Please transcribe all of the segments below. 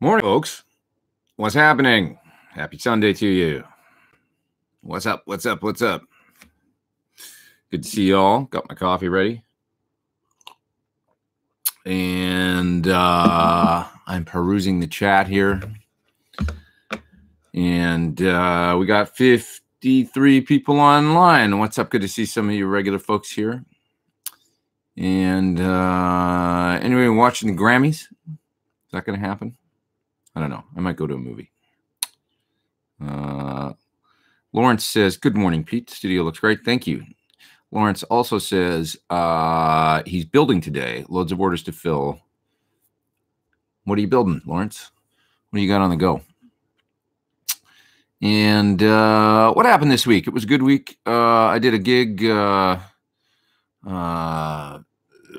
Morning, folks. What's happening? Happy Sunday to you. What's up? What's up? What's up? Good to see you all. Got my coffee ready. And I'm perusing the chat here. And we got 53 people online. What's up? Good to see some of you regular folks here. And anyway, watching the Grammys. Is that going to happen? I don't know. I might go to a movie. Lawrence says, good morning, Pete. The studio looks great. Thank you. Lawrence also says he's building today. Loads of orders to fill. What are you building, Lawrence? What do you got on the go? And what happened this week? It was a good week. I did a gig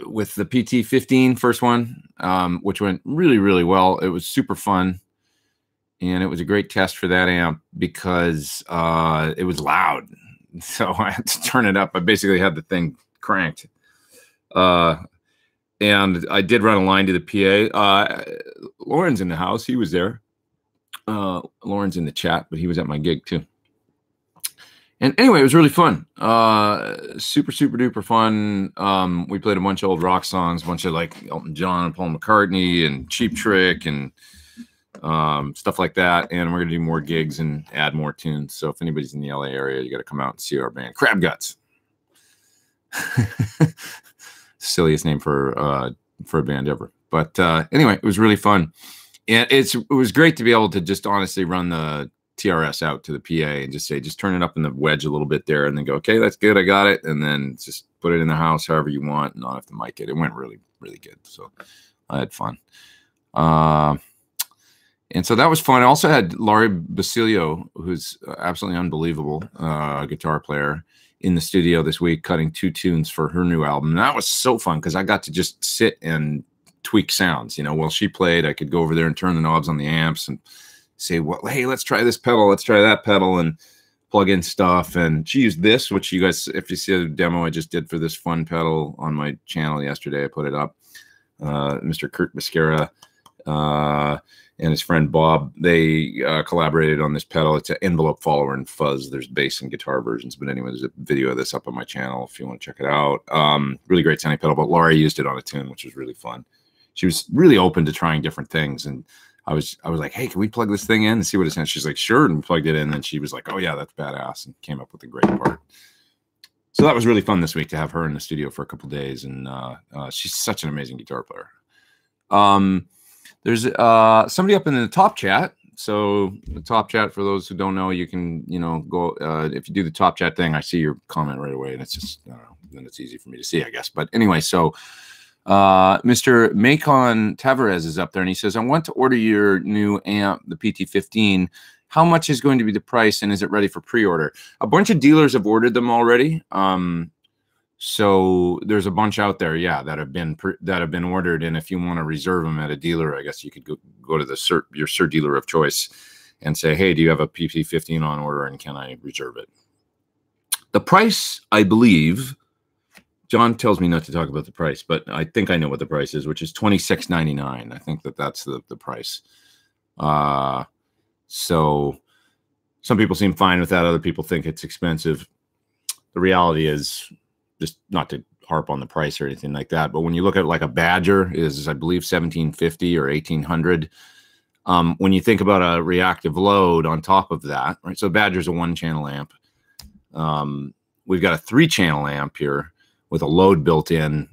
with the PT-15, first one, which went really, really well. It was super fun. And it was a great test for that amp because it was loud. So I had to turn it up. I basically had the thing cranked. And I did run a line to the PA. Lauren's in the house. He was there. Lauren's in the chat, but he was at my gig too. And anyway, it was really fun. Super, super duper fun. We played a bunch of old rock songs, a bunch of like Elton John and Paul McCartney and Cheap Trick and stuff like that. And we're going to do more gigs and add more tunes. So if anybody's in the LA area, you got to come out and see our band, Crab Guts. Silliest name for a band ever. But anyway, it was really fun. And it was great to be able to just honestly run the TRS out to the PA and just say, just turn it up in the wedge a little bit there and then go, okay, that's good. I got it. And then just put it in the house however you want and not have to mic it. It went really, really good. So I had fun. And so that was fun. I also had Lari Basilio, who's absolutely unbelievable guitar player, in the studio this week, cutting 2 tunes for her new album. And that was so fun because I got to just sit and tweak sounds. You know, while she played, I could go over there and turn the knobs on the amps and say, well, hey, let's try this pedal, let's try that pedal, and plug in stuff. And she used this, which you guys, if you see the demo I just did for this fun pedal on my channel yesterday, I put it up. Mr. Kurt Mascara and his friend Bob, they collaborated on this pedal. It's an envelope follower and fuzz. There's bass and guitar versions, but anyway, there's a video of this up on my channel if you want to check it out. Really great sounding pedal, but Lari used it on a tune, which was really fun. She was really open to trying different things, and I was like, hey, can we plug this thing in and see what it sounds? She's like, sure, and we plugged it in, and she was like, oh yeah, that's badass, and came up with a great part. So that was really fun this week to have her in the studio for a couple of days, and she's such an amazing guitar player. There's somebody up in the top chat. So the top chat, for those who don't know, you can, go, if you do the top chat thing, I see your comment right away, and it's just, I don't know, then it's easy for me to see, I guess. But anyway, so Mr. Macon Tavares is up there, and he says, I want to order your new amp, the PT-15. How much is going to be the price, and is it ready for pre-order? A bunch of dealers have ordered them already. So there's a bunch out there, yeah, that have been ordered. And if you want to reserve them at a dealer, I guess you could go to the your cert dealer of choice and say, hey, do you have a PT-15 on order, and can I reserve it? The price, I believe, John tells me not to talk about the price, but I think I know what the price is, which is $26.99. I think that's the price. So some people seem fine with that. Other people think it's expensive. The reality is, just not to harp on the price or anything like that, but when you look at like a Badger is, I believe, $1,750 or $1,800. When you think about a reactive load on top of that, right? So Badger's a 1-channel amp. We've got a 3-channel amp here with a load built in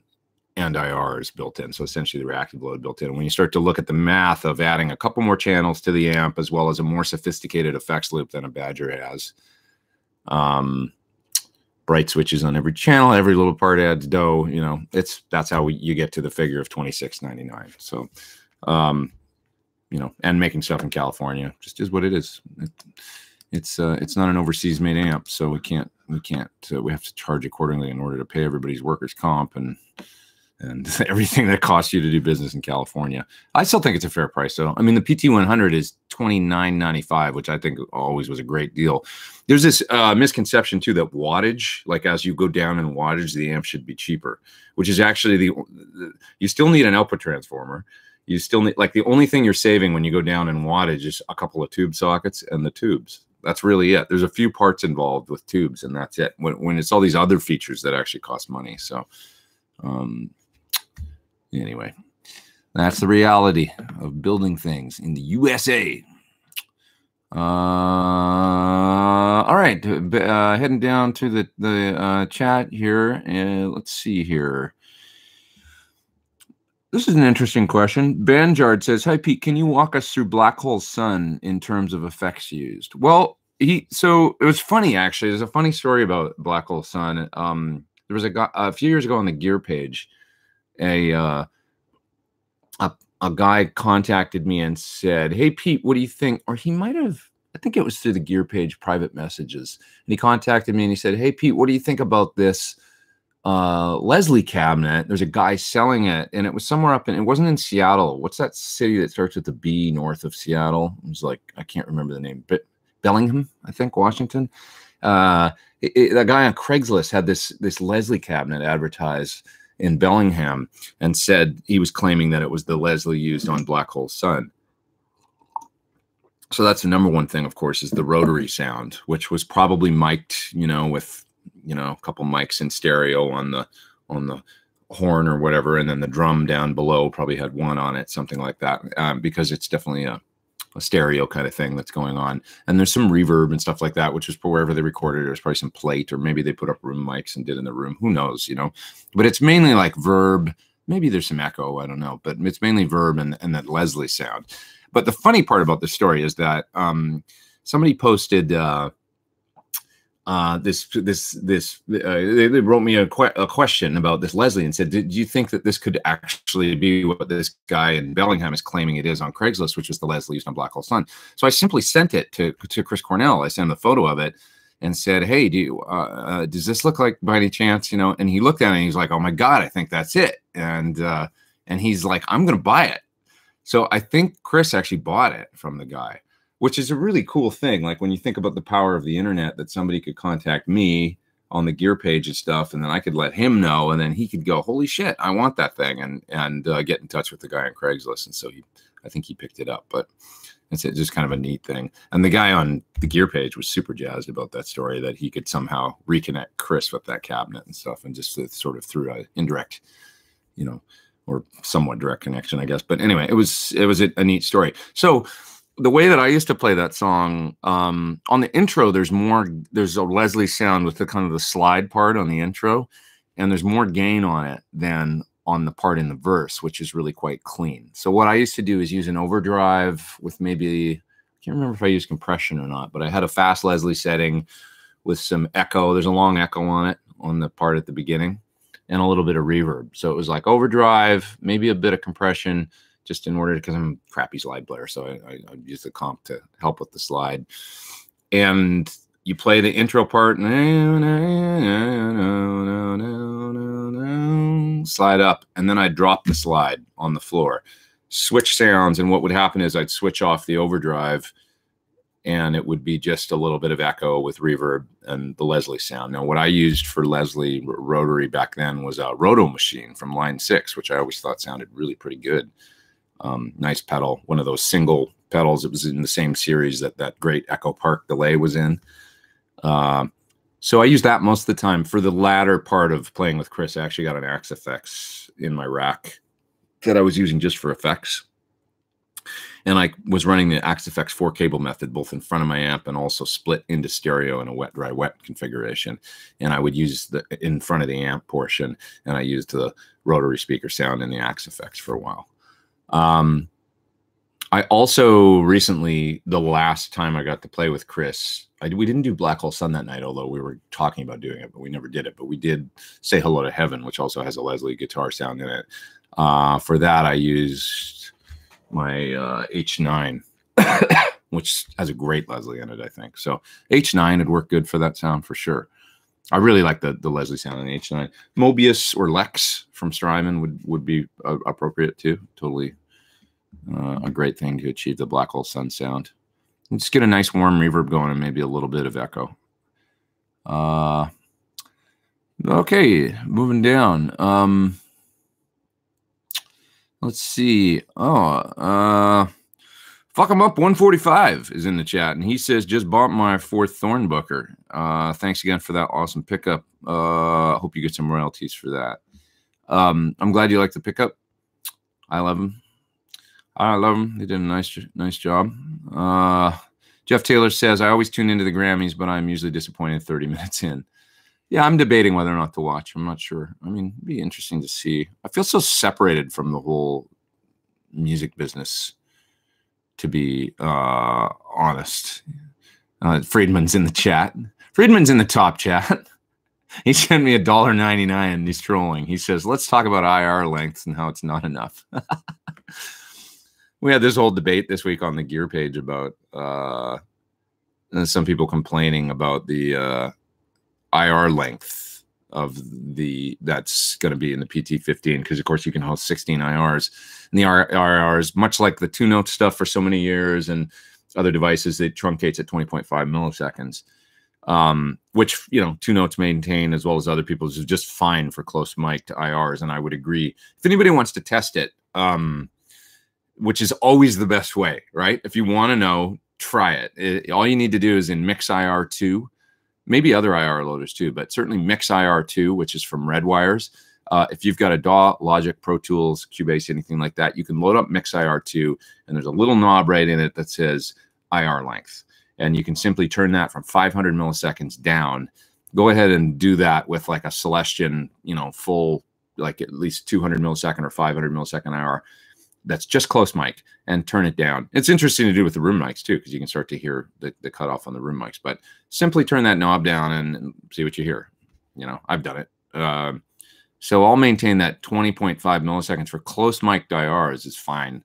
and IRs built in. So essentially the reactive load built in. When you start to look at the math of adding a couple more channels to the amp, as well as a more sophisticated effects loop than a Badger has, bright switches on every channel, every little part adds dough, that's how you get to the figure of $26.99. So, and making stuff in California just is what it is. It's not an overseas made amp, so we have to charge accordingly in order to pay everybody's workers' comp and everything that costs you to do business in California. I still think it's a fair price, though. I mean, the PT-100 is $29.95, which I think always was a great deal. There's this misconception too that wattage, like as you go down in wattage, the amp should be cheaper, which is actually you still need an output transformer. You still need, like, the only thing you're saving when you go down in wattage is a couple of tube sockets and the tubes. That's really it. There's a few parts involved with tubes, and that's it. When it's all these other features that actually cost money. So anyway, that's the reality of building things in the USA. All right, heading down to the chat here, and let's see here. This is an interesting question. Banjard says, "Hi Pete, can you walk us through Black Hole Sun in terms of effects used?" Well, so it was funny actually. There's a funny story about Black Hole Sun. There was a guy a few years ago on the Gear page, a guy contacted me and said, "Hey Pete, what do you think?" Or he might have, I think it was through the Gear page private messages. And he contacted me and he said, "Hey Pete, what do you think about this Leslie cabinet? There's a guy selling it, and it was somewhere up in, it wasn't in Seattle. What's that city that starts with the B north of Seattle? It was like, I can't remember the name, but Bellingham, I think, Washington. That guy on Craigslist had this Leslie cabinet advertised in Bellingham and said he was claiming that it was the Leslie used on Black Hole Sun. So that's the number one thing, of course, is the rotary sound, which was probably mic'd, with, a couple mics in stereo on the horn or whatever, and then the drum down below probably had one on it, something like that, because it's definitely a stereo kind of thing that's going on. And there's some reverb and stuff like that, which is wherever they recorded. There's probably some plate, or maybe they put up room mics and did in the room. Who knows, But it's mainly like verb. Maybe there's some echo. I don't know. But it's mainly verb and that Leslie sound. But the funny part about the story is that somebody posted they wrote me a question about this Leslie and said, "Did you think that this could actually be what this guy in Bellingham is claiming it is on Craigslist, which was the Leslie used on Black Hole Sun?" So I simply sent it to Chris Cornell. I sent him a photo of it and said, "Hey, does this look like, by any chance?" And he looked at it and he's like, "Oh my God, I think that's it." And he's like, "I'm going to buy it." So I think Chris actually bought it from the guy, which is a really cool thing. Like, when you think about the power of the internet, that somebody could contact me on the Gear page and stuff, and then I could let him know, and then he could go, "Holy shit, I want that thing," and get in touch with the guy on Craigslist. And so I think he picked it up. But it's just kind of a neat thing. And the guy on the Gear page was super jazzed about that story, that he could somehow reconnect Chris with that cabinet and stuff, and just sort of through an indirect, or somewhat direct connection, I guess. But anyway, it was a neat story. So the way that I used to play that song, on the intro, there's a Leslie sound with the kind of the slide part on the intro, and there's more gain on it than on the part in the verse, which is really quite clean. So what I used to do is use an overdrive with maybe, I can't remember if I used compression or not, but I had a fast Leslie setting with some echo. There's a long echo on it on the part at the beginning, and a little bit of reverb. So it was like overdrive, maybe a bit of compression, just in order, because I'm a crappy slide player, so I use the comp to help with the slide. And you play the intro part, slide up, and then I drop the slide on the floor, switch sounds, and what would happen is I'd switch off the overdrive, and it would be just a little bit of echo with reverb and the Leslie sound. Now, what I used for Leslie rotary back then was a Roto Machine from Line 6, which I always thought sounded really pretty good. Nice pedal, one of those single pedals. It was in the same series that great Echo Park delay was in. So I used that most of the time. For the latter part of playing with Chris, I actually got an Axe FX in my rack that I was using just for effects. And I was running the Axe FX 4-cable method, both in front of my amp and also split into stereo in a wet, dry, wet configuration. And I would use the in front of the amp portion, and I used the rotary speaker sound in the Axe FX for a while. I also recently, the last time I got to play with Chris, we didn't do Black Hole Sun that night, although we were talking about doing it, but we never did it. But we did Say Hello to Heaven, which also has a Leslie guitar sound in it. For that, I used my H9, which has a great Leslie in it, I think. So H9 would work good for that sound for sure. I really like the Leslie sound in the H9. Mobius or Lex from Strymon would be appropriate too. Totally a great thing to achieve the Black Hole Sun sound. And just get a nice warm reverb going and maybe a little bit of echo. Okay, moving down. Let's see. Fuck him up 145 is in the chat, and he says, just bought my 4th Thornbucker. Thanks again for that awesome pickup. Hope you get some royalties for that. I'm glad you like the pickup. I love him. I love him. They did a nice job. Jeff Taylor says, I always tune into the Grammys, but I'm usually disappointed 30 minutes in. Yeah, I'm debating whether or not to watch. I'm not sure. I mean, it'd be interesting to see. I feel so separated from the whole music business, to be honest. Friedman's in the chat. Friedman's in the top chat. He sent me $1.99 and he's trolling. He says, let's talk about IR lengths and how it's not enough. We had this whole debate this week on the gear page about some people complaining about the IR length of that's going to be in the PT15, because of course you can host 16 IRs, and the IRs, much like the 2-note stuff for so many years and other devices, it truncates at 20.5 milliseconds, which 2-notes maintain, as well as other people's, is just fine for close mic to IRs. And I would agree, if anybody wants to test it, which is always the best way, right? If you want to know, try it. All you need to do is in Mix IR2, maybe other IR loaders too, but certainly Mix IR2, which is from Redwires. If you've got a DAW, Logic, Pro Tools, Cubase, anything like that, you can load up Mix IR2, and there's a little knob right in it that says IR length. And you can simply turn that from 500 milliseconds down. Go ahead and do that with like a Celestion, full, like at least 200 millisecond or 500 millisecond IR. That's just close mic, and turn it down. It's interesting to do with the room mics too, because you can start to hear the cutoff on the room mics, but simply turn that knob down and see what you hear. I've done it. So I'll maintain that 20.5 milliseconds for close mic IRs is fine.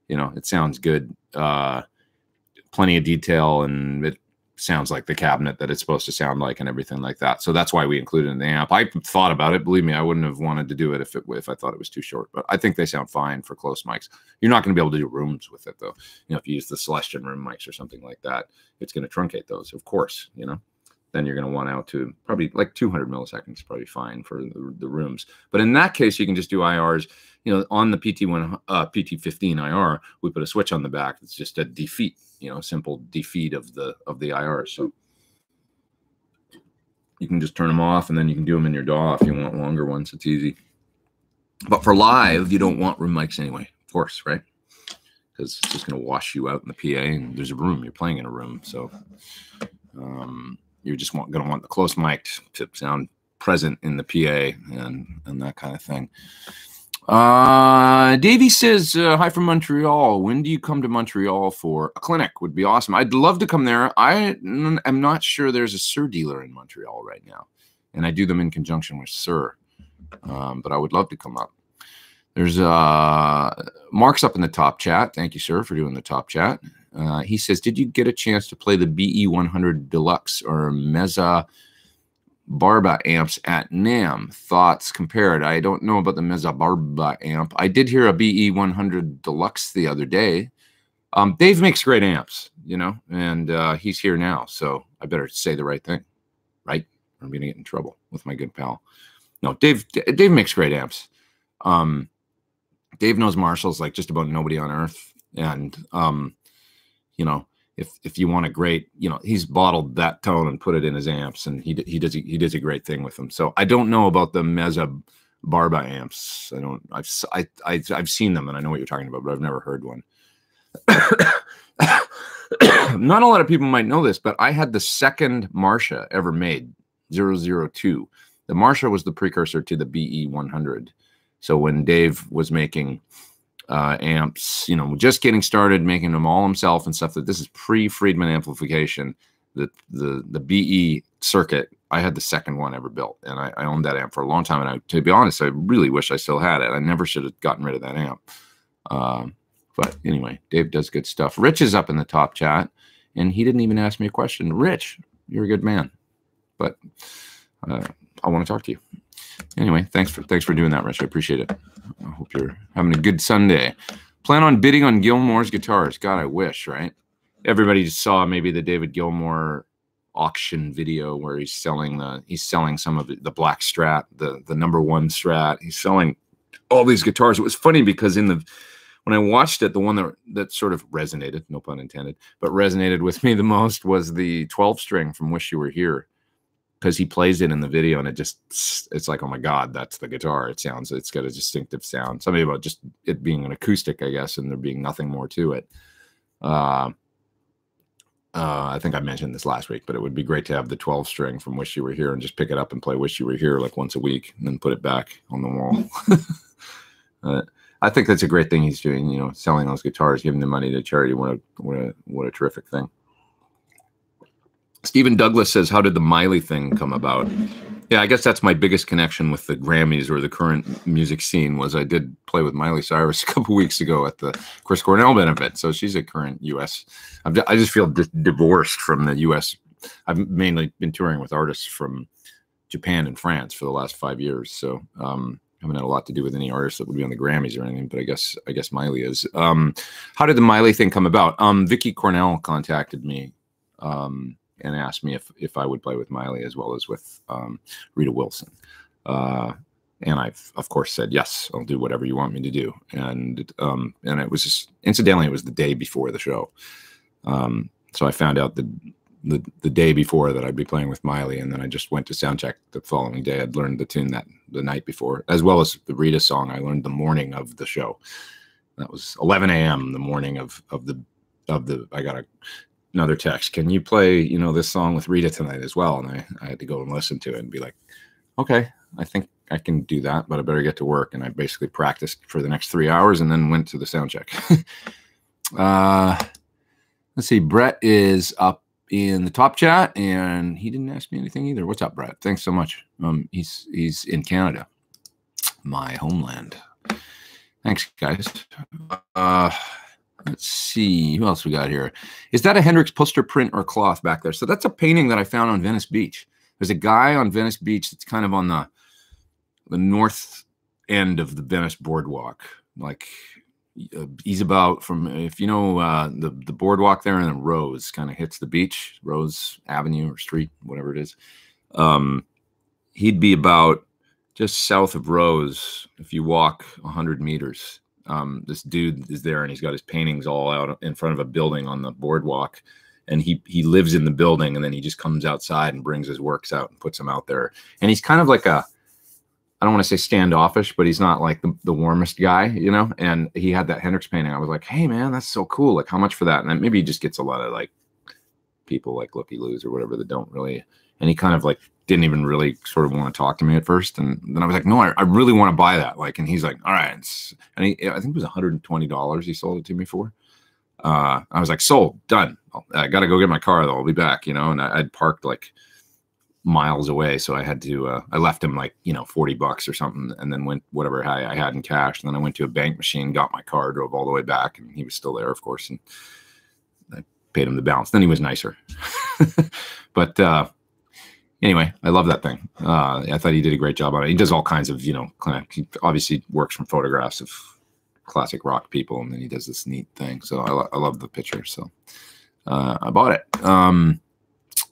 It sounds good. Plenty of detail, and it sounds like the cabinet that it's supposed to sound like and everything like that. So that's why we included it in the amp. I thought about it. Believe me, I wouldn't have wanted to do it if I thought it was too short, but I think they sound fine for close mics. You're not going to be able to do rooms with it though. If you use the Celestion room mics or something like that, it's going to truncate those, of course, then you're going to want out to probably like 200 milliseconds, probably fine for the rooms. But in that case, you can just do IRs, on the PT15 IR, we put a switch on the back. It's just a defeat, simple defeat of the IR. So you can just turn them off, and then you can do them in your DAW if you want longer ones. It's easy. But for live, you don't want room mics anyway, of course, right? Because it's just going to wash you out in the PA, and there's a room. You're playing in a room, so you're just going to want the close mic to sound present in the PA and that kind of thing. Davey says, hi from Montreal. When do you come to Montreal for a clinic? Would be awesome. I'd love to come there. I am not sure there's a Sir dealer in Montreal right now, and I do them in conjunction with Sir, but I would love to come up. There's Mark's up in the top chat. Thank you, Sir, for doing the top chat. He says, did you get a chance to play the BE100 Deluxe or Mesa Barba amps at NAMM? Thoughts compared? I don't know about the Mesa Barba amp. I did hear a BE100 Deluxe the other day. Dave makes great amps, and he's here now, so I better say the right thing, right? I'm going to get in trouble with my good pal. No, Dave makes great amps. Dave knows Marshalls like just about nobody on earth, and if you want a great, he's bottled that tone and put it in his amps, and he does a great thing with them. So I don't know about the Mesa Barba amps. I've seen them, and I know what you're talking about, but I've never heard one. Not a lot of people might know this, but I had the second Marcia ever made, 002. The Marcia was the precursor to the BE100. So when Dave was making amps, just getting started making them all himself and stuff, that this is pre-Friedman amplification, the BE circuit, I had the second one ever built, and I owned that amp for a long time. And to be honest, I really wish I still had it. I never should have gotten rid of that amp. But anyway, Dave does good stuff. Rich is up in the top chat, and he didn't even ask me a question. Rich, you're a good man, but I want to talk to you. Anyway, thanks for doing that, Rich. I appreciate it. I hope you're having a good Sunday. Plan on bidding on Gilmore's guitars. God, I wish, right? Everybody saw maybe the David Gilmour auction video where he's selling some of the black Strat, the #1 Strat. He's selling all these guitars. It was funny because when I watched it, the one that sort of resonated, no pun intended, but resonated with me the most was the 12 string from Wish You Were Here, because he plays it in the video and it's like, oh my God, that's the guitar. It's got a distinctive sound. Something about just it being an acoustic, I guess, and there being nothing more to it. I think I mentioned this last week, but it would be great to have the 12 string from Wish You Were Here and just pick it up and play Wish You Were Here like once a week and then put it back on the wall. I think that's a great thing he's doing, you know, selling those guitars, giving the money to charity. What a terrific thing. Stephen Douglas says, how did the Miley thing come about? Yeah, I guess that's my biggest connection with the Grammys or the current music scene was I did play with Miley Cyrus a couple weeks ago at the Chris Cornell benefit. So she's a current U.S. I just feel divorced from the U.S. I've mainly been touring with artists from Japan and France for the last 5 years. So I haven't had a lot to do with any artists that would be on the Grammys or anything, but I guess Miley is. How did the Miley thing come about? Vicky Cornell contacted me and asked me if I would play with Miley as well as with Rita Wilson. And I've, of course, said, yes, I'll do whatever you want me to do. And it was just, incidentally, it was the day before the show. So I found out the day before that I'd be playing with Miley, and then I just went to soundcheck the following day. I'd learned the tune the night before, as well as the Rita song I learned the morning of the show. That was 11 a.m. the morning of the I got another text. Can you play, you know, this song with Rita tonight as well? And I had to go and listen to it and be like, okay, I think I can do that, but I better get to work. And I basically practiced for the next 3 hours and then went to the sound check. Let's see. Brett is up in the top chat and he didn't ask me anything either. What's up, Brett? Thanks so much. He's in Canada, my homeland. Thanks, guys. Let's see, who else we got here? Is that a Hendrix poster print or cloth back there? So that's a painting that I found on Venice Beach. There's a guy on Venice Beach that's kind of on the north end of the Venice boardwalk. Like he's about from, if you know, the boardwalk there in the Rose kind of hits the beach, Rose Avenue or Street, whatever it is. He'd be about just south of Rose if you walk 100 meters. This dude is there and he's got his paintings all out in front of a building on the boardwalk, and he lives in the building, and then he just comes outside and brings his works out and puts them out there. And he's kind of like I don't want to say standoffish, but he's not like the warmest guy, you know. And he had that Hendrix painting. I was like, hey man, that's so cool. Like, how much for that? And then maybe he just gets a lot of like people like looky-loos or whatever that don't really. And he kind of like didn't even really sort of want to talk to me at first. And then I was like, no, I really want to buy that. Like, and he's like, all right. And I think it was $120 he sold it to me for. I was like, sold, done. I got to go get my car though. I'll be back, you know? And I'd parked like miles away. So I had to, I left him like, you know, $40 or something, and then went whatever I had in cash. And then I went to a bank machine, got my car, drove all the way back, and he was still there, of course. And I paid him the balance. Then he was nicer. But, anyway, I love that thing. I thought he did a great job on it. He does all kinds of, you know, he obviously works from photographs of classic rock people, and then he does this neat thing. So I love the picture. So I bought it.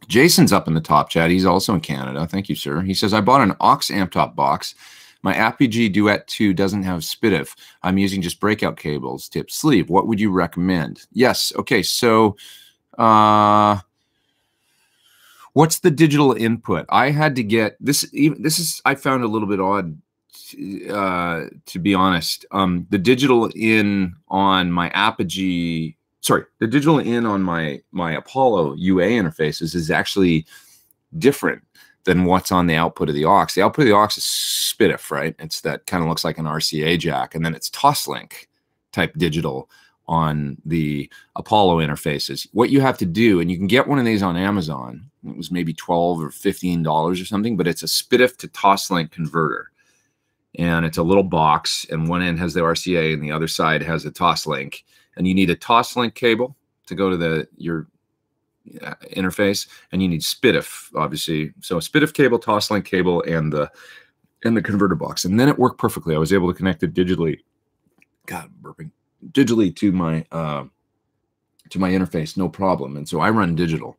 Jason's up in the top chat. He's also in Canada. Thank you, sir. He says, I bought an aux amp top box. My Apogee Duet 2 doesn't have SPDIF. I'm using just breakout cables, tip sleeve. What would you recommend? Yes. Okay. So, what's the digital input? I had to get this. This is, I found a little bit odd, to be honest. The digital in on my Apogee, the digital in on my Apollo UA interfaces is actually different than what's on the output of the aux. The output of the aux is SPDIF, right? It's that kind of looks like an RCA jack, and then it's Toslink type digital on the Apollo interfaces. What you have to do, and you can get one of these on Amazon. It was maybe $12 or $15 or something, but it's a SPDIF to Toslink converter. And it's a little box, and one end has the RCA and the other side has a Toslink. And you need a Toslink cable to go to your interface, and you need SPDIF, obviously. So a SPDIF cable, Toslink cable, and the converter box. And then it worked perfectly. I was able to connect it digitally. God, I'm burping. Digitally to my interface, no problem. And so I run digital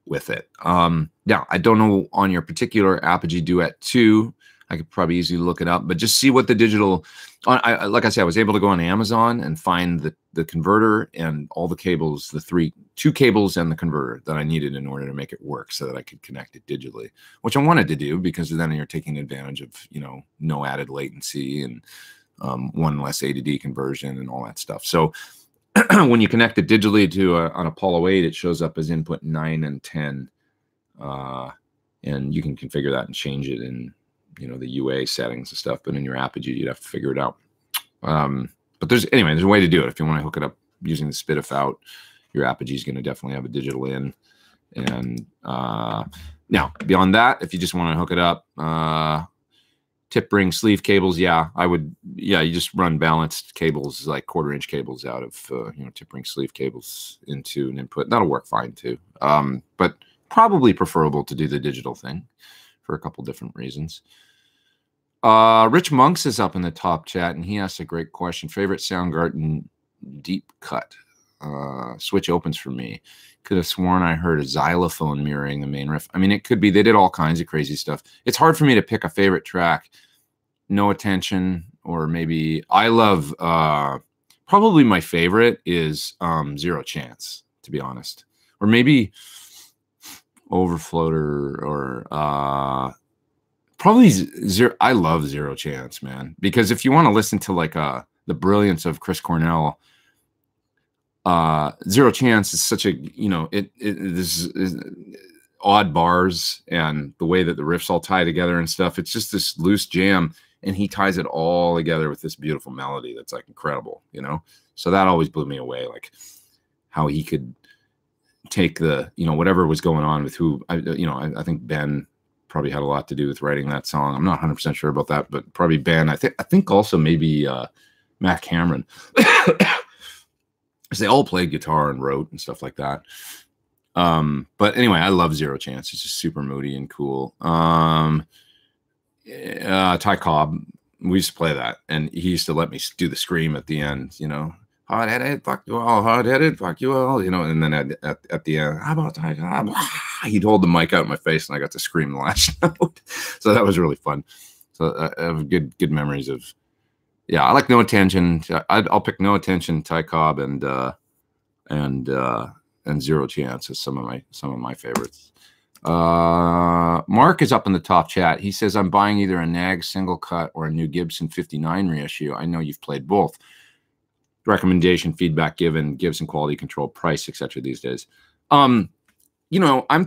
with it. Now, I don't know on your particular Apogee Duet 2. I could probably easily look it up, but just see what the digital. Like I said, I was able to go on Amazon and find the converter and all the cables, two cables and the converter that I needed in order to make it work, so that I could connect it digitally, which I wanted to do because then you're taking advantage of no added latency and one less A to D conversion and all that stuff. So when you connect it digitally to on Apollo 8, it shows up as input 9 and 10, and you can configure that and change it in the UA settings and stuff. But in your Apogee, you'd have to figure it out. But there's a way to do it. If you want to hook it up using the Spidiff out, your Apogee is going to definitely have a digital in. And now beyond that, if you just want to hook it up, tip ring sleeve cables, you just run balanced cables, like 1/4-inch cables out of tip ring sleeve cables into an input. That'll work fine too. But probably preferable to do the digital thing for a couple different reasons. Rich Monks is up in the top chat, and he asked a great question. Favorite Soundgarden deep cut? Switch opens for me. Could have sworn I heard a xylophone mirroring the main riff. I mean, it could be. They did all kinds of crazy stuff. It's hard for me to pick a favorite track. No Attention, or maybe I love, probably my favorite is Zero Chance, to be honest. Or maybe Overfloater, or probably Zero. I love Zero Chance, man, because if you want to listen to like the brilliance of Chris Cornell, Zero Chance is such a, this is odd bars and the way that the riffs all tie together and stuff. It's just this loose jam, and he ties it all together with this beautiful melody that's like incredible, So that always blew me away, like how he could take the, whatever was going on with who, I think Ben probably had a lot to do with writing that song. I'm not 100% sure about that, but probably Ben. I think also maybe Matt Cameron. They all played guitar and wrote and stuff like that. But anyway, I love Zero Chance. It's just super moody and cool. Ty Cobb, we used to play that, and he used to let me do the scream at the end, hard-headed, fuck you all, hard-headed, fuck you all, and then at the end, how about Ty Cobb? He'd hold the mic out in my face, and I got to scream the last note. So that was really fun. So I have good memories of, I like No Attention. I'll pick No Attention, Ty Cobb, and Zero Chance as some of my favorites. Mark is up in the top chat. He says, I'm buying either a Nags single cut or a new Gibson 59 reissue. I know you've played both. Recommendation, feedback given, Gibson quality control, price, etc. these days. I'm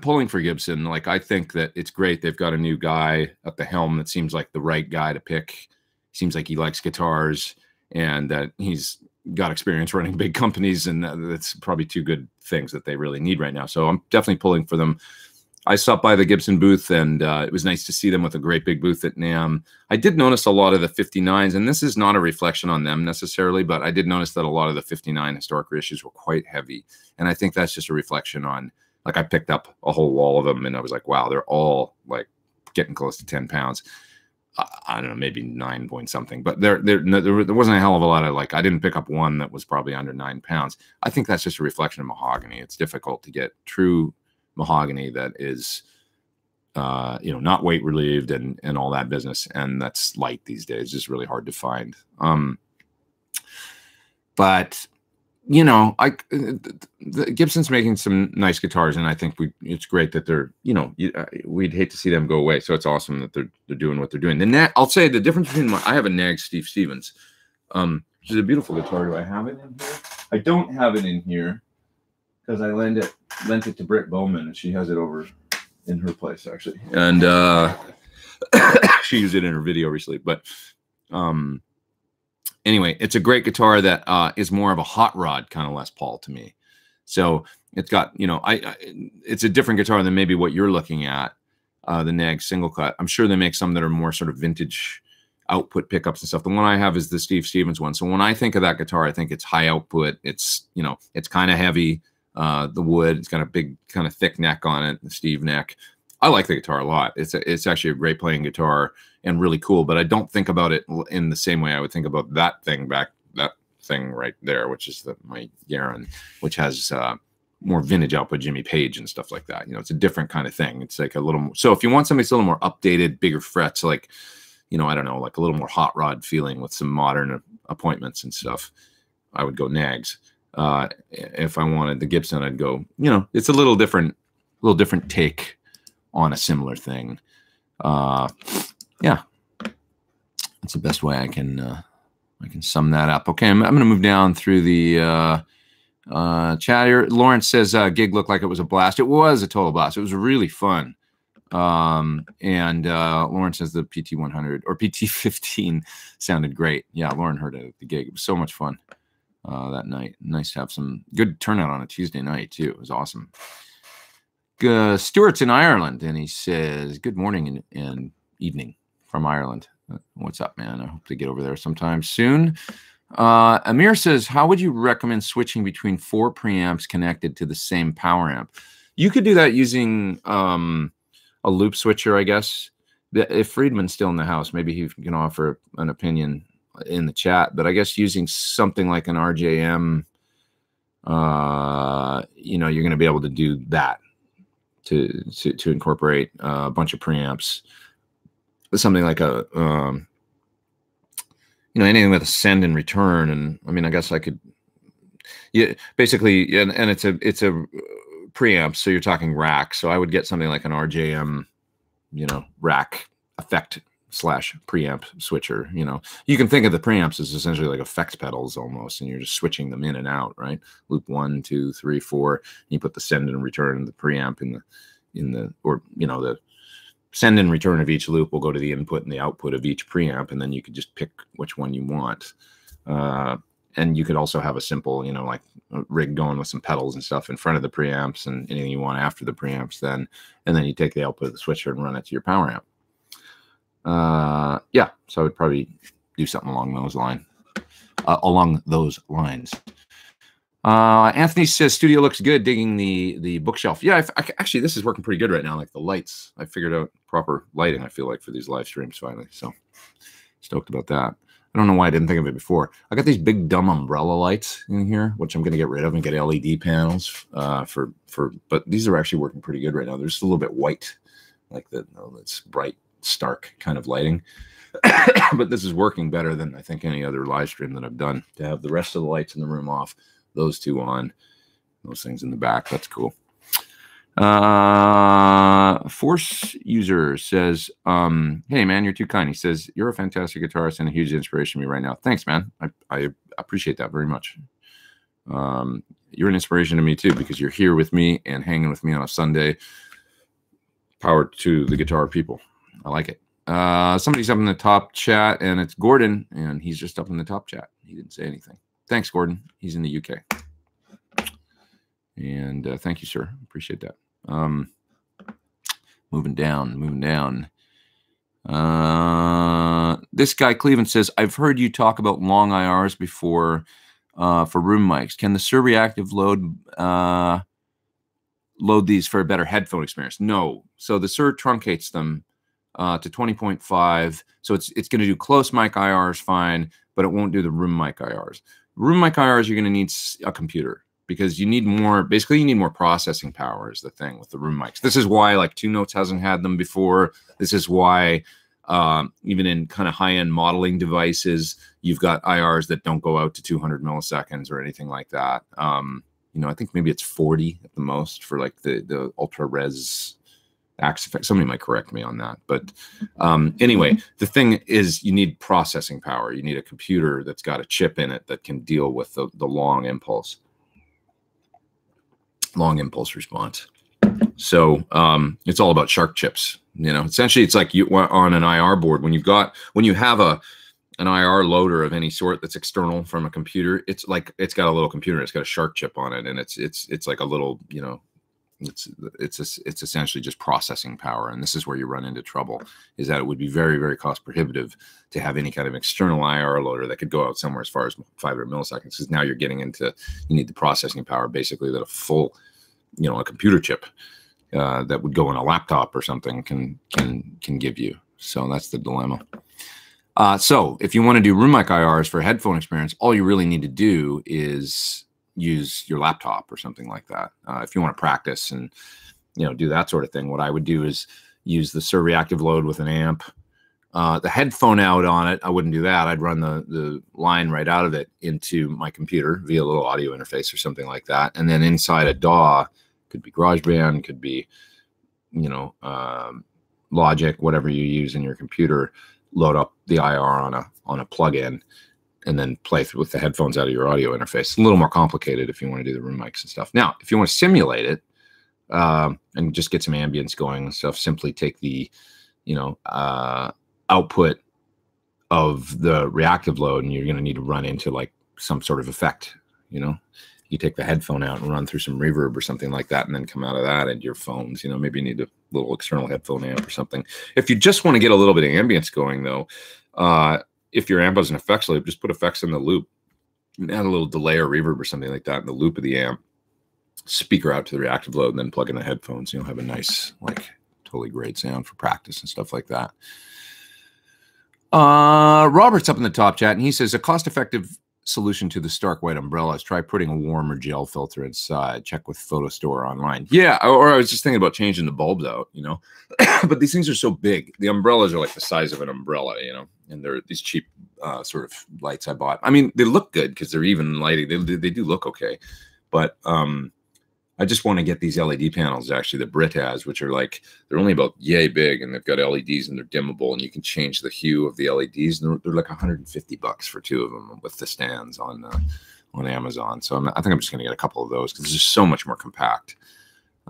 pulling for Gibson. Like, I think that it's great. They've got a new guy at the helm that seems like the right guy to pick. Seems like he likes guitars, and that he's got experience running big companies, and that's probably two good things that they really need right now. So I'm definitely pulling for them. I stopped by the Gibson booth, and it was nice to see them with a great big booth at NAMM. I did notice a lot of the 59s, and this is not a reflection on them necessarily, but I did notice that a lot of the 59 historic reissues were quite heavy. And I think that's just a reflection on, like, I picked up a whole wall of them, and I was like, wow, they're all like getting close to 10 pounds. I don't know, maybe 9 point something, but there wasn't a hell of a lot of, like, I didn't pick up one that was probably under 9 pounds. I think that's just a reflection of mahogany. It's difficult to get true mahogany that is, not weight relieved and all that business. And that's light these days. It's just really hard to find. But the Gibson's making some nice guitars, and I think it's great that they're, we'd hate to see them go away. So it's awesome that they're doing what they're doing. I'll say the difference between I have a Nags Steve Stevens, which is a beautiful guitar. Do I have it in here? I don't have it in here because I lent it to Britt Bowman, and she has it over in her place actually, and she used it in her video recently. But anyway, it's a great guitar that is more of a hot rod kind of Les Paul to me. So it's got, it's a different guitar than maybe what you're looking at, the Nags single cut. I'm sure they make some that are more sort of vintage output pickups and stuff. The one I have is the Steve Stevens one. So when I think of that guitar, I think it's high output. It's, it's kind of heavy. The wood, it's got a big kind of thick neck on it, the Steve neck. I like the guitar a lot. It's actually a great playing guitar and really cool, but I don't think about it in the same way I would think about that thing right there, which is my Garen, which has more vintage output, Jimmy Page and stuff like that. It's a different kind of thing. It's like a little more, so if you want something that's a little more updated, bigger frets, like you know, I don't know, like a little more hot rod feeling with some modern appointments and stuff, I would go Nags. If I wanted the Gibson, I'd go, you know, it's a little different take on a similar thing. Yeah, that's the best way I can sum that up. Okay, I'm going to move down through the chat here. Lawrence says gig looked like it was a blast. It was a total blast. It was really fun. And Lauren says the PT100 or PT15 sounded great. Yeah, Lauren heard it at the gig. It was so much fun that night. Nice to have some good turnout on a Tuesday night too. It was awesome. Stuart's in Ireland, and he says good morning and evening from Ireland. What's up, man? I hope to get over there sometime soon. Amir says, how would you recommend switching between 4 preamps connected to the same power amp? You could do that using a loop switcher, I guess. If Friedman's still in the house, maybe he can offer an opinion in the chat. But I guess using something like an RJM, you know, you're going to be able to do that to incorporate a bunch of preamps. Something like a you know, anything with a send and return. And I mean, I guess I could, yeah, basically, and it's a preamp, so you're talking rack. So I would get something like an RJM, you know, rack effect / preamp switcher. You know, you can think of the preamps as essentially like effects pedals almost, and you're just switching them in and out, right? Loop 1, 2, 3, 4. You put the send and return of the preamp in the or you know, the send and return of each loop will go to the input and the output of each preamp, and then you could just pick which one you want. And you could also have a simple, you know, like a rig going with some pedals and stuff in front of the preamps and anything you want after the preamps then. And then you take the output of the switcher and run it to your power amp. Yeah, so I would probably do something along those lines. Anthony says studio looks good, digging the bookshelf. Yeah, actually this is working pretty good right now. Like the lights, I figured out proper lighting, I feel like, for these live streams finally. So stoked about that. I don't know why I didn't think of it before. I got these big dumb umbrella lights in here, which I'm going to get rid of and get LED panels but these are actually working pretty good right now. They're just a little bit white, like that's bright, stark kind of lighting. But this is working better than I think any other live stream that I've done, to have the rest of the lights in the room off, those two on, those things in the back. That's cool. Force user says, hey man, you're too kind. He says, you're a fantastic guitarist and a huge inspiration to me right now. Thanks, man. I appreciate that very much. You're an inspiration to me too, because you're here with me and hanging with me on a Sunday. Power to the guitar people. I like it. Somebody's up in the top chat, and it's Gordon, and he's just up in the top chat. He didn't say anything. Thanks, Gordon. He's in the UK. And thank you, sir. Appreciate that. Moving down. This guy, Cleveland, says, I've heard you talk about long IRs before for room mics. Can the Sir Reactive load these for a better headphone experience? No. So the Sir truncates them to 20.5. So it's going to do close mic IRs fine, but it won't do the room mic IRs. Room mic IRs, you're going to need a computer, because you need more, basically you need more processing power is the thing with the room mics. This is why like Two Notes hasn't had them before. This is why even in kind of high-end modeling devices, you've got IRs that don't go out to 200 milliseconds or anything like that. You know, I think maybe it's 40 at the most for like the ultra res axe effect. Somebody might correct me on that. But anyway, the thing is you need processing power. You need a computer that's got a chip in it that can deal with the long impulse response. So it's all about shark chips. You know, essentially it's like you on an IR board, when you have an IR loader of any sort that's external from a computer, it's like it's got a little computer, it's got a shark chip on it, and it's like a little, you know, it's essentially just processing power. And this is where you run into trouble, is that it would be very, very cost prohibitive to have any kind of external IR loader that could go out somewhere as far as 500 milliseconds, because now you're getting into, you need the processing power basically that a full, you know, a computer chip that would go in a laptop or something can give you. So that's the dilemma. So if you want to do room mic IRs for a headphone experience, all you really need to do is use your laptop or something like that. If you want to practice and, you know, do that sort of thing, what I would do is use the Sir Reactive load with an amp, the headphone out on it, I wouldn't do that. I'd run the line right out of it into my computer via a little audio interface or something like that. And then inside a DAW, could be GarageBand, could be, you know, Logic, whatever you use in your computer, load up the IR on a plug-in and then play through with the headphones out of your audio interface. It's a little more complicated if you want to do the room mics and stuff. Now, if you want to simulate it and just get some ambience going and stuff, simply take the, you know, output of the reactive load, and you're going to need to run into like some sort of effect. You know, you take the headphone out and run through some reverb or something like that, and then come out of that into your phones. You know, maybe you need a little external headphone amp or something. If you just want to get a little bit of ambience going, though, if your amp has an effects loop, just put effects in the loop and add a little delay or reverb or something like that in the loop of the amp, speaker out to the reactive load, and then plug in the headphones. You'll have a nice, like, totally great sound for practice and stuff like that. Robert's up in the top chat, and he says, a cost-effective solution to the stark white umbrellas, try putting a warm or gel filter inside. Check with PhotoStore online. Yeah, or I was just thinking about changing the bulbs out, you know. But these things are so big. The umbrellas are like the size of an umbrella, you know, and they're these cheap sort of lights I bought. I mean, they look good because they're even lighting. They do look okay. But I just want to get these LED panels, actually, that Brit has, which are like, they're only about yay big, and they've got LEDs, and they're dimmable, and you can change the hue of the LEDs. And they're like $150 for 2 of them with the stands on Amazon. So I think I'm just going to get a couple of those because it's just so much more compact.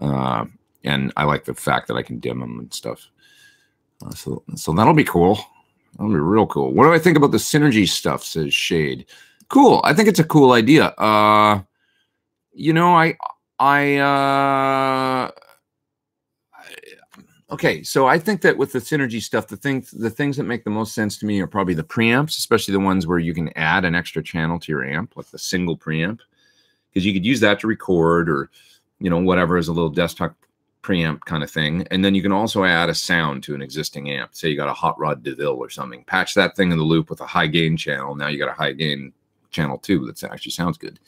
And I like the fact that I can dim them and stuff. So that'll be cool. That'll be real cool. What do I think about the Synergy stuff, says Shade. Cool. I think it's a cool idea. You know, okay, so I think that with the Synergy stuff, the things that make the most sense to me are probably the preamps, especially the ones where you can add an extra channel to your amp, like the single preamp, because you could use that to record or, you know, whatever, as a little desktop preamp kind of thing. And then you can also add a sound to an existing amp. Say you got a Hot Rod DeVille or something, patch that thing in the loop with a high gain channel. Now you got a high gain channel too that actually sounds good.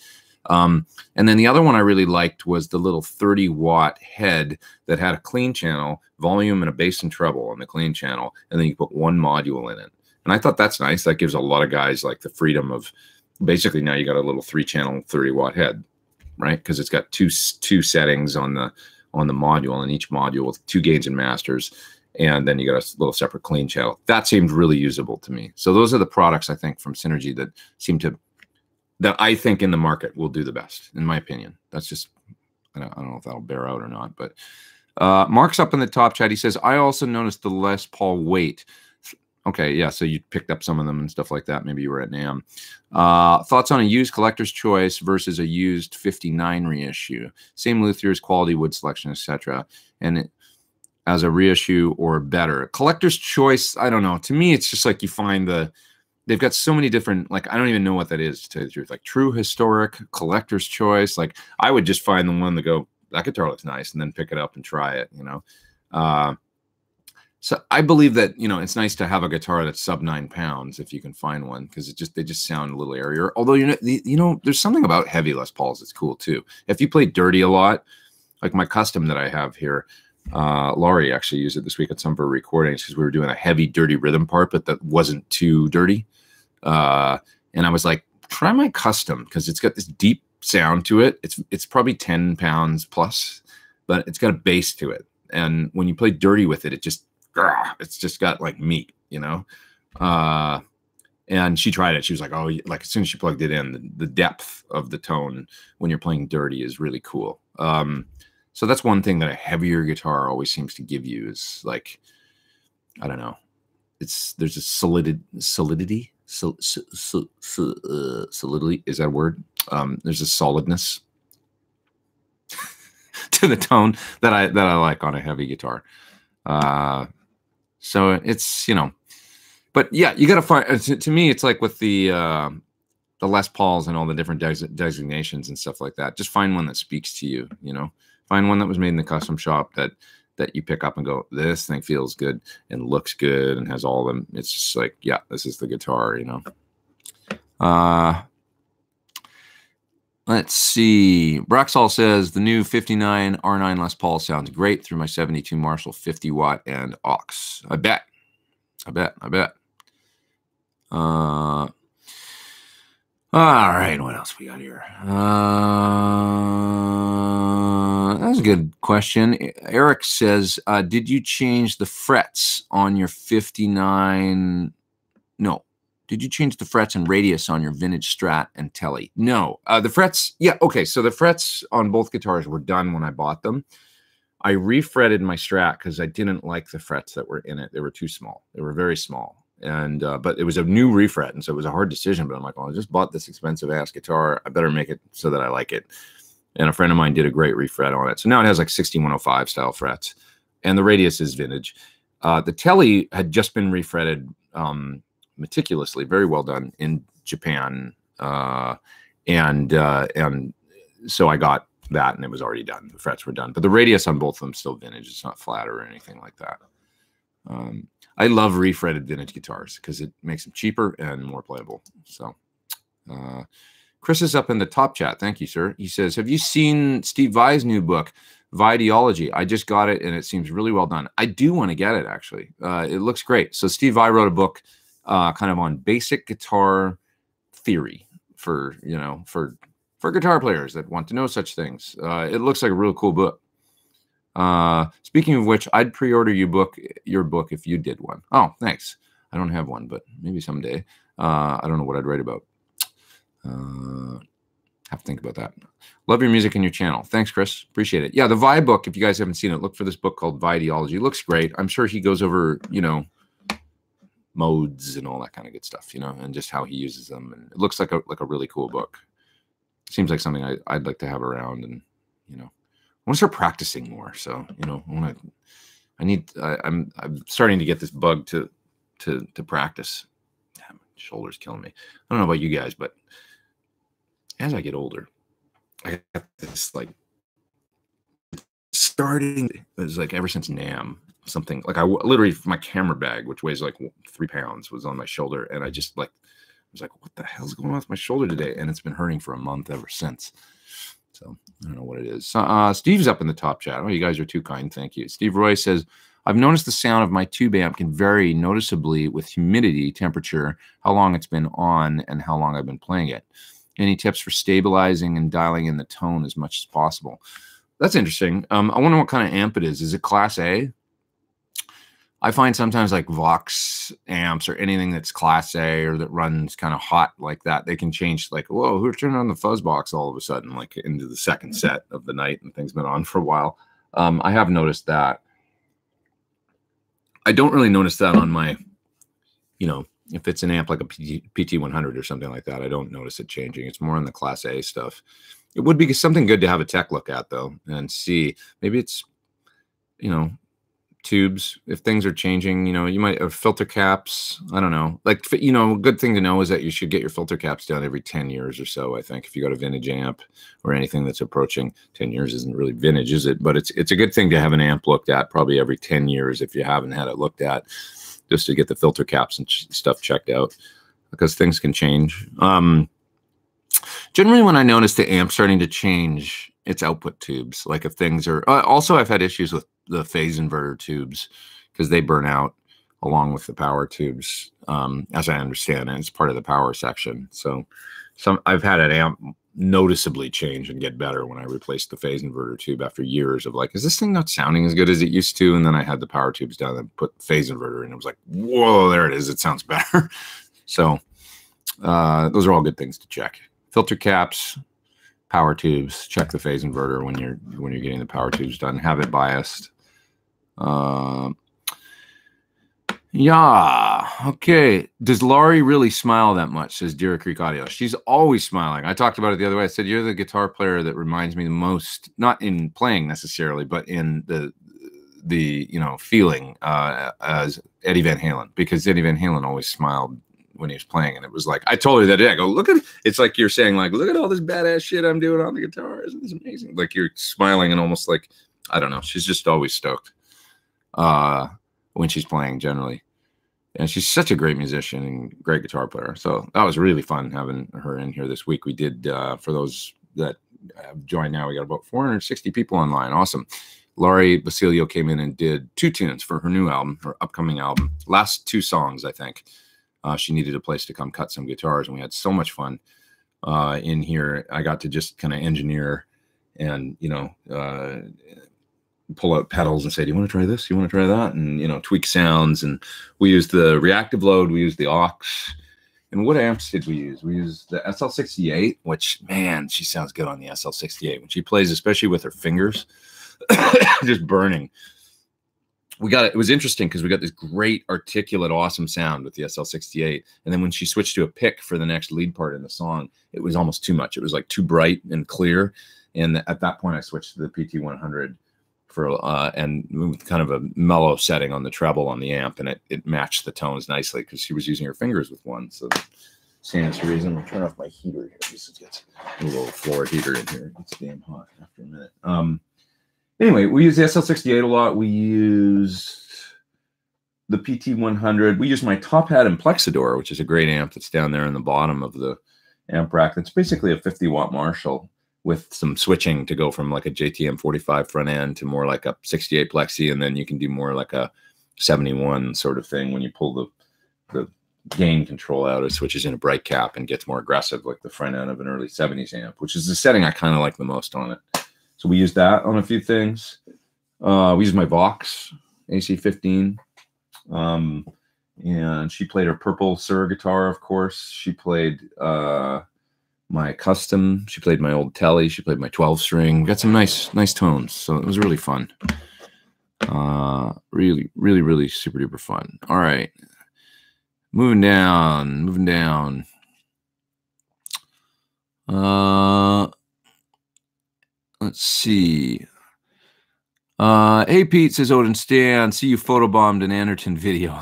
And then the other one I really liked was the little 30-watt head that had a clean channel, volume, and a bass and treble on the clean channel, and then you put one module in it. And I thought that's nice. That gives a lot of guys like the freedom of basically now you got a little 3-channel 30-watt head, right? Because it's got two settings on the module, and each module with 2 gains and masters, and then you got a little separate clean channel. That seemed really usable to me. So those are the products I think from Synergy that seem to, that I think in the market will do the best, in my opinion. That's just, I don't know if that'll bear out or not. But Mark's up in the top chat. He says, I also noticed the Les Paul weight. Okay, yeah, so you picked up some of them and stuff like that. Maybe you were at NAMM. Thoughts on a used collector's choice versus a used 59 reissue? Same luthiers, quality wood selection, etc. And as a reissue or better. Collector's choice, I don't know. To me, it's just like you find they've got so many different, like, I don't even know what that is, to tell you the truth. Like true historic, collector's choice. Like I would just find the one to go, that guitar looks nice, and then pick it up and try it, you know? So I believe that, you know, it's nice to have a guitar that's sub 9 pounds if you can find one, because they just sound a little airier. Although, you know, there's something about heavy Les Pauls that's cool too. If you play dirty a lot, like my custom that I have here, Lari actually used it this week at some of her recordings because we were doing a heavy dirty rhythm part, but that wasn't too dirty. And I was like, try my custom, because it's got this deep sound to it. It's probably 10 pounds plus, but it's got a bass to it. And when you play dirty with it, it's just got like meat, you know? And she tried it. She was like, oh, like as soon as she plugged it in, the depth of the tone when you're playing dirty is really cool. So that's one thing that a heavier guitar always seems to give you is like, I don't know. There's a solidity. Solidity, is that a word? There's a solidness to the tone that I like on a heavy guitar. So it's, you know, but yeah, you got to find, to me, it's like with the Les Pauls and all the different designations and stuff like that. Just find one that speaks to you, you know, find one that was made in the custom shop that you pick up and go, this thing feels good and looks good and has all of them. It's just like, yeah, this is the guitar, you know? Let's see. Braxall says the new 59 R9 Les Paul sounds great through my 72 Marshall 50-watt and aux. I bet. I bet. All right, what else we got here? That's a good question. Eric says, did you change the frets on your 59? No. Did you change the frets and radius on your vintage Strat and Telly? No. The frets, yeah, okay. So the frets on both guitars were done when I bought them. I refretted my Strat because I didn't like the frets that were in it. They were too small. They were very small. And but it was a new refret, and so it was a hard decision. But I'm like, well, I just bought this expensive ass guitar. I better make it so that I like it. And a friend of mine did a great refret on it. So now it has like 6105 style frets, and the radius is vintage. The Telly had just been refretted meticulously, very well done in Japan, and so I got that, and it was already done. The frets were done, but the radius on both of them still vintage. It's not flat or anything like that. I love refretted vintage guitars because it makes them cheaper and more playable. So Chris is up in the top chat. Thank you, sir. He says, have you seen Steve Vai's new book, Videology? I just got it, and it seems really well done. I do want to get it, actually. It looks great. So Steve Vai wrote a book kind of on basic guitar theory for, you know, for guitar players that want to know such things. It looks like a real cool book. Speaking of which, I'd pre-order your book if you did one. Oh, thanks. I don't have one, but maybe someday. I don't know what I'd write about. Have to think about that. Love your music and your channel. Thanks, Chris. Appreciate it. Yeah, the Vi book, if you guys haven't seen it, look for this book called Videology. It looks great. I'm sure he goes over, you know, modes and all that kind of good stuff, you know, and just how he uses them. And it looks like a really cool book. Seems like something I'd like to have around, and, you know, I want to start practicing more. So, you know, I'm starting to get this bug to practice. Damn, my shoulder's killing me. I don't know about you guys, but as I get older, I got this like starting. It was like ever since NAMM, something like I literally, my camera bag, which weighs like 3 pounds, was on my shoulder, and I just like was like, what the hell's going on with my shoulder today? And it's been hurting for a month ever since. So I don't know what it is. Steve's up in the top chat. Oh, you guys are too kind. Thank you. Steve Roy says, I've noticed the sound of my tube amp can vary noticeably with humidity, temperature, how long it's been on, and how long I've been playing it. Any tips for stabilizing and dialing in the tone as much as possible? That's interesting. I wonder what kind of amp it is. Is it Class A? I find sometimes like Vox amps or anything that's Class A or that runs kind of hot like that, they can change like, whoa, who turned on the fuzz box all of a sudden, like into the second set of the night, and things been on for a while. I have noticed that. I don't really notice that on my, you know, if it's an amp like a PT100 or something like that, I don't notice it changing. It's more on the Class A stuff. It would be something good to have a tech look at, though, and see. Maybe it's, you know, tubes, if things are changing, you know, you might have filter caps. I don't know. Like, you know, a good thing to know is that you should get your filter caps done every 10 years or so, I think, if you got a vintage amp or anything that's approaching 10 years. Isn't really vintage, is it? But it's a good thing to have an amp looked at probably every 10 years if you haven't had it looked at, just to get the filter caps and stuff checked out, because things can change. Generally, when I notice the amp starting to change its output tubes, like if things are also, I've had issues with the phase inverter tubes because they burn out along with the power tubes, as I understand it. It's part of the power section. So I've had an amp noticeably change and get better when I replaced the phase inverter tube after years of like, is this thing not sounding as good as it used to? And then I had the power tubes down and put phase inverter, and it was like, whoa, there it is. It sounds better. So those are all good things to check. Filter caps, power tubes, check the phase inverter when you're getting the power tubes done. Have it biased. Yeah. Okay. Does Lari really smile that much? Says Deer Creek Audio. She's always smiling. I talked about it the other way. I said, you're the guitar player that reminds me the most, not in playing necessarily, but in the you know, feeling as Eddie Van Halen, because Eddie Van Halen always smiled when he was playing, and it was like, I told her that day, I go, look at, it's like you're saying, like, look at all this badass shit I'm doing on the guitar. Isn't this amazing? Like, you're smiling and almost like, I don't know. She's just always stoked when she's playing generally. And she's such a great musician and great guitar player. So that was really fun having her in here this week. We did, for those that have joined now, we got about 460 people online. Awesome. Lari Basilio came in and did 2 tunes for her new album, her upcoming album. Last 2 songs, I think. She needed a place to come cut some guitars, and we had so much fun in here. I got to just kind of engineer and, you know, pull out pedals and say, do you want to try this? You want to try that? And, you know, tweak sounds. And we used the reactive load. We used the aux. And what amps did we use? We used the SL68, which, man, she sounds good on the SL68. When she plays, especially with her fingers, just burning. It was interesting because we got this great articulate, awesome sound with the SL68. And then when she switched to a pick for the next lead part in the song, it was almost too much. It was like too bright and clear. And at that point, I switched to the PT100 for and with kind of a mellow setting on the treble on the amp, and it matched the tones nicely because she was using her fingers with one. So stands to reason. I'll turn off my heater here. This gets a little floor heater in here. It's damn hot after a minute. Anyway, we use the SL68 a lot. We used the PT100. We use my Top Hat and Plexidor, which is a great amp that's down there in the bottom of the amp rack. It's basically a 50-watt Marshall with some switching to go from like a JTM 45 front end to more like a 68 Plexi, and then you can do more like a 71 sort of thing when you pull the gain control out. It switches in a bright cap and gets more aggressive like the front end of an early 70s amp, which is the setting I kind of like the most on it. So we used that on a few things. We used my Vox AC15. And she played her Purple Sur guitar, of course. She played my custom. She played my old Telly. She played my 12-string. We got some nice tones. So it was really fun. Really super duper fun. All right. Moving down. Let's see. Hey Pete, says Odin Stan, see you photobombed an Anderton video.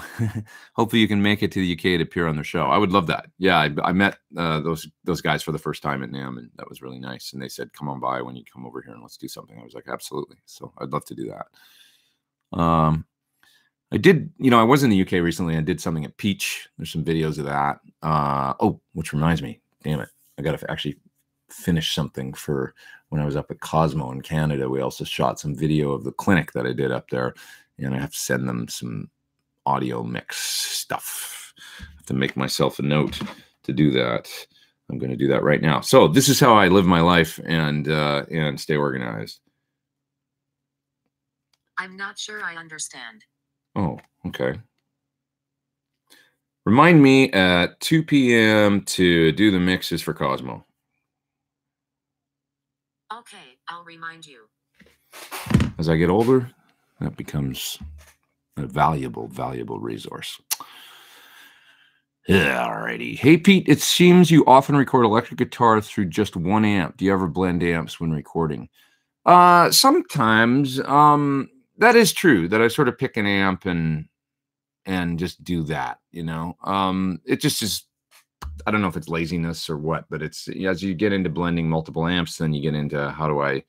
Hopefully you can make it to the UK to appear on their show. I would love that. Yeah, I met those guys for the first time at NAMM, and that was really nice. And they said, come on by when you come over here and let's do something. I was like, absolutely. So I'd love to do that. I did, you know, I was in the UK recently and did something at Peach. There's some videos of that. Oh, which reminds me, damn it, I got to actually finish something for when I was up at Cosmo in Canada. We also shot some video of the clinic that I did up there, and I have to send them some audio mix stuff. I have to make myself a note to do that. I'm going to do that right now. So this is how I live my life and stay organized. I'm not sure I understand. Oh, okay. Remind me at 2 p.m. to do the mixes for Cosmo. Okay, I'll remind you. As I get older, that becomes a valuable resource. Yeah, alrighty. Hey, Pete, it seems you often record electric guitar through just one amp. Do you ever blend amps when recording? Sometimes. That is true, that I sort of pick an amp and just do that, you know. It just is, I don't know if it's laziness or what, but it's, as you get into blending multiple amps, then you get into how do I,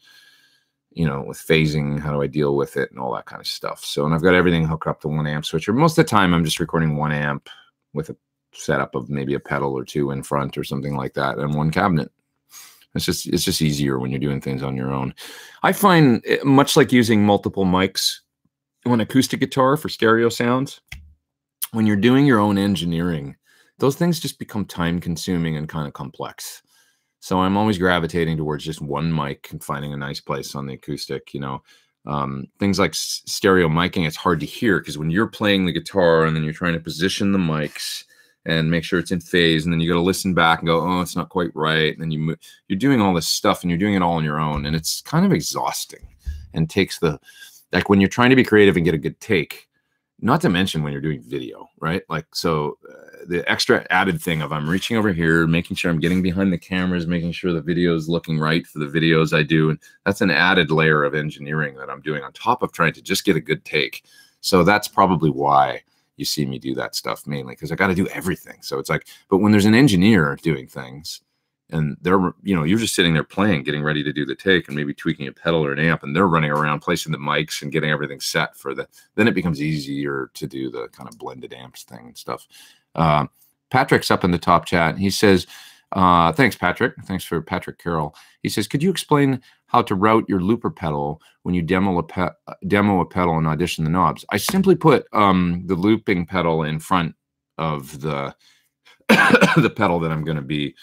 you know, with phasing, how do I deal with it and all that kind of stuff. So, and I've got everything hooked up to one amp switcher. Most of the time I'm just recording one amp with a setup of maybe a pedal or two in front or something like that and one cabinet. It's just easier when you're doing things on your own. I find, much like using multiple mics on acoustic guitar for stereo sounds, when you're doing your own engineering, those things just become time consuming and kind of complex. So I'm always gravitating towards just one mic and finding a nice place on the acoustic, you know. Things like stereo miking, it's hard to hear because when you're playing the guitar and then you're trying to position the mics and make sure it's in phase, and then you got to listen back and go, oh, it's not quite right. And then you're doing all this stuff and you're doing it all on your own. And it's kind of exhausting and takes like when you're trying to be creative and get a good take, not to mention when you're doing video, right? Like, so the extra added thing of I'm reaching over here, making sure I'm getting behind the cameras, making sure the video is looking right for the videos I do. And that's an added layer of engineering that I'm doing on top of trying to just get a good take. So that's probably why you see me do that stuff mainly, because I got to do everything. So it's like, but when there's an engineer doing things and they're, you know, you're just sitting there playing, getting ready to do the take and maybe tweaking a pedal or an amp, and they're running around placing the mics and getting everything set for then it becomes easier to do the kind of blended amps thing and stuff. Patrick's up in the top chat. He says, Thanks, Patrick. Thanks for Patrick Carroll. He says, could you explain how to route your looper pedal when you demo a pedal and audition the knobs? I simply put the looping pedal in front of the the pedal that I'm going to be,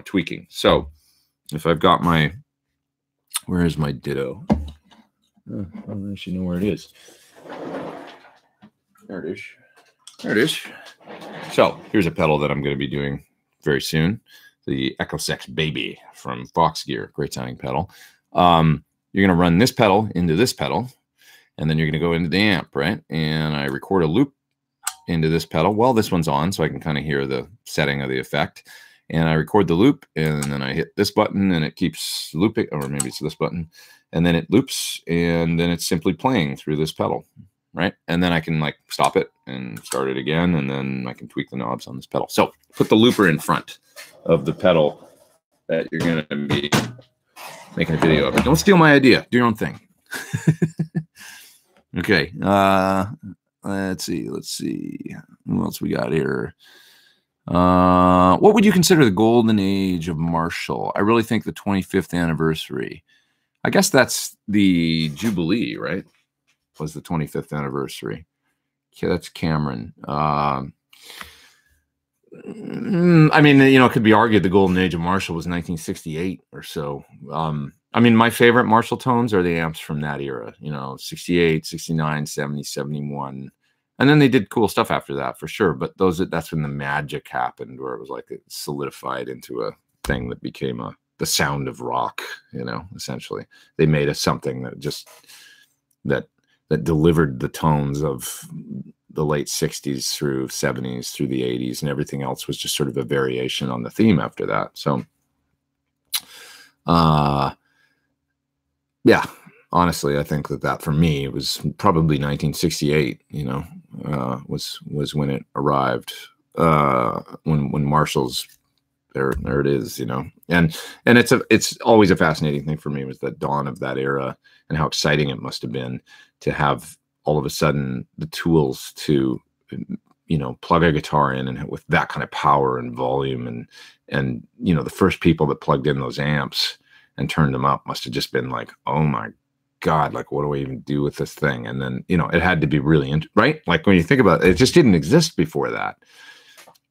tweaking. So if I've got my, where is my ditto? I don't actually know where it is. There it is. There it is. So here's a pedal that I'm going to be doing very soon. The Echo Sex Baby from Fox Gear. Great sounding pedal. You're going to run this pedal into this pedal, and then you're going to go into the amp, right? And I record a loop into this pedal. Well, this one's on, so I can kind of hear the setting of the effect. And I record the loop, and then I hit this button, and it keeps looping, or maybe it's this button, and then it loops, and then it's simply playing through this pedal, right? And then I can like stop it and start it again, and then I can tweak the knobs on this pedal. So put the looper in front of the pedal that you're going to be making a video of. Don't steal my idea. Do your own thing. Okay. Let's see. What else we got here? What would you consider the golden age of Marshall? I really think the 25th anniversary. I guess that's the Jubilee, right? Was the 25th anniversary. Okay, that's Cameron. I mean, it could be argued the golden age of Marshall was 1968 or so. I mean, my favorite Marshall tones are the amps from that era, 68, 69, 70, 71. And then they did cool stuff after that for sure. But that's when the magic happened, where it was like it solidified into a thing that became the sound of rock, essentially. They made us something that delivered the tones of the late 60s through 70s through the 80s, and everything else was just sort of a variation on the theme after that. So, yeah, honestly, I think that for me, it was probably 1968, was when it arrived, when Marshall's, there it is, and it's always a fascinating thing for me, was that dawn of that era and how exciting it must have been to have all of a sudden the tools to, plug a guitar in and with that kind of power and volume and the first people that plugged in those amps and turned them up must have just been like, oh my God, like, what do I even do with this thing? And then, it had to be really, right? Like when you think about it, it just didn't exist before that.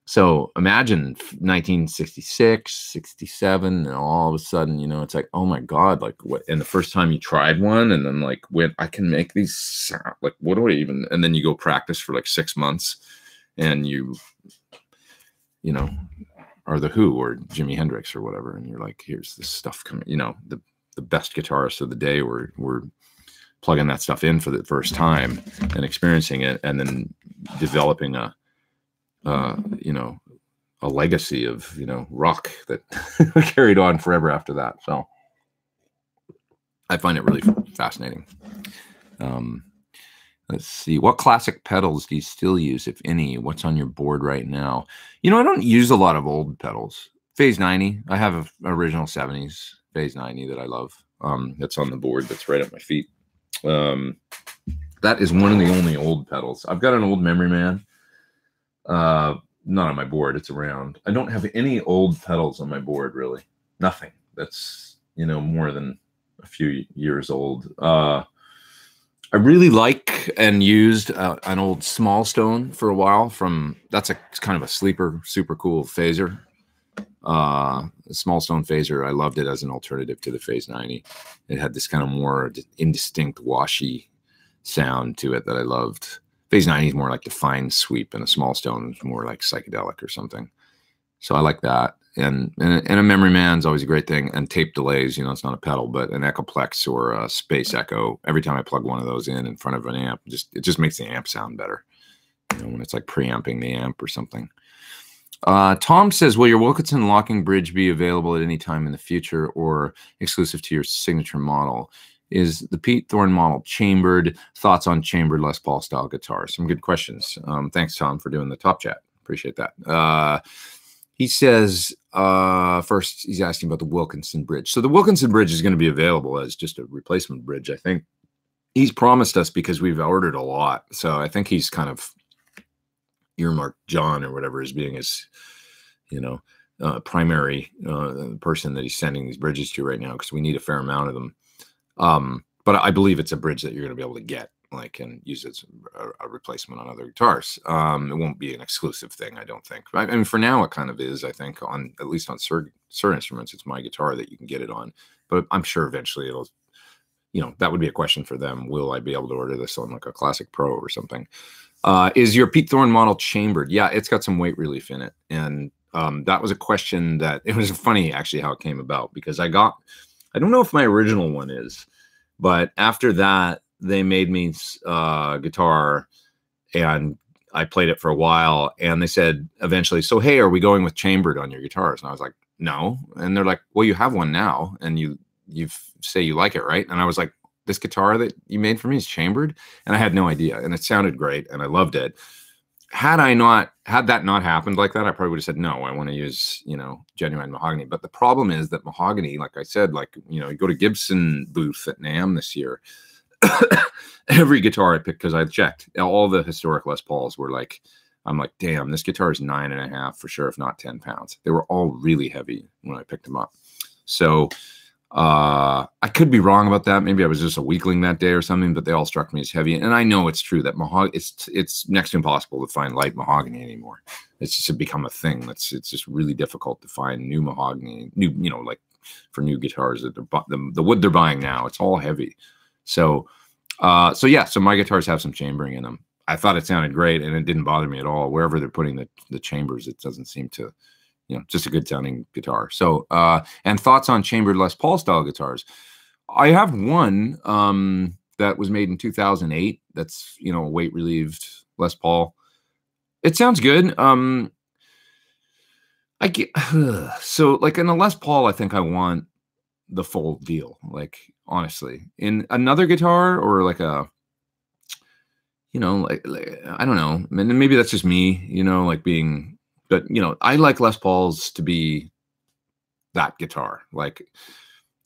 So imagine 1966, 67, and all of a sudden, it's like, oh my God, like what? And the first time you tried one, and then like, when I can make these sound, like, what do I even? And then you go practice for like 6 months, and you are the Who or Jimi Hendrix or whatever, and you're like, here's this stuff coming. The best guitarists of the day were plugging that stuff in for the first time and experiencing it, and then developing a legacy of, rock that carried on forever after that. So I find it really fascinating. Let's see. What classic pedals do you still use, if any? What's on your board right now? I don't use a lot of old pedals. Phase 90. I have an original 70s Phase 90 that I love. That's on the board. That's right at my feet. That is one of the only old pedals. I've got an old Memory Man. Not on my board, it's around. I don't have any old pedals on my board, really. Nothing that's, more than a few years old. I really like and used an old Small Stone for a while. That's a kind of a sleeper, super cool phaser. Small Stone phaser. I loved it as an alternative to the Phase 90. It had this kind of more indistinct, washy sound to it that I loved. Phase 90 is more like the fine sweep, and a Small Stone is more like psychedelic or something. So I like that. And a Memory Man's always a great thing. And tape delays, it's not a pedal, but an Echoplex or a Space Echo. Every time I plug one of those in front of an amp, it just makes the amp sound better. When it's like preamping the amp or something. Tom says, will your Wilkinson locking bridge be available at any time in the future or exclusive to your signature model? Is the Pete Thorn model chambered? Thoughts on chambered Les Paul style guitars? Some good questions. Thanks, Tom, for doing the top chat. Appreciate that. He says, first, he's asking about the Wilkinson bridge. So the Wilkinson bridge is going to be available as just a replacement bridge, I think. He's promised us, because we've ordered a lot. So I think he's kind of earmarked John or whatever as being his, primary person that he's sending these bridges to right now, because we need a fair amount of them. But I believe it's a bridge that you're going to be able to get, like, and use it as a replacement on other guitars. It won't be an exclusive thing, I don't think. I mean, for now, it kind of is, I think, on at least on certain instruments. It's my guitar that you can get it on, but I'm sure eventually it'll, you know, that would be a question for them. Will I be able to order this on like a Classic Pro or something? Is your Pete Thorn model chambered? Yeah, it's got some weight relief in it. And that was a question that, it was funny actually how it came about, because I don't know if my original one is, but after that, they made me guitar, and I played it for a while, and they said eventually, so, hey, are we going with chambered on your guitars? And I was like, no. And they're like, well, you have one now, and you say you like it, right? And I was like, this guitar that you made for me is chambered? And I had no idea, and it sounded great, and I loved it. Had that not happened like that, I probably would have said, no, I want to use, you know, genuine mahogany. But the problem is that mahogany, like I said, like, you know, you go to Gibson booth at NAMM this year, every guitar I picked, because I checked, all the historic Les Pauls were like, I'm like, damn, this guitar is 9.5 for sure, if not 10 pounds. They were all really heavy when I picked them up. So I could be wrong about that. Maybe I was just a weakling that day or something, but they all struck me as heavy. And I know it's true that it's next to impossible to find light mahogany anymore. It's just become a thing. It's just really difficult to find new mahogany, you know, like for new guitars that the wood they're buying now, it's all heavy. So yeah, so my guitars have some chambering in them. I thought it sounded great, and it didn't bother me at all. Wherever they're putting the chambers, it doesn't seem to, you know, just a good sounding guitar. So, and thoughts on chambered Les Paul style guitars. I have one that was made in 2008. That's, you know, weight relieved Les Paul. It sounds good. I get, so like in a Les Paul, I think I want the full deal. Like, honestly, in another guitar, or like a, you know, like I don't know, maybe that's just me, you know, like being, but, you know, I like Les Pauls to be that guitar. Like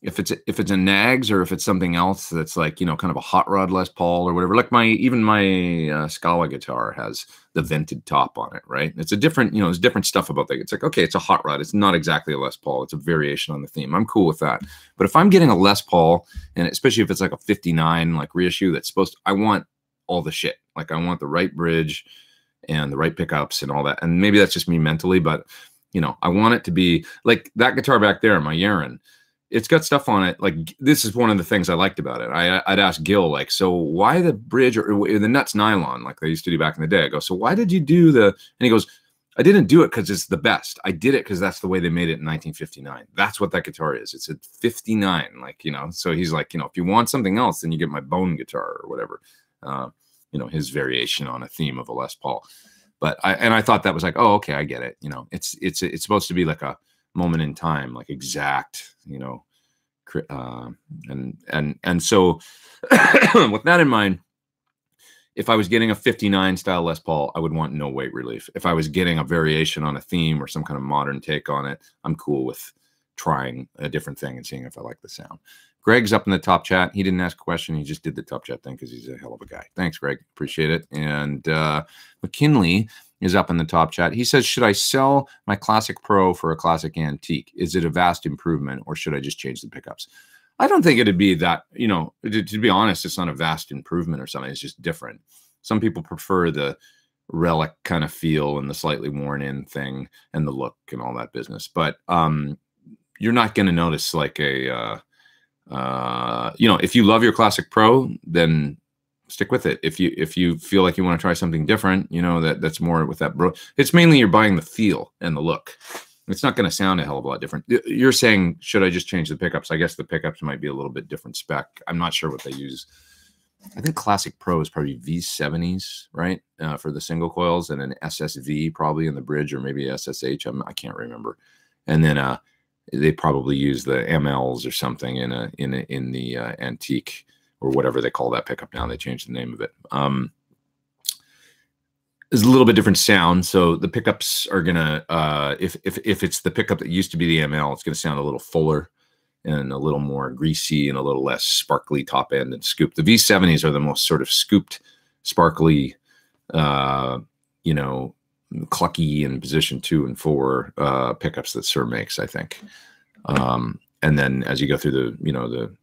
if it's a Nags, or if it's something else that's like, you know, kind of a hot rod Les Paul or whatever. Like even my Scala guitar has the vented top on it, right? It's a different, you know, there's different stuff about that. It's like, okay, it's a hot rod. It's not exactly a Les Paul. It's a variation on the theme. I'm cool with that. But if I'm getting a Les Paul, and especially if it's like a 59 like reissue, that's supposed to, I want all the shit. Like I want the right bridge and the right pickups and all that. And maybe that's just me mentally, but, you know, I want it to be like that guitar back there, my Yaron. It's got stuff on it. Like, this is one of the things I liked about it. I'd ask Gil, like, so why the bridge, or the nuts nylon, like they used to do back in the day? I go, so why did you do the, and he goes, I didn't do it because it's the best. I did it because that's the way they made it in 1959. That's what that guitar is. It's a 59, like, you know, so he's like, you know, if you want something else, then you get my bone guitar or whatever. You know, his variation on a theme of a Les Paul. But I thought that was like, oh, okay, I get it. You know, it's supposed to be like a moment in time, like exact, you know, and so with that in mind, if I was getting a 59 style Les Paul, I would want no weight relief. If I was getting a variation on a theme or some kind of modern take on it, I'm cool with trying a different thing and seeing if I like the sound. Greg's up in the top chat. He didn't ask a question. He just did the top chat thing because he's a hell of a guy. Thanks, Greg. Appreciate it. And McKinley is up in the top chat. He says, should I sell my Classic Pro for a Classic Antique? Is it a vast improvement, or should I just change the pickups? I don't think it'd be that, you know, to be honest, it's not a vast improvement or something. It's just different. Some people prefer the relic kind of feel and the slightly worn in thing and the look and all that business. But you're not going to notice like a, you know, if you love your Classic Pro, then stick with it. If you feel like you want to try something different, you know, that's more with that bro. It's mainly you're buying the feel and the look. It's not going to sound a hell of a lot different. You're saying, should I just change the pickups? I guess the pickups might be a little bit different spec. I'm not sure what they use. I think Classic Pro is probably V70s, right? For the single coils, and an SSV probably in the bridge, or maybe SSH. I can't remember. And then they probably use the MLs or something in the antique, or whatever they call that pickup now. They changed the name of it. There's a little bit different sound, so the pickups are gonna if it's the pickup that used to be the ML, it's gonna sound a little fuller and a little more greasy and a little less sparkly top end and scooped. The V70s are the most sort of scooped, sparkly, you know, clucky in position 2 and 4 pickups that Sir makes, I think. And then as you go through the,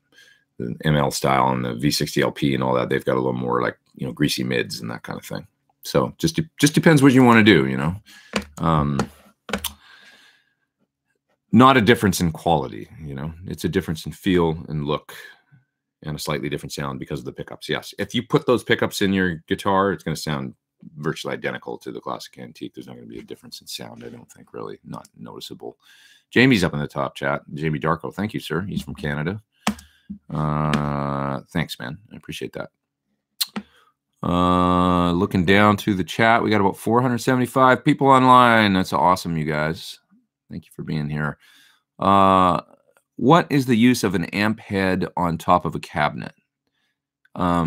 the ML style and the V60 LP and all that, they've got a little more like, greasy mids and that kind of thing. So just depends what you want to do, not a difference in quality, it's a difference in feel and look and a slightly different sound because of the pickups. Yes. If you put those pickups in your guitar, it's going to sound virtually identical to the classic antique. There's not going to be a difference in sound, I don't think, really. Not noticeable. Jamie's up in the top chat. Jamie Darko, thank you, sir. He's from Canada. Thanks, man. I appreciate that. Looking down through the chat, we got about 475 people online. That's awesome, you guys. Thank you for being here. What is the use of an amp head on top of a cabinet? I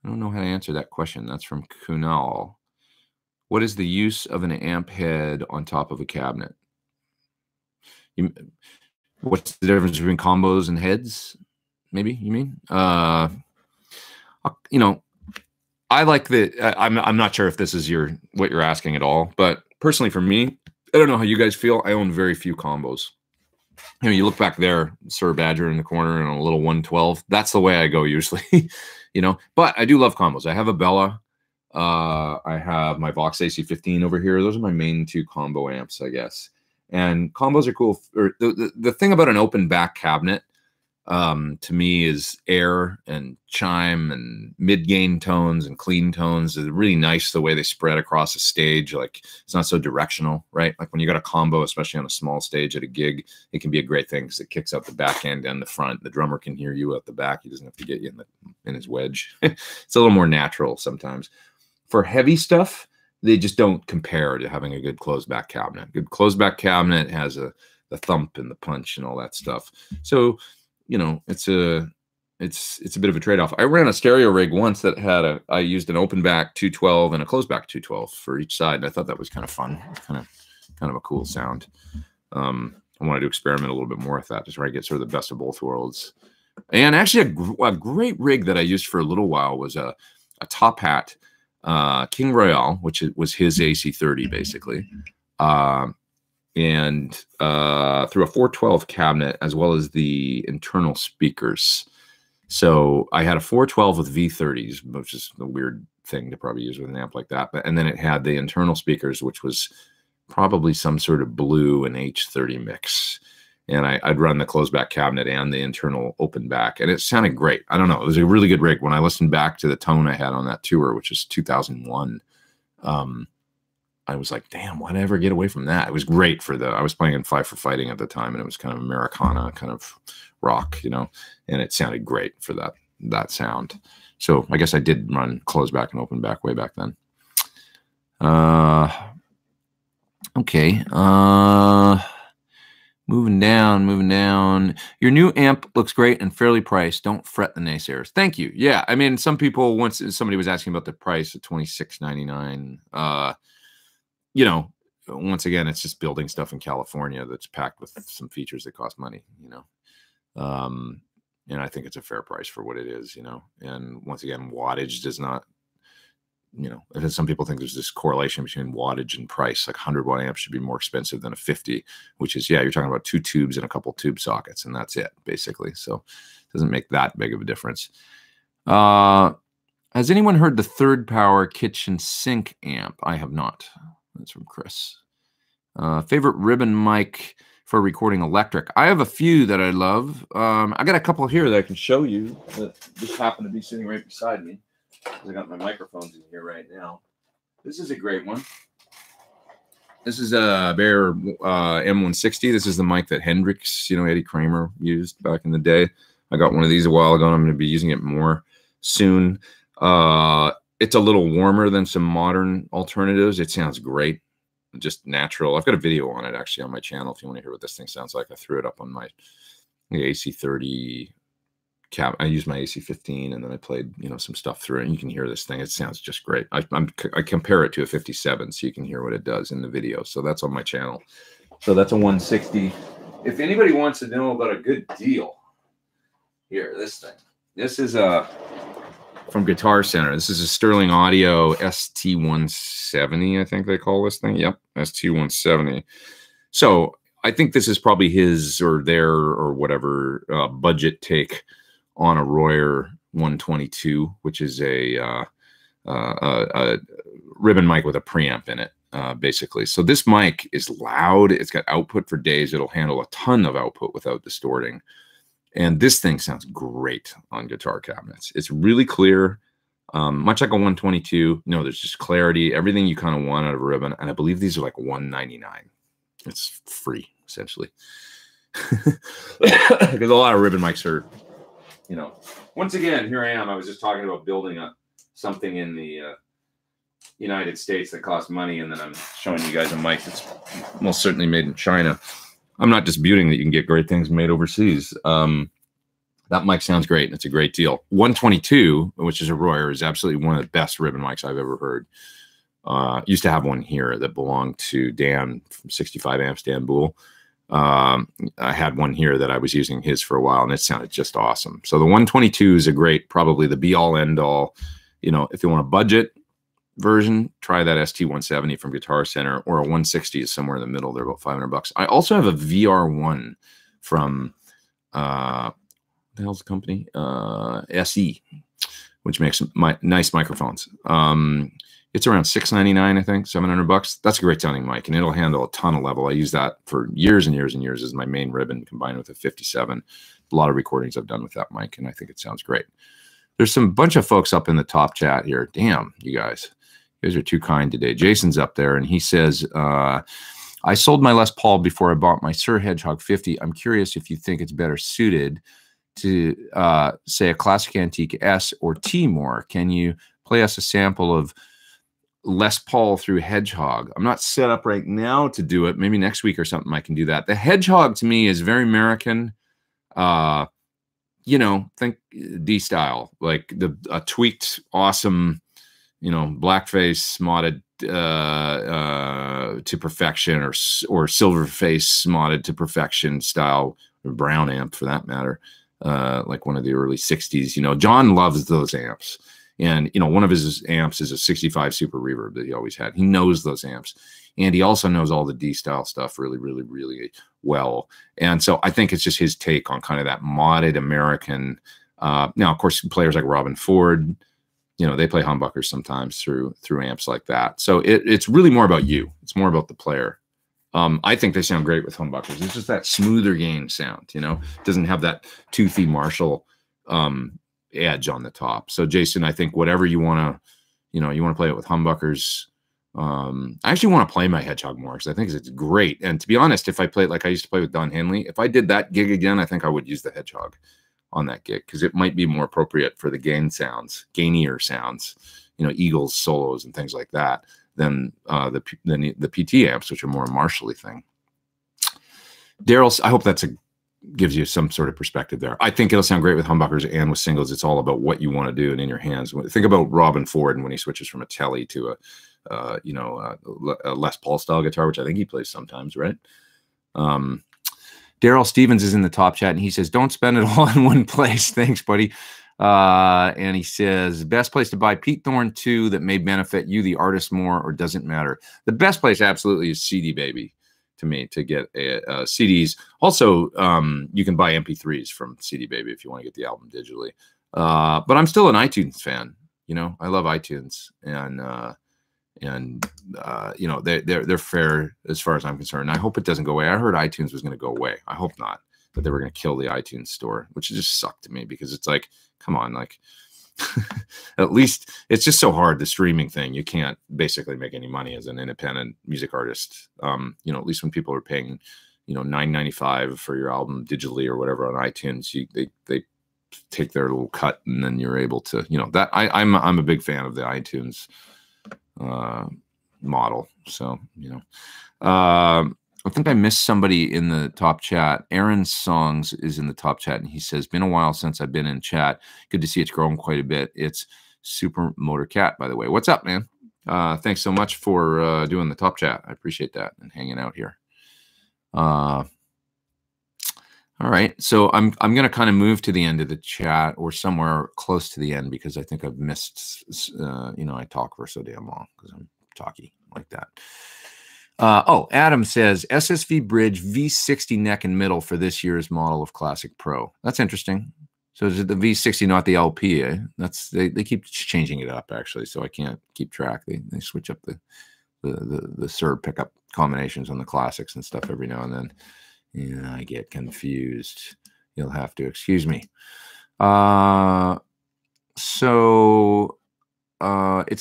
don't know how to answer that question. That's from Kunal. What is the use of an amp head on top of a cabinet? What's the difference between combos and heads? Maybe you mean? I like the. I'm not sure if this is what you're asking at all, but personally for me, I don't know how you guys feel. I own very few combos. You look back there, Sir Badger in the corner and a little 112. That's the way I go usually, But I do love combos. I have a Bella. I have my Vox AC15 over here. Those are my main 2 combo amps, I guess. And combos are cool. The thing about an open back cabinet, to me, is air and chime and mid-gain tones and clean tones. It's really nice the way they spread across a stage. Like, it's not so directional, right? Like when you got a combo, especially on a small stage at a gig, it can be a great thing because it kicks out the back end and the front. The drummer can hear you at the back. He doesn't have to get you in his wedge. It's a little more natural sometimes. For heavy stuff, they just don't compare to having a good closed back cabinet. Good closed back cabinet has the thump and the punch and all that stuff. So, it's a bit of a trade-off. I ran a stereo rig once that had I used an open back 212 and a closed back 212 for each side. And I thought that was kind of fun. Kind of a cool sound. I wanted to experiment a little bit more with that, just try to get sort of the best of both worlds. And actually a great rig that I used for a little while was a Top Hat King Royale, which was his AC30 basically. And through a 412 cabinet, as well as the internal speakers. So I had a 412 with V30s, which is a weird thing to probably use with an amp like that. And then it had the internal speakers, which was probably some sort of blue and H30 mix. And I'd run the closed back cabinet and the internal open back, and it sounded great. I don't know. It was a really good rig. When I listened back to the tone I had on that tour, which was 2001, I was like, damn, why did I ever get away from that? It was great I was playing in Five for Fighting at the time, and it was kind of Americana, kind of rock, and it sounded great for that sound. So I guess I did run closed back and open back way back then. Okay. Moving down. Your new amp looks great and fairly priced. Don't fret the naysayers. Thank you. Yeah, I mean, some people, once somebody was asking about the price of $26.99, once again, it's just building stuff in California that's packed with some features that cost money, and I think it's a fair price for what it is, and once again, wattage does not, some people think there's this correlation between wattage and price. Like 100-watt amp should be more expensive than a 50, which is, you're talking about 2 tubes and a couple tube sockets, and that's it, basically. So it doesn't make that big of a difference. Has anyone heard the Third Power kitchen sink amp? I have not. That's from Chris. Favorite ribbon mic for recording electric? I have a few that I love. I got a couple here that I can show you that just happen to be sitting right beside me. I got my microphones in here right now. This is a great one. This is a Bear M160. This is the mic that Hendrix, Eddie Kramer used back in the day. I got one of these a while ago, and I'm going to be using it more soon. It's a little warmer than some modern alternatives. It sounds great, just natural. I've got a video on it actually on my channel if you want to hear what this thing sounds like. I threw it up on my AC30 cap. I used my AC15, and then I played some stuff through it, and you can hear this thing. It sounds just great. I compare it to a 57, so you can hear what it does in the video. So that's on my channel. So that's a 160. If anybody wants to know about a good deal, here, this thing. This is a from Guitar Center. This is a Sterling Audio ST170, I think they call this thing. Yep, ST170. So I think this is probably his or their or whatever budget take on a Royer 122, which is a ribbon mic with a preamp in it, basically. So this mic is loud. It's got output for days. It'll handle a ton of output without distorting. And this thing sounds great on guitar cabinets. It's really clear, much like a 122. No, there's just clarity, everything you kind of want out of a ribbon. And I believe these are like $199. It's free, essentially. Because a lot of ribbon mics are, you know. Once again, here I am. I was just talking about building something in the United States that costs money, and then I'm showing you guys a mic that's most certainly made in China. I'm not disputing that you can get great things made overseas. That mic sounds great, and it's a great deal. 122, which is a Royer, is absolutely one of the best ribbon mics I've ever heard. Used to have one here that belonged to Dan from 65 Amps, Dan Boole. I had one here that I was using his for a while, and it sounded just awesome. So the 122 is a great, probably the be-all, end-all. You know, if you want a budget version, try that ST170 from Guitar Center, or a 160 is somewhere in the middle. They're about $500. I also have a VR1 from what the hell's the company? SE, which makes nice microphones. It's around $699, I think, $700. That's a great sounding mic, and it'll handle a ton of level. I use that for years and years and years as my main ribbon, combined with a 57. A lot of recordings I've done with that mic, and I think it sounds great. There's some bunch of folks up in the top chat here. Damn, you guys are too kind today. Jason's up there, and he says, I sold my Les Paul before I bought my Sir Hedgehog 50. I'm curious if you think it's better suited to, say, a Classic Antique S or T more. Can you play us a sample of Les Paul through Hedgehog? I'm not set up right now to do it. Maybe next week or something I can do that. The Hedgehog to me is very American. You know, think D style, like a tweaked, awesome, you know, blackface modded to perfection, or silverface modded to perfection style, or brown amp for that matter, like one of the early 60s. You know, John loves those amps. And, you know, one of his amps is a 65 Super Reverb that he always had. He knows those amps. And he also knows all the D-style stuff really, really, really well. And so I think it's just his take on kind of that modded American. Now, of course, players like Robin Ford, you know, they play humbuckers sometimes through amps like that. So it's really more about you. It's more about the player. I think they sound great with humbuckers. It's just that smoother gain sound, you know. It doesn't have that toothy Marshall edge on the top. So Jason, I think whatever you want to, you know, you want to play it with humbuckers. I actually want to play my Hedgehog more because I think it's great. And to be honest, if I play it like I used to play with Don Henley, if I did that gig again, I think I would use the Hedgehog on that gig, because it might be more appropriate for the gainier sounds, you know, Eagles solos and things like that, than the PT amps, which are more a Marshall-y thing. Daryl, I hope that's gives you some sort of perspective there. I think it'll sound great with humbuckers and with singles. It's all about what you want to do and in your hands. Think about Robin Ford and when he switches from a Telly to a Les Paul style guitar, which I think he plays sometimes, right? Daryl Stevens is in the top chat, and he says, don't spend it all in one place. Thanks, buddy. And he says, best place to buy Pete Thorn 2 that may benefit you, the artist, more, or doesn't matter. The best place absolutely is CD Baby to me to get CDs. Also, you can buy MP3s from CD Baby if you want to get the album digitally. But I'm still an iTunes fan. You know, I love iTunes, and you know, they're fair as far as I'm concerned. I hope it doesn't go away. I heard iTunes was going to go away. I hope not, that they were going to kill the iTunes store, which just sucked to me, because it's like, come on, like at least it's just so hard, the streaming thing. You can't basically make any money as an independent music artist. You know, at least when people are paying, you know, $9.95 for your album digitally or whatever on iTunes, they take their little cut, and then you're able to, you know, that I'm a big fan of the iTunes model. So, you know, I think I missed somebody in the top chat. Aaron Songs is in the top chat, and he says, been a while since I've been in chat. Good to see it's grown quite a bit. It's Super Motor Cat, by the way. What's up, man? Thanks so much for doing the top chat. I appreciate that and hanging out here. All right, so I'm going to kind of move to the end of the chat or somewhere close to the end because I think I've missed. I talk for so damn long because I'm talky like that. Oh, Adam says SSV bridge V60 neck and middle for this year's model of Classic Pro. That's interesting. So is it the V60, not the LP? Eh? They keep changing it up actually, so I can't keep track. They switch up the SERB pickup combinations on the classics and stuff every now and then. Yeah, I get confused. You'll have to excuse me. It's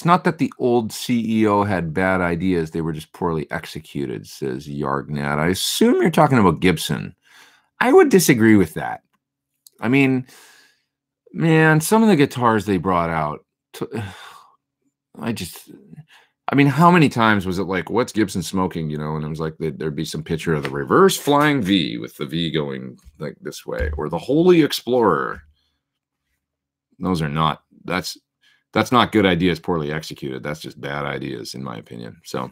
not that the old CEO had bad ideas. They were just poorly executed, says Yargnet. I assume you're talking about Gibson. I would disagree with that. I mean, man, some of the guitars they brought out, how many times was it like, what's Gibson smoking, And it was like there'd be some picture of the reverse flying V with the V going like this way, or the Holy Explorer. Those are not, that's not good ideas poorly executed. That's just bad ideas, in my opinion. So,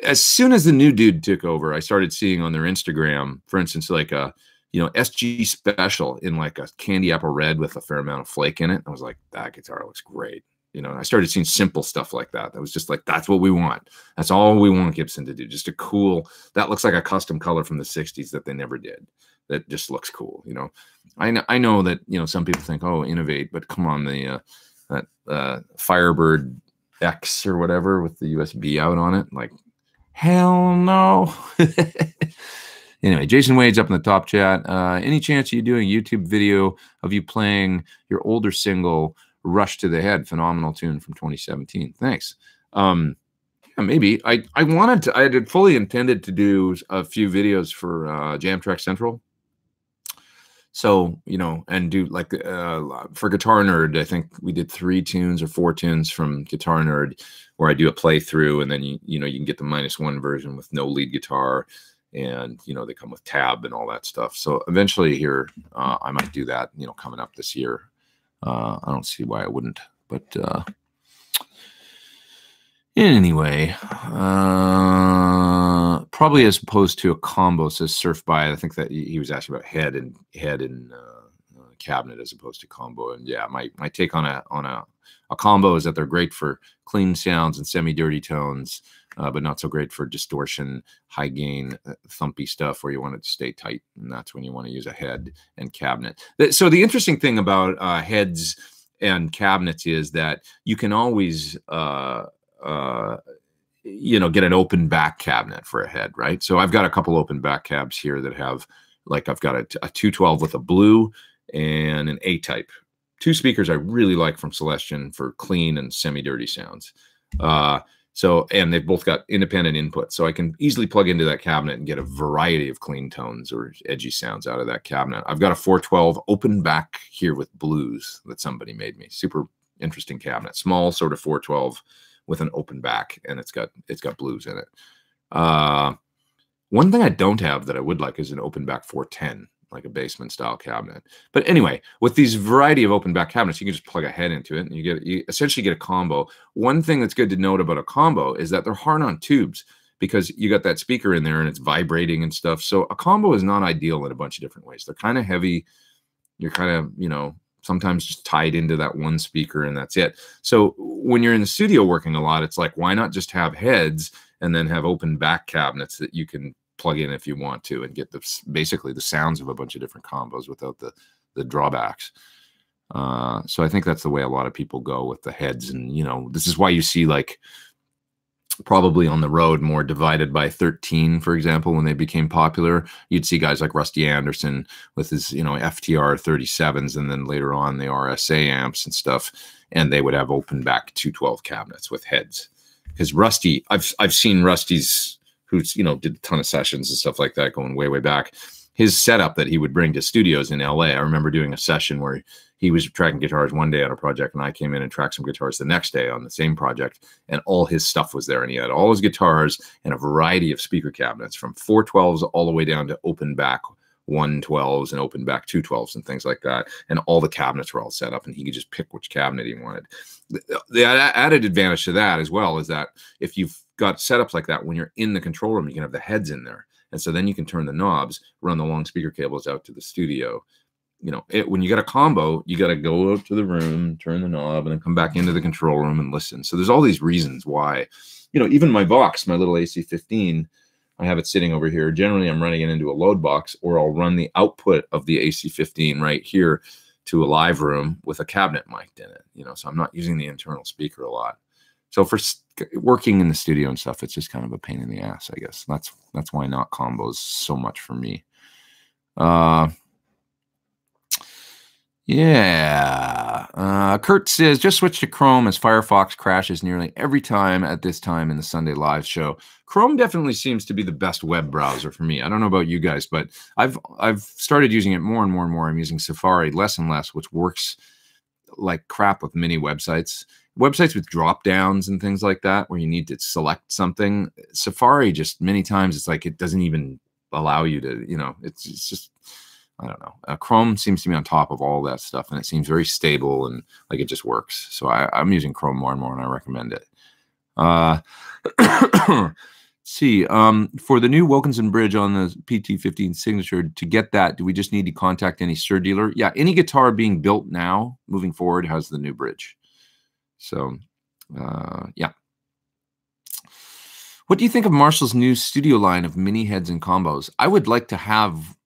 as soon as the new dude took over, I started seeing on their Instagram, for instance, like a, SG Special in like a candy apple red with a fair amount of flake in it. I was like, that guitar looks great. I started seeing simple stuff like that. That was just like, that's what we want. That's all we want Gibson to do. Just a cool, that looks like a custom color from the 60s that they never did. That just looks cool. I know that, some people think, oh, innovate, but come on, that Firebird X or whatever with the USB out on it. Like, hell no. Anyway, Jason Wade's up in the top chat. Any chance of you doing a YouTube video of you playing your older single, Rush to the Head, phenomenal tune from 2017. Thanks. Yeah, maybe. I had fully intended to do a few videos for Jam Track Central. So, and do like for Guitar Nerd, I think we did 3 tunes or 4 tunes from Guitar Nerd where I do a playthrough, and then you can get the -1 version with no lead guitar, and they come with tab and all that stuff. So eventually here I might do that, coming up this year. I don't see why I wouldn't, but anyway, probably as opposed to a combo, says Surf By. I think that he was asking about head and cabinet as opposed to combo. And yeah, my take on a combo is that they're great for clean sounds and semi-dirty tones, but not so great for distortion, high gain, thumpy stuff where you want it to stay tight. And that's when you want to use a head and cabinet. So the interesting thing about heads and cabinets is that you can always, get an open back cabinet for a head, right? So I've got a couple open back cabs here that have, like, I've got a 212 with a blue and an A-type. 2 speakers I really like from Celestion for clean and semi-dirty sounds. And they've both got independent input, so I can easily plug into that cabinet and get a variety of clean tones or edgy sounds out of that cabinet. I've got a 412 open back here with blues that somebody made me. Super interesting cabinet, small sort of 412 with an open back, and it's got blues in it. One thing I don't have that I would like is an open back 410. Like a basement style cabinet. But anyway, with these variety of open back cabinets, you can just plug a head into it and you essentially get a combo. One thing that's good to note about a combo is that they're hard on tubes because you got that speaker in there and it's vibrating and stuff. So a combo is not ideal in a bunch of different ways. They're kind of heavy. You're kind of, sometimes just tied into that one speaker and that's it. So when you're in the studio working a lot, it's like, why not just have heads and then have open back cabinets that you can plug in if you want to and get basically the sounds of a bunch of different combos without the drawbacks. So I think that's the way a lot of people go with the heads. And, this is why you see, like, probably on the road more Divided by 13, for example, when they became popular. You'd see guys like Rusty Anderson with his, FTR 37s, and then later on the RSA amps and stuff. And they would have open back 212 cabinets with heads. Because Rusty, I've seen Rusty's, who's, did a ton of sessions and stuff like that going way, way back. His setup that he would bring to studios in LA. I remember doing a session where he was tracking guitars one day on a project, and I came in and tracked some guitars the next day on the same project, and all his stuff was there. And he had all his guitars and a variety of speaker cabinets from 412s all the way down to open back 112s and open back 212s and things like that. And all the cabinets were all set up, and he could just pick which cabinet he wanted. The added advantage to that as well is that if you've got setups like that, when you're in the control room, you can have the heads in there. And so then you can turn the knobs, run the long speaker cables out to the studio. When you got a combo, you got to go out to the room, turn the knob, and then come back into the control room and listen. So there's all these reasons why, even my box, my little AC-15, I have it sitting over here. Generally, I'm running it into a load box, or I'll run the output of the AC-15 right here to a live room with a cabinet mic in it. So I'm not using the internal speaker a lot. So for working in the studio and stuff, it's just kind of a pain in the ass, I guess. That's why not combos so much for me. Yeah. Kurt says, just switch to Chrome as Firefox crashes nearly every time at this time in the Sunday live show. Chrome definitely seems to be the best web browser for me. I don't know about you guys, but I've started using it more and more and more. I'm using Safari less and less, which works like crap with many websites. Websites with drop downs and things like that, where you need to select something. Safari just many times, it's like it doesn't even allow you to, it's just, I don't know. Chrome seems to be on top of all that stuff, and it seems very stable and like it just works. So I'm using Chrome more and more, and I recommend it. Let's see. For the new Wilkinson bridge on the PT-15 signature, to get that, do we just need to contact any SIR dealer? Yeah, any guitar being built now, moving forward, has the new bridge. So, yeah. What do you think of Marshall's new studio line of mini heads and combos? I would like to have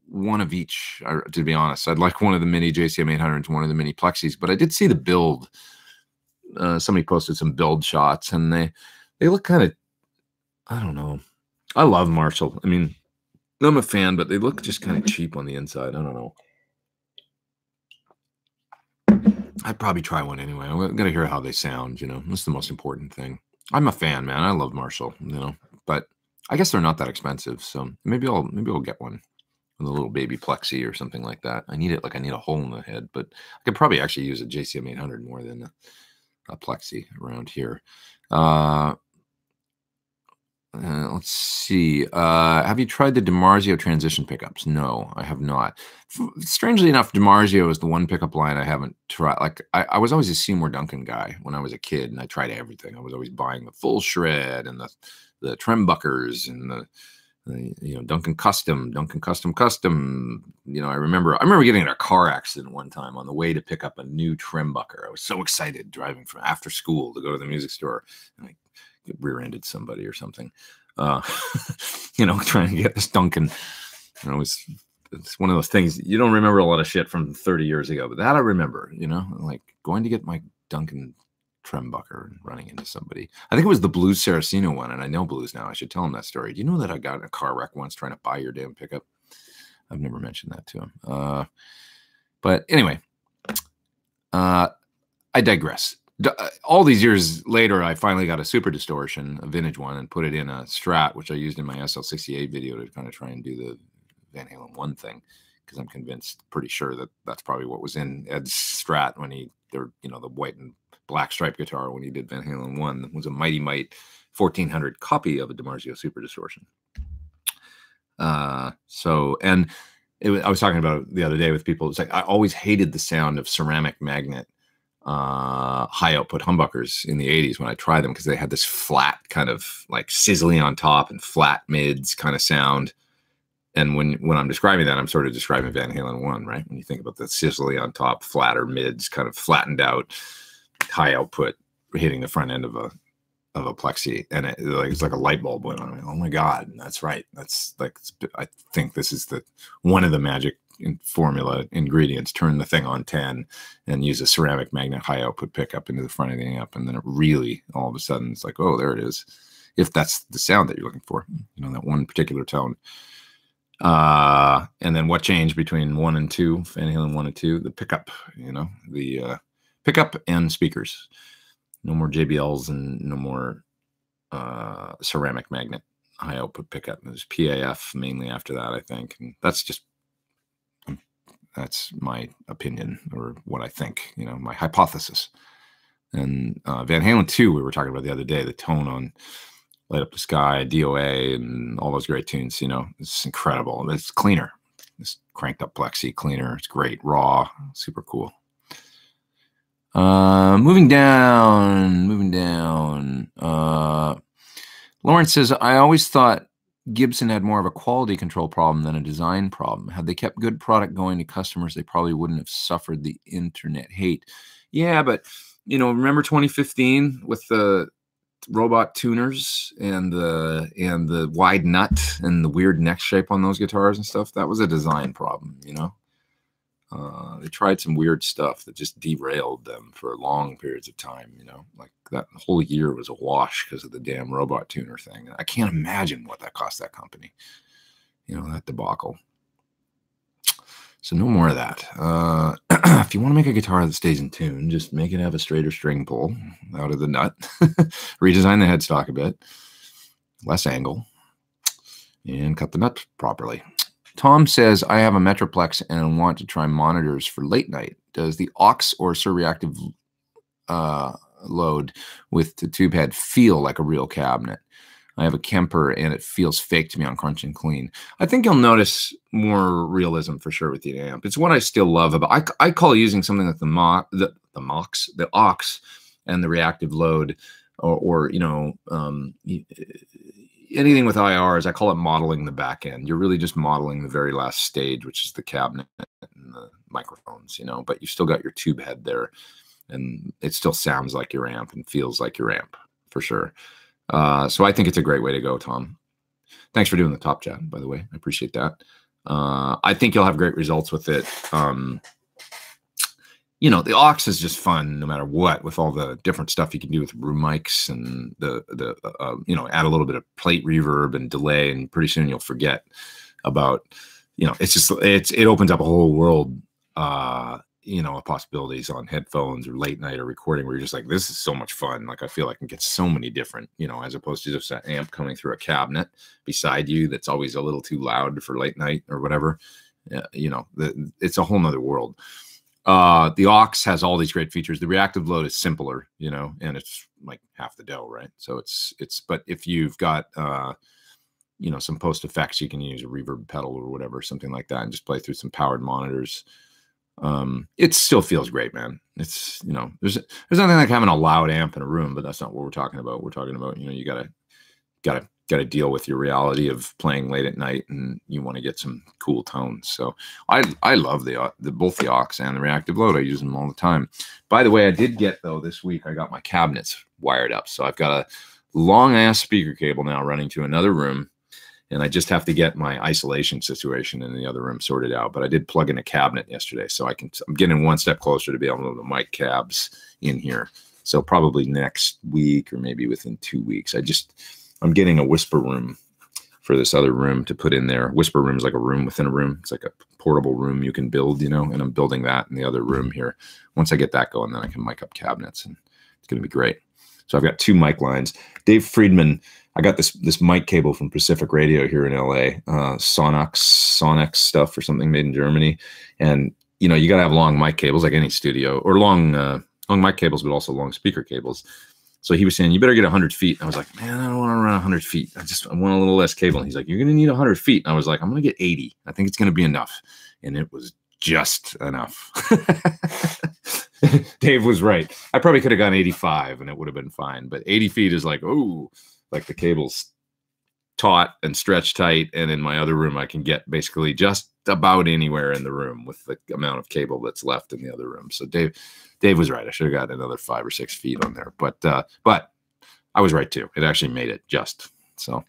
one of each, to be honest. I'd like one of the mini JCM 800s, one of the mini Plexis, but I did see the build. Somebody posted some build shots, and they look kind of, I don't know. I love Marshall. I mean, I'm a fan, but they look just kind of cheap on the inside. I don't know. I'd probably try one anyway. I'm going to hear how they sound, That's the most important thing. I'm a fan, man. I love Marshall, but I guess they're not that expensive. So maybe I'll get one with a little baby Plexi or something like that. I need it like I need a hole in the head, but I could probably actually use a JCM 800 more than a Plexi around here. Let's see. Have you tried the DiMarzio transition pickups? No, I have not. Strangely enough, DiMarzio is the one pickup line I haven't tried. Like I was always a Seymour Duncan guy when I was a kid, and I tried everything. I was always buying the full shred and the Humbuckers and the Duncan Custom. I remember getting in a car accident one time on the way to pick up a new Humbucker. I was so excited driving from after school to go to the music store, and I rear-ended somebody or something, trying to get this Duncan. It's one of those things you don't remember a lot of shit from 30 years ago, but that I remember, like going to get my Duncan Humbucker and running into somebody. I think it was the Blues Saraceno one, and I know Blues now. I should tell him that story. Do you know that I got in a car wreck once trying to buy your damn pickup? I've never mentioned that to him. But anyway, I digress. All these years later, I finally got a Super Distortion, a vintage one, and put it in a Strat, which I used in my SL68 video to kind of try and do the Van Halen 1 thing, because I'm pretty sure that that's probably what was in Ed's Strat when the white and black stripe guitar when he did Van Halen 1. It was a Mighty Mite 1400 copy of a DiMarzio Super Distortion. I was talking about it the other day with people. It's like I always hated the sound of ceramic magnet high output humbuckers in the 80s when I tried them, because they had this flat kind of like sizzling on top and flat mids kind of sound. And when I'm describing that, I'm sort of describing Van Halen 1, right? When you think about the sizzling on top, flatter mids, kind of flattened out, high output hitting the front end of a Plexi, and it's like a light bulb went on. Oh my God, that's right. That's like, I think this is one of the magic formula ingredients. Turn the thing on 10 and use a ceramic magnet high output pickup into the front of the amp, and then it really all of a sudden it's like, oh, there it is. If that's the sound that you're looking for, that one particular tone. And then what changed between 1 and 2, Van Halen 1 and 2? The pickup, the pickup and speakers. No more JBLs and no more ceramic magnet high output pickup. It was PAF mainly after that, I think. And that's my opinion, or what I think, my hypothesis. And Van Halen 2, we were talking about the other day, the tone on Light Up the Sky, DOA, and all those great tunes, it's incredible. It's cleaner. It's cranked up Plexi, cleaner. It's great, raw, super cool. Moving down. Lawrence says, I always thought Gibson had more of a quality control problem than a design problem. Had they kept good product going to customers, they probably wouldn't have suffered the internet hate. Yeah, but remember 2015 with the robot tuners and the wide nut and the weird neck shape on those guitars and stuff? That was a design problem, They tried some weird stuff that just derailed them for long periods of time, like that whole year was a wash because of the damn robot tuner thing. I can't imagine what that cost that company, that debacle. So no more of that. If you want to make a guitar that stays in tune, just make it have a straighter string pull out of the nut, redesign the headstock a bit, less angle, and cut the nut properly. Tom says, I have a Metroplex and want to try monitors for late night. Does the aux or surreactive load with the tube head feel like a real cabinet? I have a Kemper and it feels fake to me on Crunch and Clean. I think you'll notice more realism for sure with the amp. It's what I still love about. I call using something like the aux and the reactive load, or anything with IRs. I call it modeling the back end. You're really just modeling the very last stage, which is the cabinet and the microphones. But you still got your tube head there, and it still sounds like your amp and feels like your amp for sure. So I think it's a great way to go, Tom. Thanks for doing the top chat, by the way. I appreciate that. I think you'll have great results with it. The aux is just fun no matter what, with all the different stuff you can do with room mics and add a little bit of plate reverb and delay, and pretty soon you'll forget about, it opens up a whole world, of possibilities on headphones or late night or recording, where you're just like, this is so much fun. Like, I feel I can get so many different, as opposed to just that amp coming through a cabinet beside you that's always a little too loud for late night or whatever. It's a whole nother world. The aux has all these great features. The reactive load is simpler, and it's like half the dough, right? So but if you've got, some post effects, you can use a reverb pedal or whatever, something like that, and just play through some powered monitors. It still feels great, man. It's, there's nothing like having a loud amp in a room, but that's not what we're talking about. We're talking about, you gotta deal with your reality of playing late at night, and you want to get some cool tones. So I love both the aux and the reactive load. I use them all the time. By the way, I did get, though, this week, I got my cabinets wired up. So I've got a long ass speaker cable now running to another room, and I just have to get my isolation situation in the other room sorted out. But I did plug in a cabinet yesterday, so I'm getting one step closer to be able to move the mic cabs in here. So probably next week, or maybe within 2 weeks. I'm getting a whisper room for this other room to put in there. Whisper room is like a room within a room. It's like a portable room you can build, and I'm building that in the other room here. Once I get that going, then I can mic up cabinets, and it's going to be great. So I've got 2 mic lines. Dave Friedman, I got this mic cable from Pacific Radio here in LA, Sonex stuff or something made in Germany. And, you got to have long mic cables like any studio, or long mic cables, but also long speaker cables. So he was saying, you better get 100 feet. And I was like, man, I don't want to run 100 feet. I want a little less cable. And he's like, you're going to need 100 feet. And I was like, I'm going to get 80. I think it's going to be enough. And it was just enough. Dave was right. I probably could have gone 85 and it would have been fine. But 80 feet is like, oh, like the cable's taut and stretched tight. And in my other room, I can get basically just about anywhere in the room with the amount of cable that's left in the other room. So Dave was right. I should have got another 5 or 6 feet on there, but I was right too. It actually made it just so.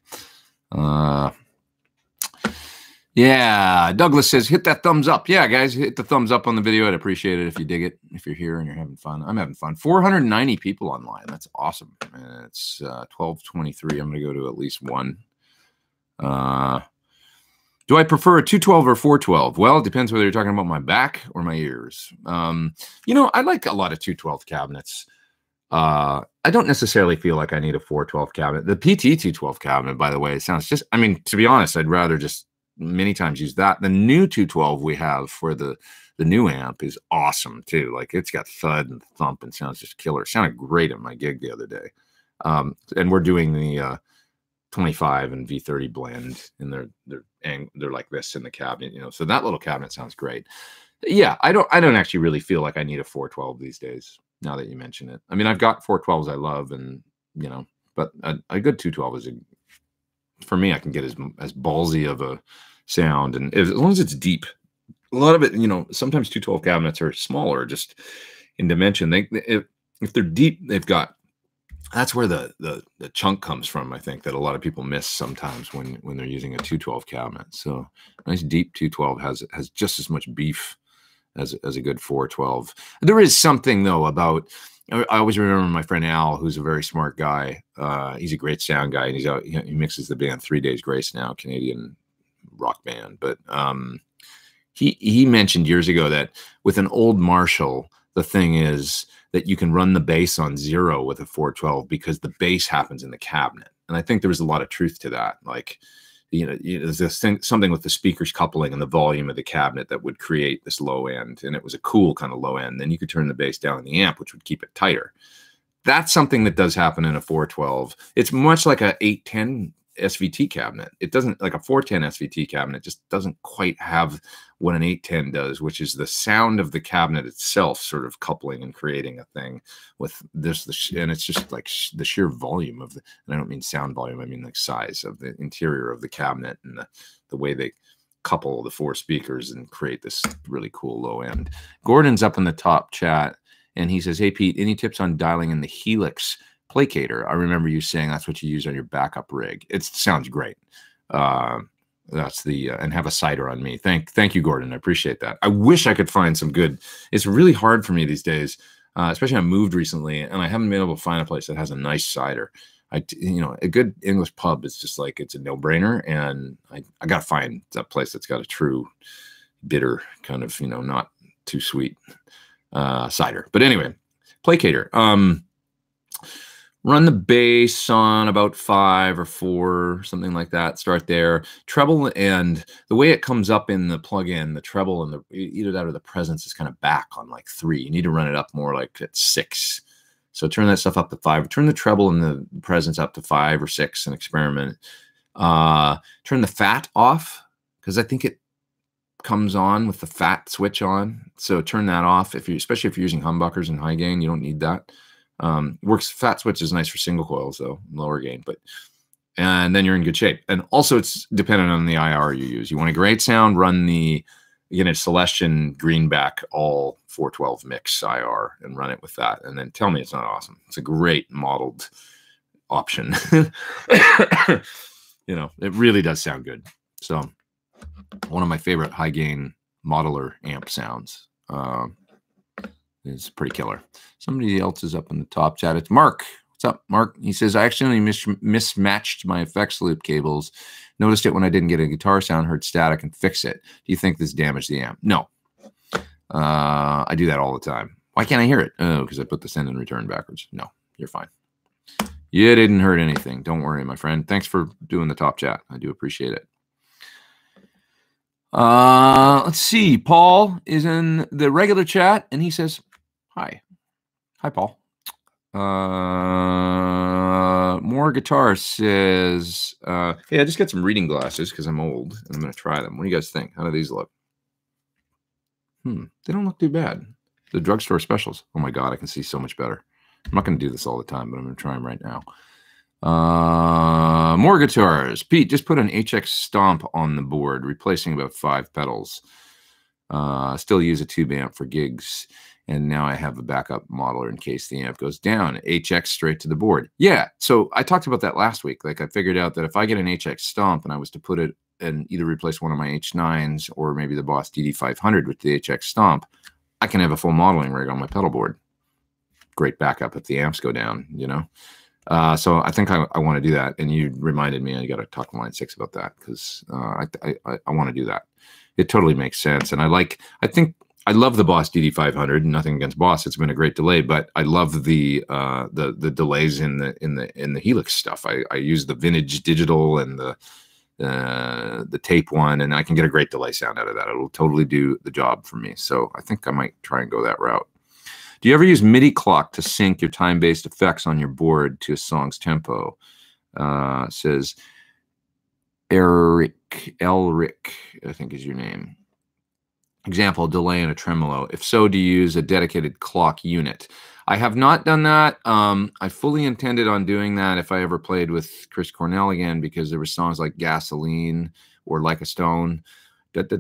Yeah, Douglas says, hit that thumbs up. Yeah, guys, hit the thumbs up on the video. I'd appreciate it if you dig it. If you're here and you're having fun, I'm having fun. 490 people online. That's awesome. And it's 12:23. I'm going to go to at least one. Do I prefer a 212 or 412? Well, it depends whether you're talking about my back or my ears. I like a lot of 212 cabinets. I don't necessarily feel like I need a 412 cabinet. The PT 212 cabinet, by the way, sounds just, to be honest, I'd rather just many times use that. The new 212 we have for the new amp is awesome too. Like, it's got thud and thump and sounds just killer. It sounded great at my gig the other day. And we're doing the 25 and V30 blend, and they're like this in the cabinet, so that little cabinet sounds great. Yeah, I don't actually really feel like I need a 412 these days, now that you mention it. I've got 412s I love, and but a good 212 is for me, I can get as ballsy of a sound, and as long as it's deep. A lot of it, sometimes 212 cabinets are smaller, just in dimension. If they're deep, that's where the chunk comes from. I think that a lot of people miss sometimes when they're using a 212 cabinet. So nice deep 212 has just as much beef as a good 412. There is something though about. I always remember my friend Al, who's a very smart guy. He's a great sound guy, and he mixes the band 3 Days Grace now, Canadian rock band. But he mentioned years ago that with an old Marshall, the thing is that you can run the bass on 0 with a 412 because the bass happens in the cabinet. And I think there was a lot of truth to that. Like, there's this thing, something with the speakers coupling and the volume of the cabinet that would create this low end. And it was a cool kind of low end. Then you could turn the bass down in the amp, which would keep it tighter. That's something that does happen in a 412. It's much like a 810 SVT cabinet. It doesn't, like a 410 SVT cabinet just doesn't quite have what an 810 does, which is the sound of the cabinet itself sort of coupling and creating a thing with this, and it's just like the sheer volume of the, and I don't mean sound volume, I mean like size of the interior of the cabinet and the way they couple the 4 speakers and create this really cool low end. Gordon's up in the top chat and he says, hey Pete, any tips on dialing in the Helix placator? I remember you saying that's what you use on your backup rig. It sounds great. That's the and have a cider on me. Thank you, Gordon. I appreciate that. I wish I could find some good. It's really hard for me these days, especially I moved recently, and I haven't been able to find a place that has a nice cider. A good English pub is just like it's a no-brainer, and I gotta find that place that's got a true bitter kind of not too sweet cider. But anyway, placator. Run the bass on about 5 or 4, something like that. Start there. Treble, and the way it comes up in the plug-in, the treble and either that or the presence is kind of back on like 3. You need to run it up more like at 6. So turn that stuff up to 5. Turn the treble and the presence up to 5 or 6 and experiment. Turn the fat off because I think it comes on with the fat switch on. So turn that off especially if you're using humbuckers and high gain. You don't need that. Works. Fat switch is nice for single coils though, lower gain, and then you're in good shape. And also it's dependent on the IR you use. You want a great sound, run the Celestion Greenback all 412 mix IR and run it with that. And then tell me it's not awesome. It's a great modeled option. It really does sound good. So one of my favorite high gain modeler amp sounds. It's pretty killer. Somebody else is up in the top chat. It's Mark. What's up, Mark? He says, I accidentally mismatched my effects loop cables. Noticed it when I didn't get a guitar sound, heard static, and fix it. Do you think this damaged the amp? No. I do that all the time. Why can't I hear it? Oh, because I put the send and return backwards. No, you're fine. You didn't hurt anything. Don't worry, my friend. Thanks for doing the top chat. I do appreciate it. Let's see. Paul is in the regular chat, and he says, hi. Hi, Paul. More Guitar says, hey, I just got some reading glasses because I'm old, and I'm going to try them. What do you guys think? How do these look? They don't look too bad. The drugstore specials. Oh, my God, I can see so much better. I'm not going to do this all the time, but I'm going to try them right now. More guitars. Pete, just put an HX Stomp on the board, replacing about 5 pedals. Still use a tube amp for gigs. And now I have a backup modeler in case the amp goes down. HX straight to the board. Yeah, so I talked about that last week. Like I figured out that if I get an HX Stomp and I was to put it and either replace one of my H9s or maybe the Boss DD500 with the HX Stomp, I can have a full modeling rig on my pedal board. Great backup if the amps go down, So I think I want to do that. And you reminded me I got to talk to Line 6 about that because I want to do that. It totally makes sense. And I love the Boss DD500. Nothing against Boss; it's been a great delay. But I love the delays in the Helix stuff. I use the vintage digital and the tape one, and I can get a great delay sound out of that. It'll totally do the job for me. So I think I might try and go that route. Do you ever use MIDI clock to sync your time-based effects on your board to a song's tempo? Says Elric, I think is your name. Example, delay and a tremolo. If so, do you use a dedicated clock unit? I have not done that. I fully intended on doing that if I ever played with Chris Cornell again, because there were songs like Gasoline or Like a Stone, you know,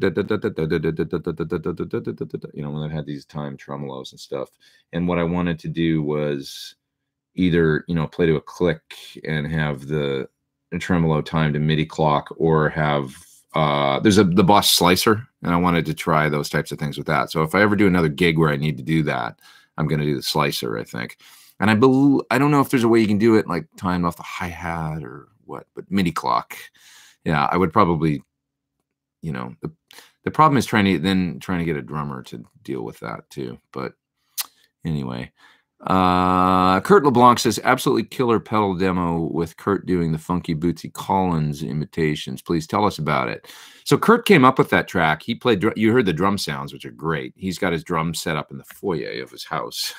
when it had these time tremolos and stuff. And what I wanted to do was either, you know, play to a click and have the tremolo time to MIDI clock, or have there's the Boss Slicer, and I wanted to try those types of things with that. So if I ever do another gig where I need to do that, I'm going to do the Slicer, I think. And I don't know if there's a way you can do it like timed off the hi-hat or what, but MIDI clock. Yeah, I would probably, you know, the problem is trying to get a drummer to deal with that too. But anyway, Kurt LeBlanc says, absolutely killer pedal demo with Kurt doing the funky Bootsy Collins imitations. Please tell us about it. So Kurt came up with that track. He played, you heard the drum sounds, which are great. He's got his drums set up in the foyer of his house.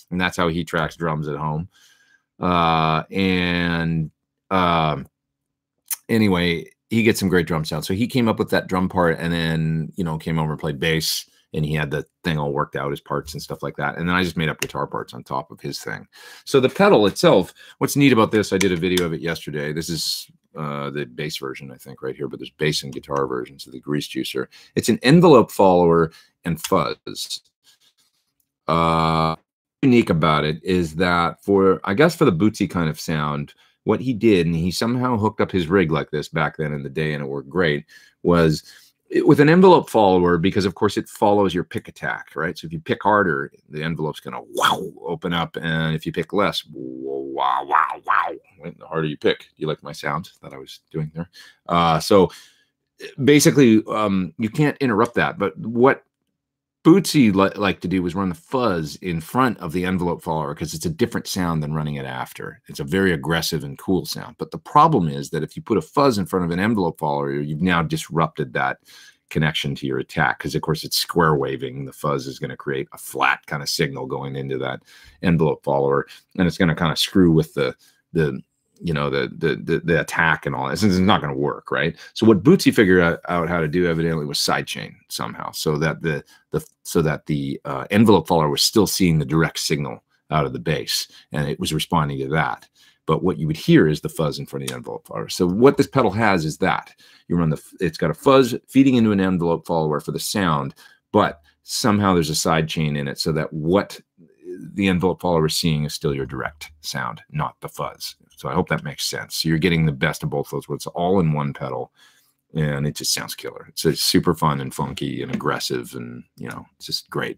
And that's how he tracks drums at home. Anyway, he gets some great drum sounds. So he came up with that drum part, and then, you know, came over and played bass. And he had the thing all worked out, his parts and stuff like that. And then I just made up guitar parts on top of his thing. So the pedal itself, what's neat about this, I did a video of it yesterday. This is the bass version, I think, right here, but there's bass and guitar versions of the Grease Juicer. It's an envelope follower and fuzz. Unique about it is that I guess for the Bootsy kind of sound, what he did, and he somehow hooked up his rig like this back then in the day, and it worked great, was with an envelope follower, because of course it follows your pick attack, right? So if you pick harder, the envelope's going to open up, and if you pick less, wow. The harder you pick. You like my sound that I was doing there? So basically, you can't interrupt that. But what Bootsy liked to do was run the fuzz in front of the envelope follower, because it's a different sound than running it after. It's a very aggressive and cool sound. But the problem is that if you put a fuzz in front of an envelope follower, you've now disrupted that connection to your attack, because of course it's square waving. The fuzz is going to create a flat kind of signal going into that envelope follower, and it's going to kind of screw with the attack and all that. It's not going to work, right? So what Bootsy figured out how to do evidently was sidechain somehow, so that the envelope follower was still seeing the direct signal out of the bass, and it was responding to that. But what you would hear is the fuzz in front of the envelope follower. So what this pedal has is that you run it's got a fuzz feeding into an envelope follower for the sound, but somehow there's a side chain in it, so that what the envelope follower is seeing is still your direct sound, not the fuzz. So I hope that makes sense. So you're getting the best of both those, where it's all in one pedal, and it just sounds killer. It's super fun and funky and aggressive, and, you know, it's just great.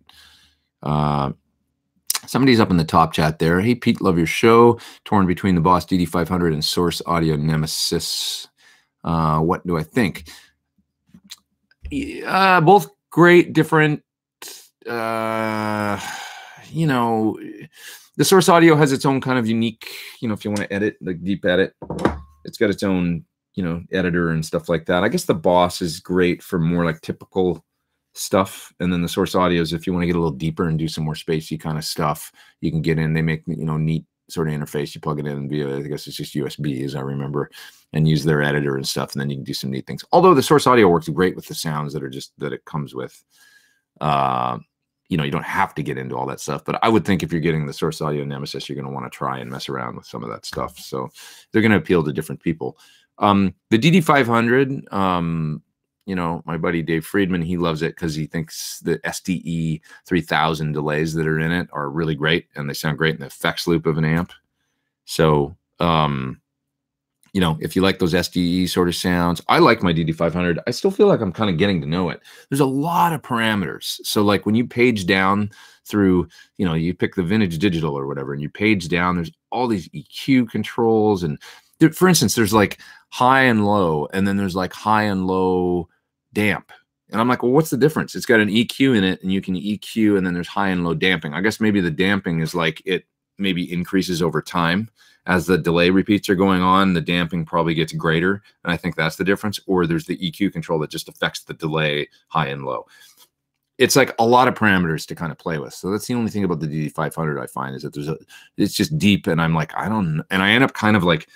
Somebody's up in the top chat there. Hey, Pete, love your show. Torn between the Boss DD500 and Source Audio Nemesis. What do I think? Both great, different. You know, the Source Audio has its own kind of unique, you know, if you want to edit, like deep edit, it's got its own, you know, editor and stuff like that. I guess the Boss is great for more like typical stuff, and then the Source Audios, if you want to get a little deeper and do some more spacey kind of stuff, you can get in. They make, you know, neat sort of interface. You plug it in via, I guess it's just USB, as I remember, and use their editor and stuff, and then you can do some neat things. Although the Source Audio works great with the sounds that it comes with. You know, you don't have to get into all that stuff, but I would think if you're getting the Source Audio Nemesis, you're going to want to try and mess around with some of that stuff. So they're going to appeal to different people. The DD500, you know, my buddy Dave Friedman, he loves it because he thinks the SDE 3000 delays that are in it are really great, and they sound great in the effects loop of an amp. So, you know, if you like those SDE sort of sounds, I like my DD500. I still feel like I'm kind of getting to know it. There's a lot of parameters. So like when you page down through, you know, you pick the vintage digital or whatever, and you page down, there's all these EQ controls. And there, for instance, there's like high and low, and then there's like high and low damp. And I'm like, well, what's the difference? It's got an EQ in it, and you can EQ, and then there's high and low damping. I guess maybe the damping is like it maybe increases over time. As the delay repeats are going on, the damping probably gets greater, and I think that's the difference. Or there's the EQ control that just affects the delay high and low. It's like a lot of parameters to kind of play with. So that's the only thing about the DD500 I find, is that it's just deep, and I'm like, I don't, and I end up kind of like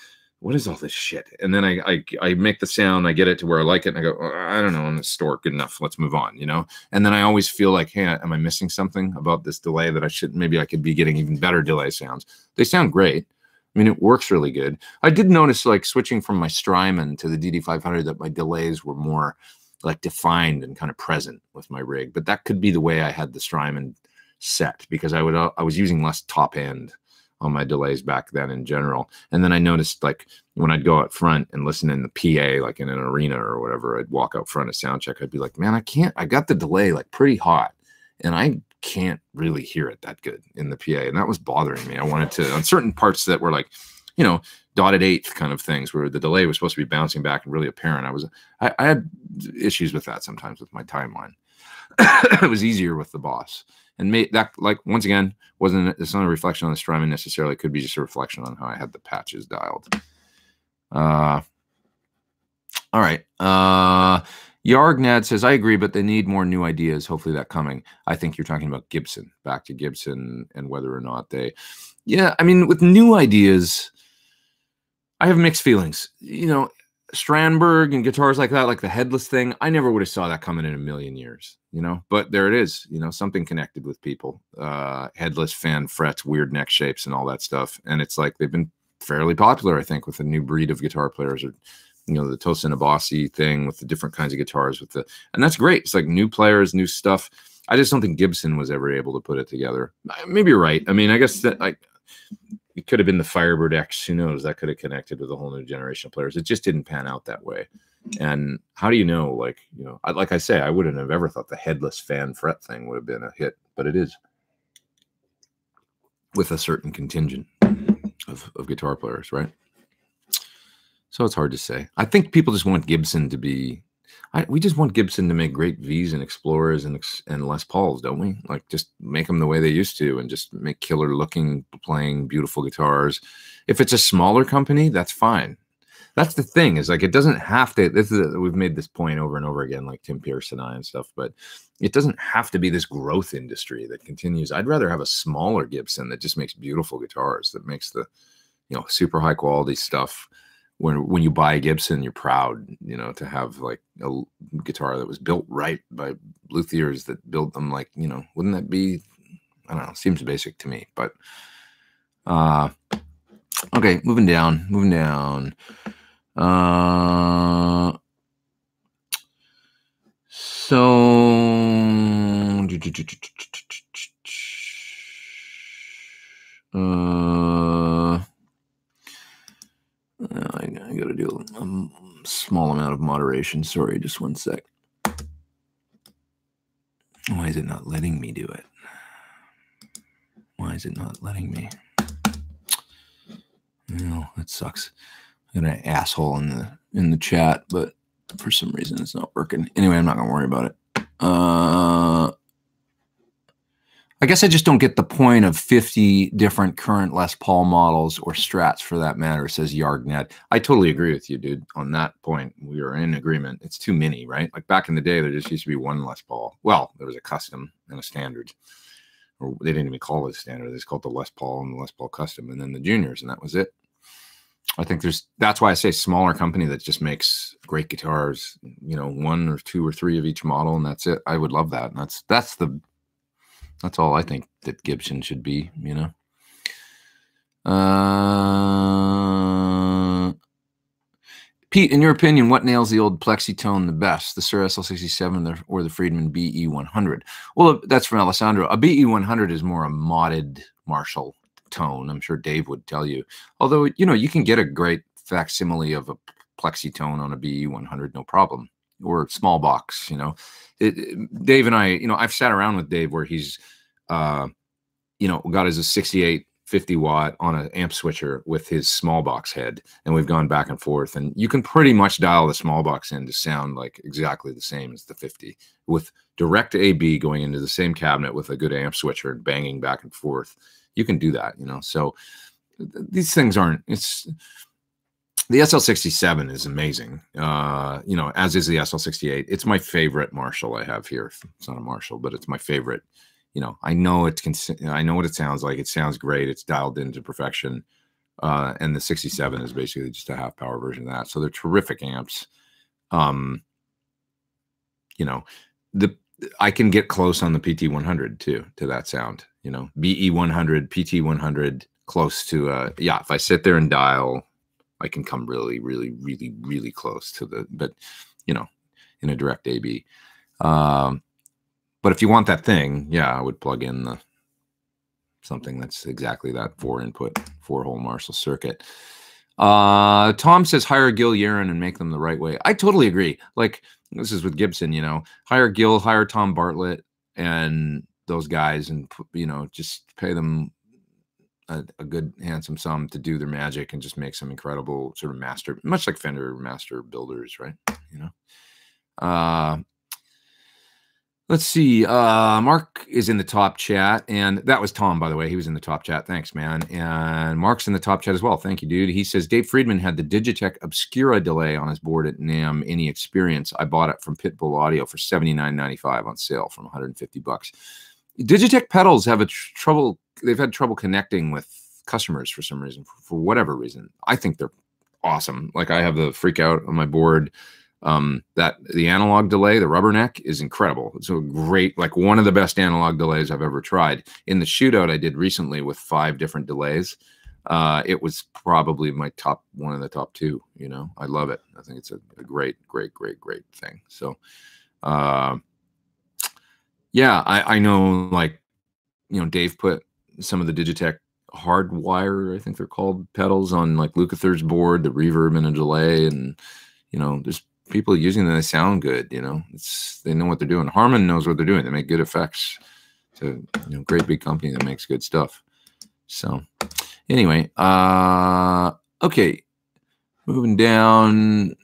what is all this shit? And then I make the sound, I get it to where I like it, and I go, oh, I don't know, in the store, good enough, let's move on, you know? And then I always feel like, hey, am I missing something about this delay that I should, maybe I could be getting even better delay sounds. They sound great. I mean, it works really good. I did notice, like, switching from my Strymon to the DD500, that my delays were more like defined and kind of present with my rig, but that could be the way I had the Strymon set, because I was using less top end on my delays back then in general. And then I noticed, like, when I'd go out front and listen in the PA, like in an arena or whatever, I'd walk out front of sound check, I'd be like, man, I got the delay like pretty hot, and I can't really hear it that good in the PA. And that was bothering me. I wanted to, on certain parts that were like, you know, dotted eighth kind of things where the delay was supposed to be bouncing back and really apparent. I had issues with that sometimes with my timeline. It was easier with the Boss. And that, like, once again, it's not a reflection on the Strymon necessarily. It could be just a reflection on how I had the patches dialed. All right. Yargnad says, I agree, but they need more new ideas. Hopefully that coming. I think you're talking about Gibson, back to Gibson, and whether or not they, yeah, I mean, with new ideas, I have mixed feelings. You know, Strandberg and guitars like that, like the headless thing, I never would have saw that coming in a million years, you know, but there it is, you know, something connected with people, headless fan frets, weird neck shapes and all that stuff. And it's like, they've been fairly popular, I think, with a new breed of guitar players, or, you know, the Tosinabasi thing with the different kinds of guitars and that's great. It's like new players, new stuff. I just don't think Gibson was ever able to put it together. Maybe you're right. I mean, I guess that it could have been the Firebird X. Who knows? That could have connected with a whole new generation of players. It just didn't pan out that way. And how do you know? Like, you know, like I say, I wouldn't have ever thought the headless fan fret thing would have been a hit, but it is, with a certain contingent of guitar players, right? So it's hard to say. I think people just want Gibson to be. We just want Gibson to make great V's and Explorers and Les Pauls, don't we? Like, just make them the way they used to, and just make killer looking, playing beautiful guitars. If it's a smaller company, that's fine. That's the thing, is like, it doesn't have to. We've made this point over and over again, like Tim Pierce and I and stuff, but it doesn't have to be this growth industry that continues. I'd rather have a smaller Gibson that just makes beautiful guitars, that makes the, you know, super high quality stuff. When you buy a Gibson, you're proud, you know, to have like a guitar that was built right by luthiers that built them. Like, you know, wouldn't that be, I don't know, seems basic to me, but okay, moving down. I got to do a small amount of moderation. Sorry, just one sec. Why is it not letting me do it? Why is it not letting me? No, that sucks. I got an asshole in the chat, but for some reason it's not working. Anyway, I'm not gonna worry about it. I guess I just don't get the point of 50 different current Les Paul models, or Strats for that matter, says Yargnet. I totally agree with you, dude, on that point. We are in agreement. It's too many, right? Like, back in the day, there just used to be one Les Paul. Well, there was a custom and a standard. Or they didn't even call it a standard. They just called it the Les Paul and the Les Paul custom, and then the juniors, and that was it. I think that's why I say smaller company that just makes great guitars, you know, 1 or 2 or 3 of each model, and that's it. I would love that. And that's all I think that Gibson should be, you know. Pete, in your opinion, what nails the old Plexi tone the best, the Sir SL67 or the Friedman BE100? Well, that's from Alessandro. A BE100 is more a modded Marshall tone. I'm sure Dave would tell you. Although, you know, you can get a great facsimile of a Plexi tone on a BE100, no problem. Or small box, you know. Dave and I, you know, I've sat around with Dave where he's, you know, got his 68 50 watt on an amp switcher with his small box head, and we've gone back and forth, and you can pretty much dial the small box in to sound like exactly the same as the 50 with direct AB going into the same cabinet with a good amp switcher and banging back and forth. You can do that, you know. So these things aren't, it's, the SL67 is amazing, you know, as is the SL68. It's my favorite Marshall I have here. It's not a Marshall, but it's my favorite. You know, I know what it sounds like. It sounds great. It's dialed into perfection. And the 67 is basically just a half power version of that. So they're terrific amps. You know, I can get close on the PT100 too, to that sound, you know, BE100, PT100, close to, yeah, if I sit there and dial, I can come really, really, really, really close to the, but, you know, in a direct AB. But if you want that thing, yeah, I would plug in something that's exactly that 4-input, 4-hole Marshall circuit. Tom says hire Gil Yaron and make them the right way. I totally agree. Like, this is with Gibson, you know, hire Gil, hire Tom Bartlett and those guys, and, you know, just pay them a good handsome sum to do their magic and just make some incredible sort of master, much like Fender master builders, right? You know. Let's see. Mark is in the top chat, and that was Tom, by the way. He was in the top chat. Thanks, man. And Mark's in the top chat as well. Thank you, dude. He says Dave Friedman had the Digitech Obscura delay on his board at NAMM. Any experience? I bought it from Pitbull Audio for $79.95 on sale from $150. Digitech pedals have trouble. They've had trouble connecting with customers for some reason, for whatever reason. I think they're awesome. Like, I have the Freak Out on my board. That the analog delay, the rubberneck, is incredible. It's a great, like, one of the best analog delays I've ever tried. In the shootout I did recently with 5 different delays, it was probably my one of the top 2. You know, I love it. I think it's a great thing. So, yeah, I know, like, you know, Dave put some of the Digitech hardwire, I think they're called, pedals on like Lukather's board, the reverb and a delay, and, you know, there's people using them. They sound good, you know. They know what they're doing. Harman knows what they're doing. They make good effects. It's a, you know, great big company that makes good stuff. So anyway, okay, moving down.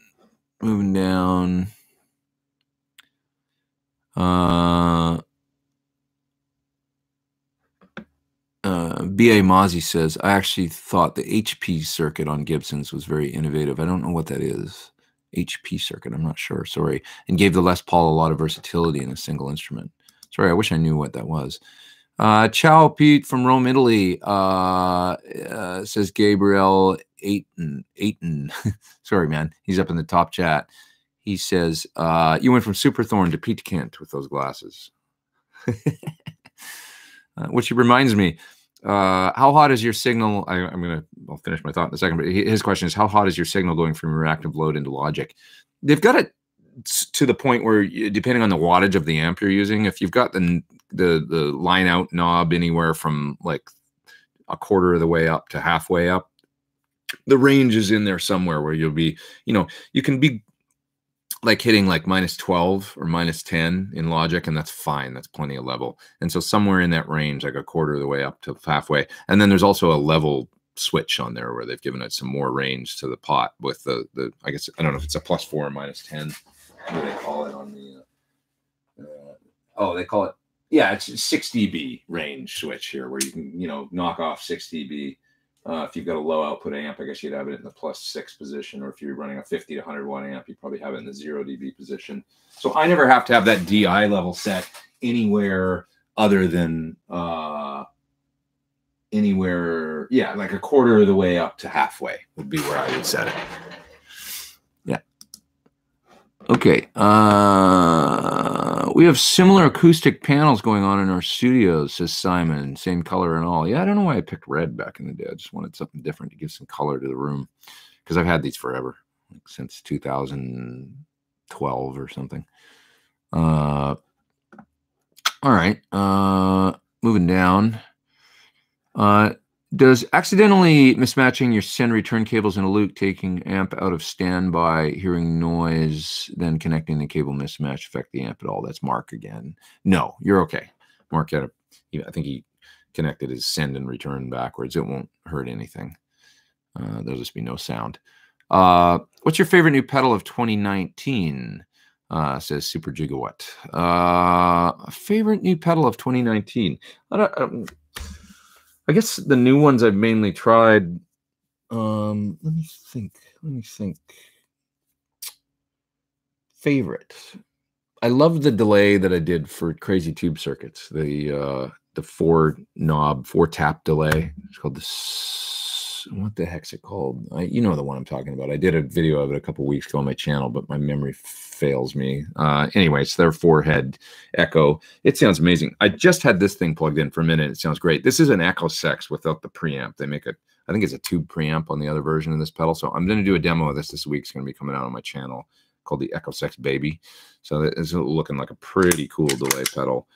B.A. Mozzie says, I actually thought the HP circuit on Gibson's was very innovative. I don't know what that is. HP circuit, I'm not sure, sorry. And gave the Les Paul a lot of versatility in a single instrument. Sorry, I wish I knew what that was. Ciao, Pete from Rome, Italy, says Gabriel Aiton. Sorry, man, he's up in the top chat. He says, you went from Super Thorn to Pete Kent with those glasses. Which reminds me, how hot is your signal? I'll finish my thought in a second, but his question is, how hot is your signal going from reactive load into Logic? They've got it to the point where, depending on the wattage of the amp you're using, if you've got the line out knob anywhere from like a quarter of the way up to halfway up, the range is in there somewhere where you'll be, you know, you can be like hitting like -12 or -10 in Logic, and that's fine. That's plenty of level. And so somewhere in that range, like a quarter of the way up to halfway. And then there's also a level switch on there where they've given it some more range to the pot with the I guess, I don't know if it's a +4 or -10. What do they call it on the oh, they call it, yeah, it's 6 dB range switch here, where you can, you know, knock off 6 dB. If you've got a low output amp, I guess you'd have it in the +6 position, or if you're running a 50 to 100 watt amp, you'd probably have it in the 0 dB position. So I never have to have that DI level set anywhere other than anywhere, yeah, like a quarter of the way up to halfway would be where I would set it. Yeah. Okay. We have similar acoustic panels going on in our studios, says Simon. Same color and all. Yeah, I don't know why I picked red back in the day. I just wanted something different to give some color to the room, because I've had these forever, like since 2012 or something. All right. Moving down. Does accidentally mismatching your send return cables in a loop, taking amp out of standby, hearing noise, then connecting the cable mismatch affect the amp at all? That's Mark again. No, you're okay. Mark had I think he connected his send and return backwards. It won't hurt anything. There'll just be no sound. What's your favorite new pedal of 2019? Says Super Gigawatt. Favorite new pedal of 2019? I guess the new ones I've mainly tried. Let me think. Favorite. I love the delay that I did for Crazy Tube Circuits. The 4-knob, 4-tap delay. It's called the what the heck's it called? You know the one I'm talking about. I did a video of it a couple weeks ago on my channel, but my memory fails me. Anyway, it's their 4-head Echo. It sounds amazing. I just had this thing plugged in for a minute. It sounds great. This is an Echo 6 without the preamp. They make I think it's a tube preamp on the other version of this pedal. So I'm going to do a demo of this week. It's going to be coming out on my channel called the Echo 6 Baby. So it's looking like a pretty cool delay pedal.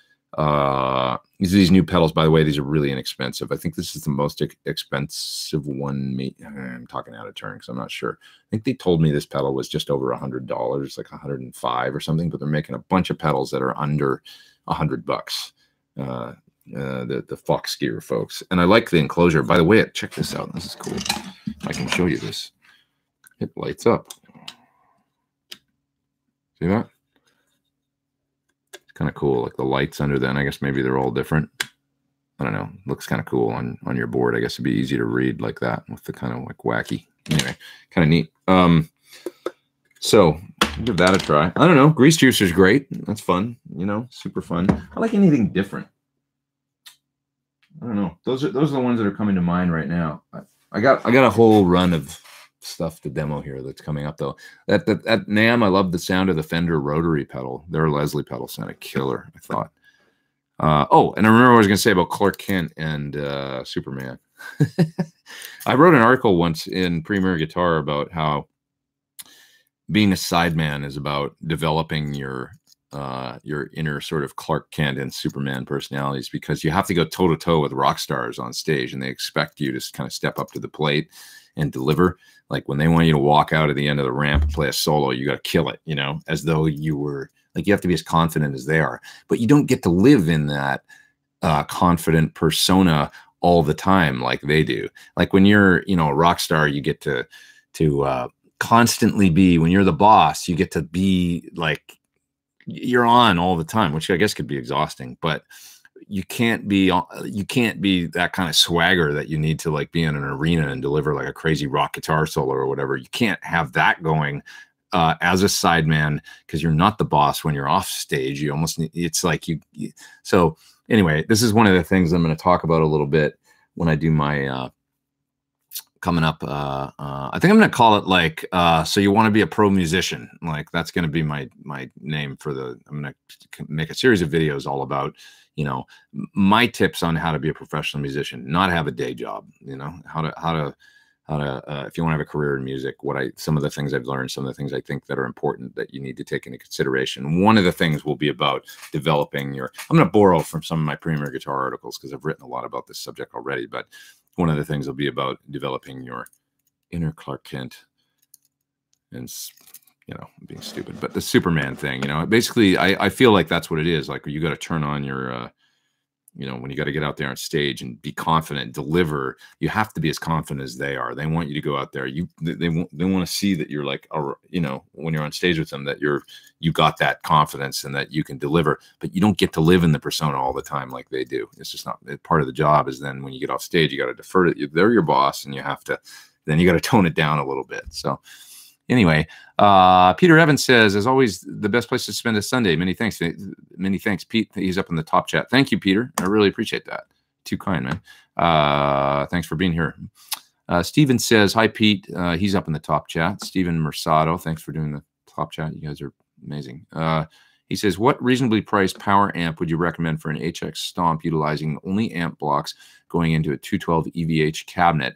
These new pedals, by the way, these are really inexpensive. I think this is the most expensive one. I'm talking out of turn because I'm not sure. I think they told me this pedal was just over $100, like 105 or something, but they're making a bunch of pedals that are under $100. The Fox Gear folks. And I like the enclosure. By the way, check this out. This is cool. I can show you this. It lights up. See that? It's kind of cool. Like the lights under then. I guess maybe they're all different. I don't know. Looks kind of cool on your board. I guess it'd be easy to read like that with the kind of like wacky. Anyway, kind of neat. So give that a try. I don't know. Grease Juicer's great. That's fun. You know, super fun. I like anything different. I don't know. Those are the ones that are coming to mind right now. I got a whole run of stuff to demo here that's coming up though. At NAMM, I love the sound of the Fender rotary pedal. Their Leslie pedal sounded killer, I thought. Oh, and I remember what I was going to say about Clark Kent and Superman. I wrote an article once in Premier Guitar about how being a sideman is about developing your inner sort of Clark Kent and Superman personalities, because you have to go toe-to-toe with rock stars on stage, and they expect you to kind of step up to the plate and deliver. Like when they want you to walk out at the end of the ramp and play a solo, you got to kill it, you know, as though you were like, you have to be as confident as they are, but you don't get to live in that confident persona all the time like they do. Like when you're, you know, a rock star, you get to constantly be, when you're the boss, you get to be like, you're on all the time, which I guess could be exhausting, but you can't be that kind of swagger that you need to like be in an arena and deliver like a crazy rock guitar solo or whatever. You can't have that going as a sideman, because you're not the boss when you're off stage. You almost need, it's like so anyway, this is one of the things I'm going to talk about a little bit when I do my coming up. I think I'm going to call it like, so you want to be a pro musician. Like that's going to be my name for I'm going to make a series of videos all about, you know, my tips on how to be a professional musician, not have a day job, you know, how to if you want to have a career in music, some of the things I've learned, some of the things I think that are important that you need to take into consideration. One of the things will be about developing I'm going to borrow from some of my Premier Guitar articles because I've written a lot about this subject already, but one of the things will be about developing your inner Clark Kent and, you know, being stupid, but the Superman thing, you know, basically I feel like that's what it is. Like you got to turn on your, you know, when you got to get out there on stage and be confident, deliver, you have to be as confident as they are. They want you to go out there. They want to see that you're like, you know, when you're on stage with them, that you got that confidence and that you can deliver, but you don't get to live in the persona all the time like they do. It's just not part of the job. Is then when you get off stage, you got to defer it. They're your boss, and you got to tone it down a little bit. So anyway, Peter Evans says, as always, the best place to spend a Sunday. Many thanks, Pete. He's up in the top chat. Thank you, Peter. I really appreciate that. Too kind, man. Thanks for being here. Steven says, hi, Pete. He's up in the top chat. Steven Mersado, thanks for doing the top chat. You guys are amazing. He says, what reasonably priced power amp would you recommend for an HX Stomp utilizing only amp blocks going into a 212 EVH cabinet?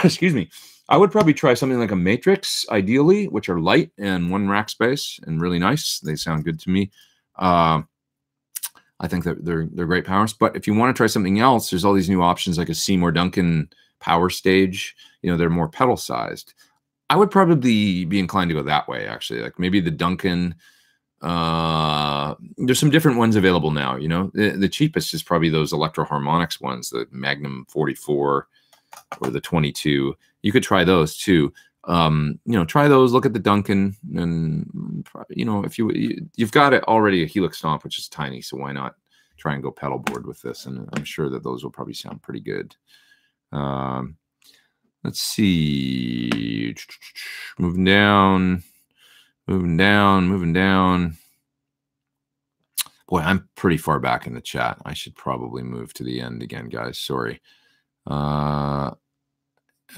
Excuse me. I would probably try something like a Matrix, ideally, which are light and one rack space and really nice. They sound good to me. I think that they're great powers. But if you want to try something else, there's all these new options like a Seymour Duncan power stage. You know, they're more pedal sized. I would probably be inclined to go that way, actually. Like maybe the Duncan. There's some different ones available now. You know, the cheapest is probably those Electro Harmonics ones, the Magnum 44 or the 22. You could try those too. You know, try those. Look at the Duncan, and you know, if you've got it already a Helix Stomp, which is tiny, so why not try and go pedal board with this? And I'm sure that those will probably sound pretty good. Let's see. Moving down. Boy, I'm pretty far back in the chat. I should probably move to the end again, guys. Sorry.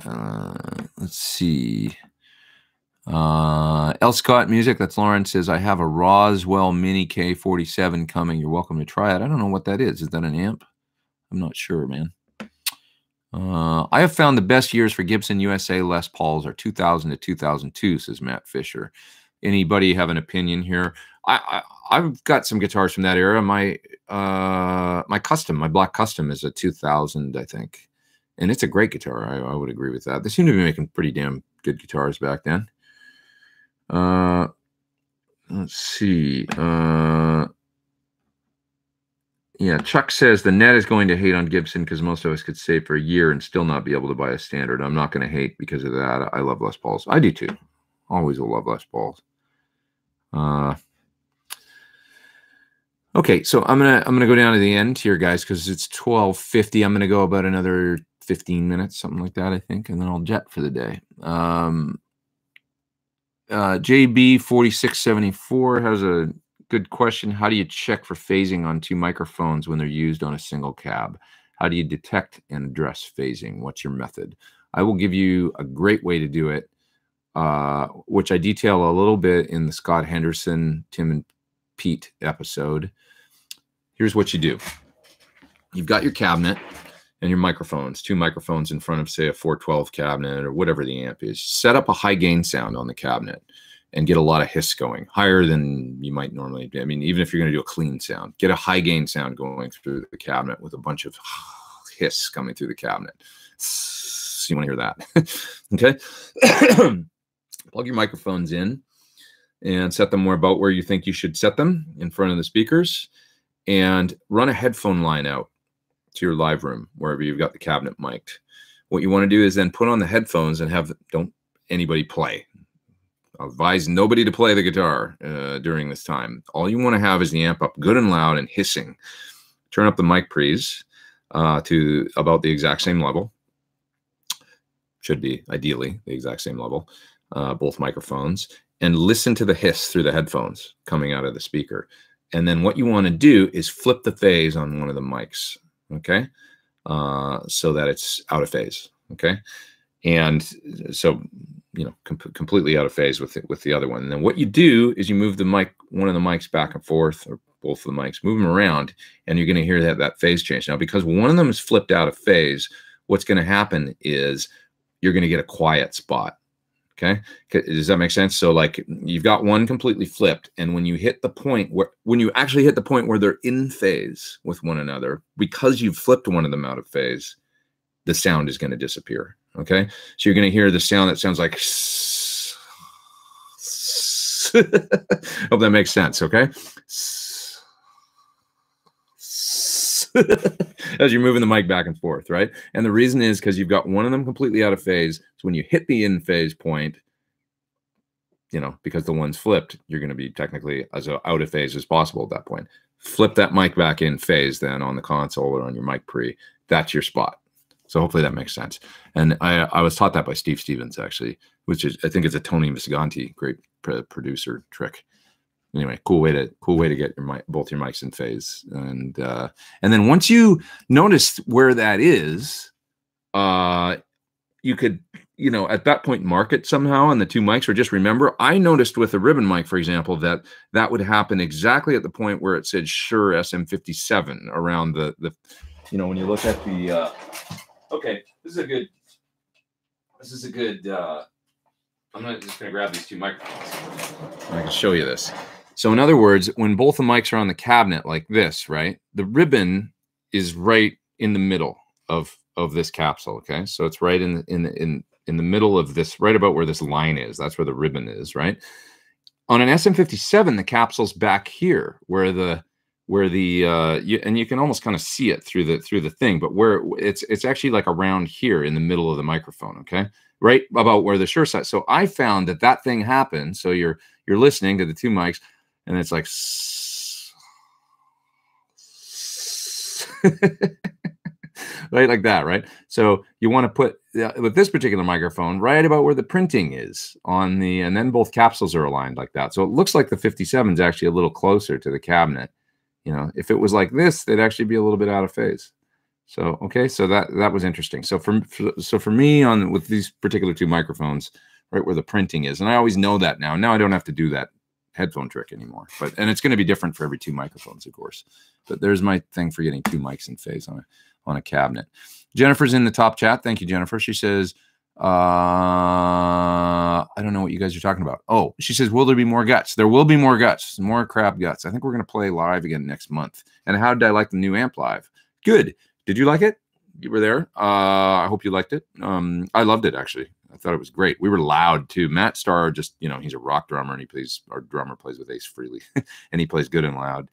Let's see. L. Scott Music, that's Lauren, says, I have a Roswell Mini K47 coming. You're welcome to try it. I don't know what that is. Is that an amp? I'm not sure, man. I have found the best years for Gibson USA Les Pauls are 2000 to 2002, says Matt Fisher. Anybody have an opinion here? I've got some guitars from that era. My Black Custom is a 2000, I think. And it's a great guitar. I would agree with that. They seem to be making pretty damn good guitars back then. Let's see. Yeah, Chuck says the net is going to hate on Gibson because most of us could save for a year and still not be able to buy a standard. I'm not going to hate because of that. I love Les Pauls. I do too. Always will love Les Pauls. Okay, so I'm gonna go down to the end here, guys, because it's 12:50. I'm gonna go about another 15 minutes, something like that, I think, and then I'll jet for the day. JB4674 has a good question. How do you check for phasing on two microphones when they're used on a single cab? How do you detect and address phasing? What's your method? I will give you a great way to do it, which I detail a little bit in the Scott Henderson, Tim and Pete episode. Here's what you do. You've got your cabinet and your microphones, two microphones in front of, say, a 412 cabinet or whatever the amp is. Set up a high gain sound on the cabinet and get a lot of hiss going, higher than you might normally do. I mean, even if you're going to do a clean sound, get a high gain sound going through the cabinet with a bunch of hiss coming through the cabinet. So you want to hear that. Okay. Plug your microphones in and set them about where you think you should set them in front of the speakers, and run a headphone line out to your live room, wherever you've got the cabinet mic'd. What you want to do is then put on the headphones and don't anybody play. I'll advise nobody to play the guitar during this time. All you want to have is the amp up good and loud and hissing. Turn up the mic pre's to about the exact same level. Should be ideally the exact same level, both microphones, and listen to the hiss through the headphones coming out of the speaker. And then what you want to do is flip the phase on one of the mics, okay? So that it's out of phase, okay? And so, you know, completely out of phase with the other one. And then what you do is you move the mic, one of the mics back and forth, or both of the mics, move them around, and you're going to hear that phase change. Now, because one of them is flipped out of phase, what's going to happen is you're going to get a quiet spot. Okay. Does that make sense? So like you've got one completely flipped, and when you hit the point when you actually hit the point where they're in phase with one another, because you've flipped one of them out of phase, the sound is going to disappear. Okay. So you're going to hear the sound that sounds like, hope that makes sense. Okay. As you're moving the mic back and forth, right? And the reason is because you've got one of them completely out of phase. So when you hit the in phase point, you know, because the one's flipped, you're going to be technically as out of phase as possible at that point. Flip that mic back in phase then on the console or on your mic pre. That's your spot. So hopefully that makes sense. And I was taught that by Steve Stevens, actually, which is, I think it's a Tony Visconti, great producer trick. Anyway, cool way to get your both your mics in phase, and then once you notice where that is, you could, you know, at that point mark it somehow on the two mics, or just remember. I noticed with the ribbon mic, for example, that would happen exactly at the point where it said Shure SM57 around the you know, when you look at the okay, this is a good I'm just gonna grab these two microphones. I can show you this. So in other words, when both the mics are on the cabinet like this, right, the ribbon is right in the middle of this capsule. Okay, so it's right in the middle of this, right about where this line is. That's where the ribbon is, right? On an SM57, the capsule's back here, where the and you can almost kind of see it through the thing, but where it's actually like around here in the middle of the microphone. Okay, right about where the Shure side. So I found that thing happened. So you're listening to the two mics, and it's like right, like that, right? So you want to put with this particular microphone right about where the printing is on the, and then both capsules are aligned like that. So it looks like the 57 is actually a little closer to the cabinet. You know, if it was like this, they'd actually be a little bit out of phase. So okay, so that was interesting. So for me on with these particular two microphones, right where the printing is, and I always know that now. Now I don't have to do that headphone trick anymore. And it's going to be different for every two microphones, of course. But there's my thing for getting two mics in phase on a cabinet. Jennifer's in the top chat. Thank you, Jennifer. She says, I don't know what you guys are talking about. Oh, she says, will there be more guts? There will be more guts, more crab guts. I think we're going to play live again next month. And how did I like the new amp live? Good. Did you like it? You were there. I hope you liked it. I loved it, actually. I thought it was great. We were loud, too. Matt Starr, just, you know, he's a rock drummer, and our drummer plays with Ace Frehley, and he plays good and loud.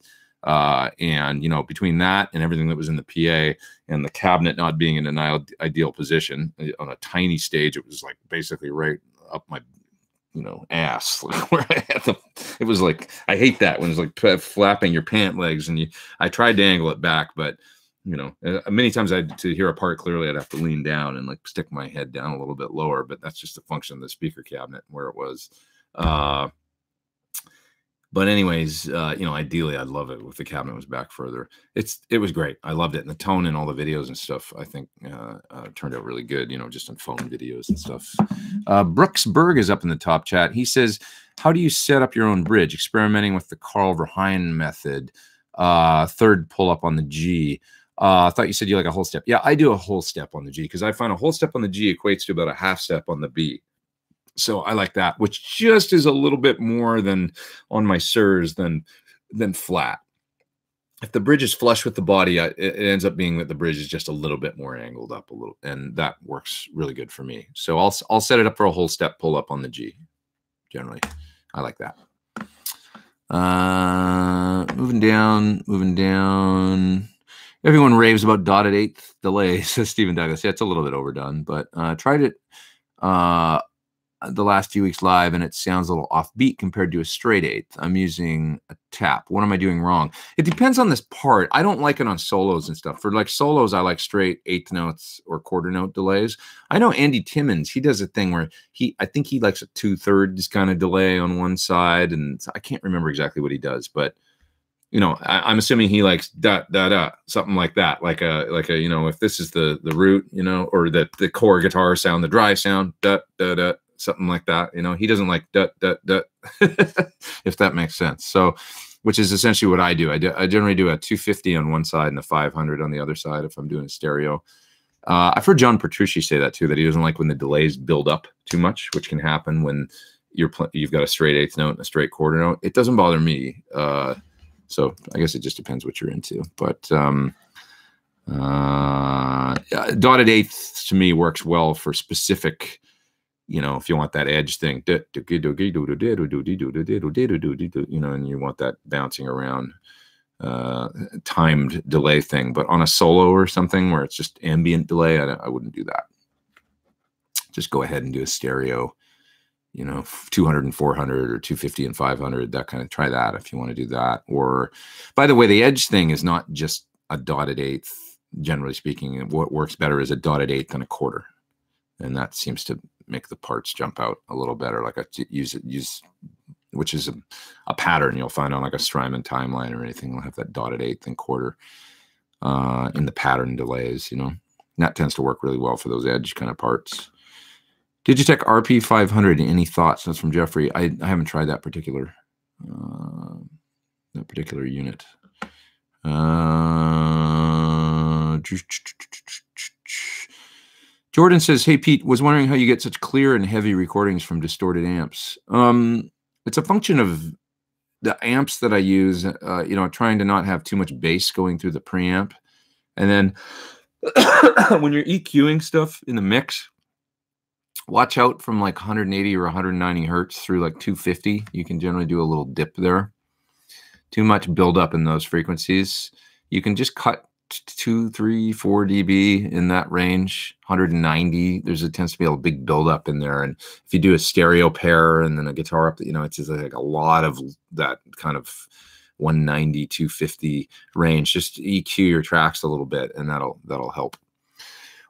And, you know, between that and everything that was in the PA and the cabinet not being in an ideal position on a tiny stage, it was like basically right up my, you know, ass. Where I had it was like, I hate that when it's like flapping your pant legs, and I tried to angle it back, but you know, many times to hear a part clearly, I'd have to lean down and like stick my head down a little bit lower, but that's just a function of the speaker cabinet where it was. But anyways, you know, ideally I'd love it if the cabinet was back further. It was great. I loved it. And the tone in all the videos and stuff, I think turned out really good, you know, just on phone videos and stuff. Brooks Berg is up in the top chat. He says, how do you set up your own bridge? Experimenting with the Carl Verheyen method, third pull up on the G. I thought you said you like a whole step. Yeah, I do a whole step on the G because I find a whole step on the G equates to about a half step on the B. So I like that, which just is a little bit more than on my Sirs than flat. If the bridge is flush with the body, it ends up being that the bridge is just a little bit more angled up a little, and that works really good for me. So I'll set it up for a whole step pull up on the G. Generally, I like that. Moving down. Everyone raves about dotted eighth delay, says Stephen Douglas. Yeah, it's a little bit overdone, but tried it the last few weeks live, and it sounds a little offbeat compared to a straight eighth. I'm using a tap. What am I doing wrong? It depends on this part. I don't like it on solos and stuff. For like solos, I like straight eighth notes or quarter note delays. I know Andy Timmons, he does a thing where I think he likes a 2/3 kind of delay on one side, and I can't remember exactly what he does, but you know, I'm assuming he likes da da da, something like that, like a you know, if this is the root, you know, or the core guitar sound, the dry sound, da da da, something like that. You know, he doesn't like da da da, if that makes sense. So, which is essentially what I do. I generally do a 250 on one side and a 500 on the other side if I'm doing stereo. I've heard John Petrucci say that too, that he doesn't like when the delays build up too much, which can happen when you've got a straight eighth note and a straight quarter note. It doesn't bother me. So I guess it just depends what you're into. But dotted eighths to me works well for specific, you know, if you want that edge thing, you know, and you want that bouncing around timed delay thing. But on a solo or something where it's just ambient delay, I wouldn't do that. Just go ahead and do a stereo, you know, 200 and 400 or 250 and 500, that kind of, try that if you want to do that. Or, by the way, the edge thing is not just a dotted eighth. Generally speaking, what works better is a dotted eighth and a quarter. And that seems to make the parts jump out a little better. Like I use, which is a pattern you'll find on like a Strymon timeline or anything. We'll have that dotted eighth and quarter in the pattern delays, you know. And that tends to work really well for those edge kind of parts. Digitech RP500, any thoughts? That's from Jeffrey. I haven't tried that particular unit. Jordan says, hey, Pete, was wondering how you get such clear and heavy recordings from distorted amps. It's a function of the amps that I use, you know, trying to not have too much bass going through the preamp. And then when you're EQing stuff in the mix, watch out from like 180 or 190 hertz through like 250. You can generally do a little dip there. Too much buildup in those frequencies. You can just cut 2, 3, 4 dB in that range. 190, tends to be a big buildup in there. And if you do a stereo pair and then a guitar up, you know, it's just like a lot of that kind of 190, 250 range. Just EQ your tracks a little bit, and that'll help.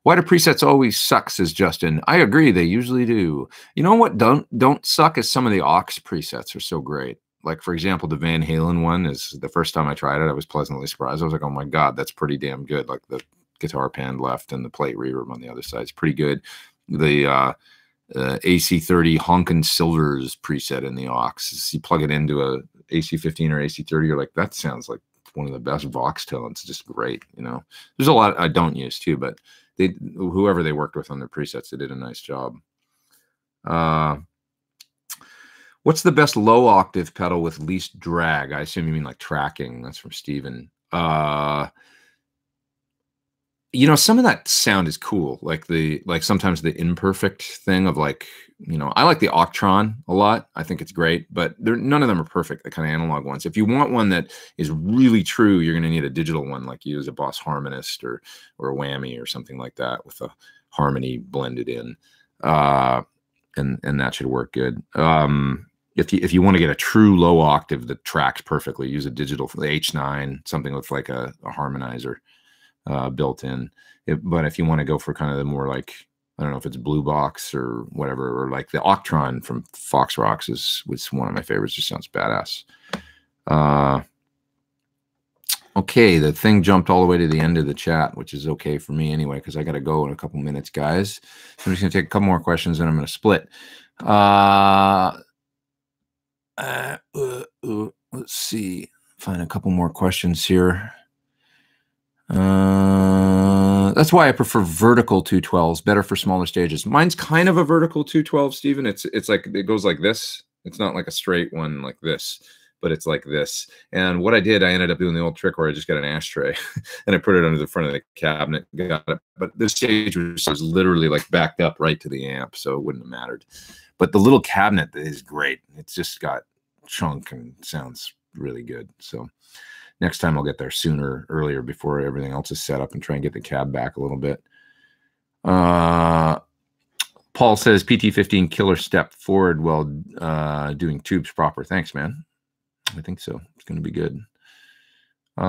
Why do presets always suck, says Justin. I agree, they usually do. You know what don't suck is some of the aux presets are so great. Like, for example, the Van Halen one is the first time I tried it, I was pleasantly surprised. I was like, oh my God, that's pretty damn good. Like the guitar pan left and the plate reverb on the other side. It's pretty good. The AC30 Honkin' Silvers preset in the aux. You plug it into a AC15 or AC30, you're like, that sounds like one of the best Vox tones. It's just great, you know. There's a lot I don't use too, but whoever they worked with on their presets, they did a nice job. What's the best low octave pedal with least drag? I assume you mean like tracking. That's from Steven. You know, some of that sound is cool. Like sometimes the imperfect thing of like, you know, I like the Octron a lot. I think it's great, but none of them are perfect, the kind of analog ones. If you want one that is really true, you're going to need a digital one, like you use a Boss Harmonist or a Whammy or something like that with a harmony blended in. And that should work good. If you want to get a true low octave that tracks perfectly, use a digital, the H9, something with like a harmonizer built in. But if you want to go for kind of the more like, I don't know if it's Blue Box or whatever, or like the Octron from Fox Rocks was one of my favorites. Just sounds badass. Okay, the thing jumped all the way to the end of the chat, which is okay for me anyway, because I got to go in a couple minutes, guys. So I'm just going to take a couple more questions and I'm going to split. Let's see. Find a couple more questions here. That's why I prefer vertical 212s, better for smaller stages. Mine's kind of a vertical 212, Stephen. It's like it goes like this. It's not like a straight one like this, but it's like this. And what I did, I ended up doing the old trick where I just got an ashtray and I put it under the front of the cabinet. Got it. But the stage was literally like backed up right to the amp, so it wouldn't have mattered. But the little cabinet is great. It's just got chunk and sounds really good. So next time I'll get there earlier before everything else is set up and try and get the cab back a little bit. Paul says PT15 killer step forward while doing tubes proper. Thanks, man. I think so. It's going to be good. What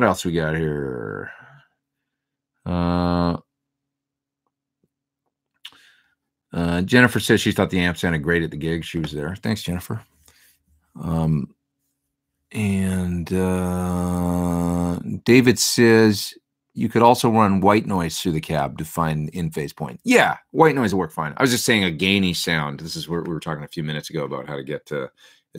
else we got here? Jennifer says she thought the amp sounded great at the gig. She was there. Thanks, Jennifer. And David says you could also run white noise through the cab to find in-phase point. Yeah, white noise will work fine. I was just saying a gainy sound. This is where we were talking a few minutes ago about how to get the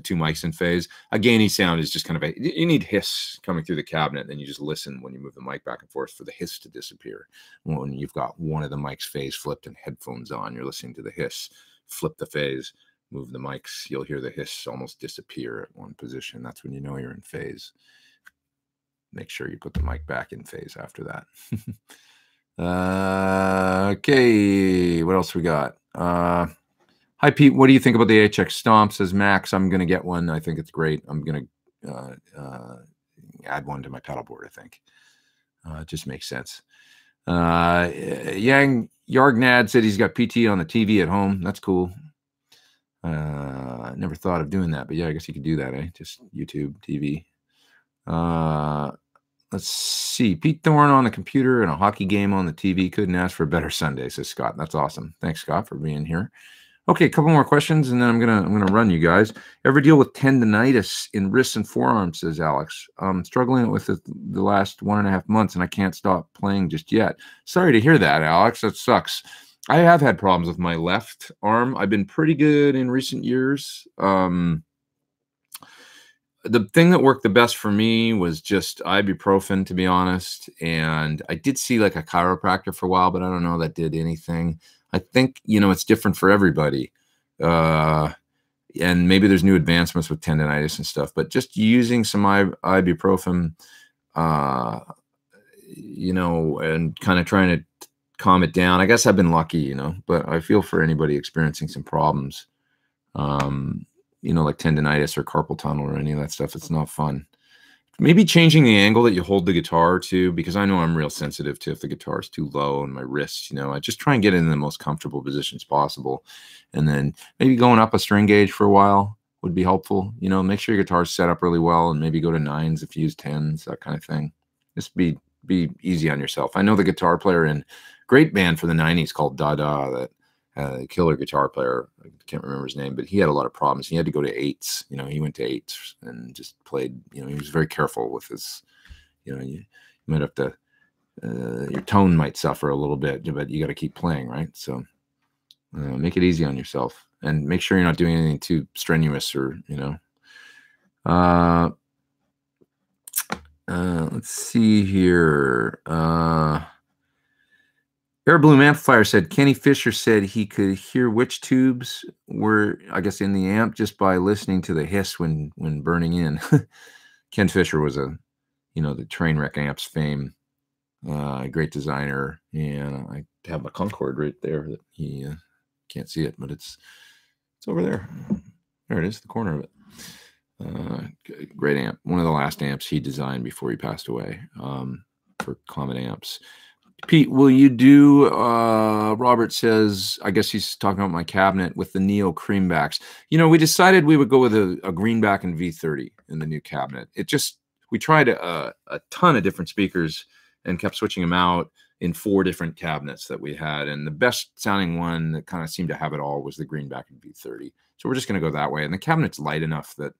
two mics in phase. A gainy sound is just kind of you need hiss coming through the cabinet, and you just listen when you move the mic back and forth for the hiss to disappear. When you've got one of the mics phase flipped and headphones on, you're listening to the hiss, flip the phase, move the mics, you'll hear the hiss almost disappear at one position. That's when you know you're in phase. Make sure you put the mic back in phase after that. Okay, what else we got? Hi, Pete. What do you think about the HX Stomp? Says Max. I'm going to get one. I think it's great. I'm going to add one to my pedal board, I think. It just makes sense. Yang Yargnad said he's got PT on the TV at home. That's cool. I never thought of doing that, but yeah, I guess you could do that, eh? Just YouTube TV. Let's see. Pete Thorn on the computer and a hockey game on the TV. Couldn't ask for a better Sunday, says Scott. That's awesome. Thanks, Scott, for being here. Okay, a couple more questions, and then I'm gonna run you guys. Ever deal with tendonitis in wrists and forearms, says Alex. I'm struggling with it the last 1.5 months, and I can't stop playing just yet. Sorry to hear that, Alex. That sucks. I have had problems with my left arm. I've been pretty good in recent years. The thing that worked the best for me was just ibuprofen, to be honest. And I did see like a chiropractor for a while, but I don't know that did anything. I think, you know, it's different for everybody. And maybe there's new advancements with tendonitis and stuff, but just using some ibuprofen, you know, and kind of trying to calm it down. I guess I've been lucky, you know, but I feel for anybody experiencing some problems, you know, like tendonitis or carpal tunnel or any of that stuff. It's not fun. Maybe changing the angle that you hold the guitar to, because I know I'm real sensitive to if the guitar is too low and my wrists, you know, I just try and get it in the most comfortable positions possible. And then maybe going up a string gauge for a while would be helpful. You know, make sure your guitar's set up really well and maybe go to 9s if you use 10s, that kind of thing. Just be easy on yourself. I know the guitar player in great band for the 90s called Dada, that killer guitar player. I can't remember his name, but he had a lot of problems. He had to go to 8s. You know, he went to 8s and just played. You know, he was very careful with his You know, you might have to, your tone might suffer a little bit, but you got to keep playing, right? So make it easy on yourself, and make sure you're not doing anything too strenuous, or, you know. Let's see here. Air Bloom Amplifier said Kenny Fisher said he could hear which tubes were, I guess, in the amp just by listening to the hiss when burning in. Ken Fisher was a, you know, the Trainwreck amps fame, great designer, and I have a Concorde right there that he can't see it, but it's over there. There it is, the corner of it. Great amp. One of the last amps he designed before he passed away, for Comet amps. Pete, will you do, Robert says, I guess he's talking about my cabinet with the Neo creambacks. You know, we decided we would go with a greenback and V30 in the new cabinet. It just, we tried a ton of different speakers and kept switching them out in 4 different cabinets that we had. And the best sounding one that kind of seemed to have it all was the greenback and V30. So we're just going to go that way. And the cabinet's light enough that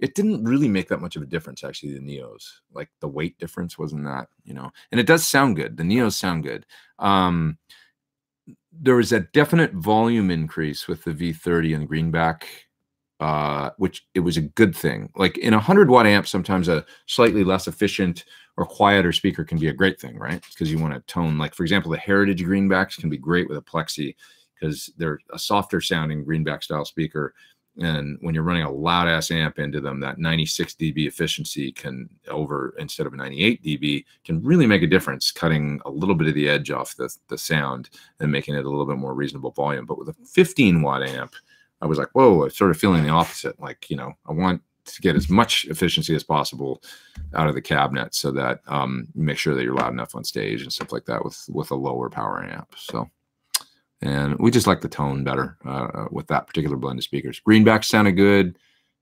it didn't really make that much of a difference, actually, the Neos. Like, the weight difference wasn't that, you know. And it does sound good. The Neos sound good. There was a definite volume increase with the V30 and the greenback, which it was a good thing. Like, in a 100-watt amp, sometimes a slightly less efficient or quieter speaker can be a great thing, right? Because you want to tone, like, for example, the Heritage greenbacks can be great with a Plexi because they're a softer sounding greenback style speaker. And when you're running a loud ass amp into them, that 96 dB efficiency can, instead of a 98 dB, can really make a difference, cutting a little bit of the edge off the sound and making it a little bit more reasonable volume. But with a 15-watt amp, I was like, whoa, I'm sort of feeling the opposite. Like, you know, I want to get as much efficiency as possible out of the cabinet so that you make sure that you're loud enough on stage and stuff like that with a lower power amp. So. And we just like the tone better with that particular blend of speakers. Greenback sounded good.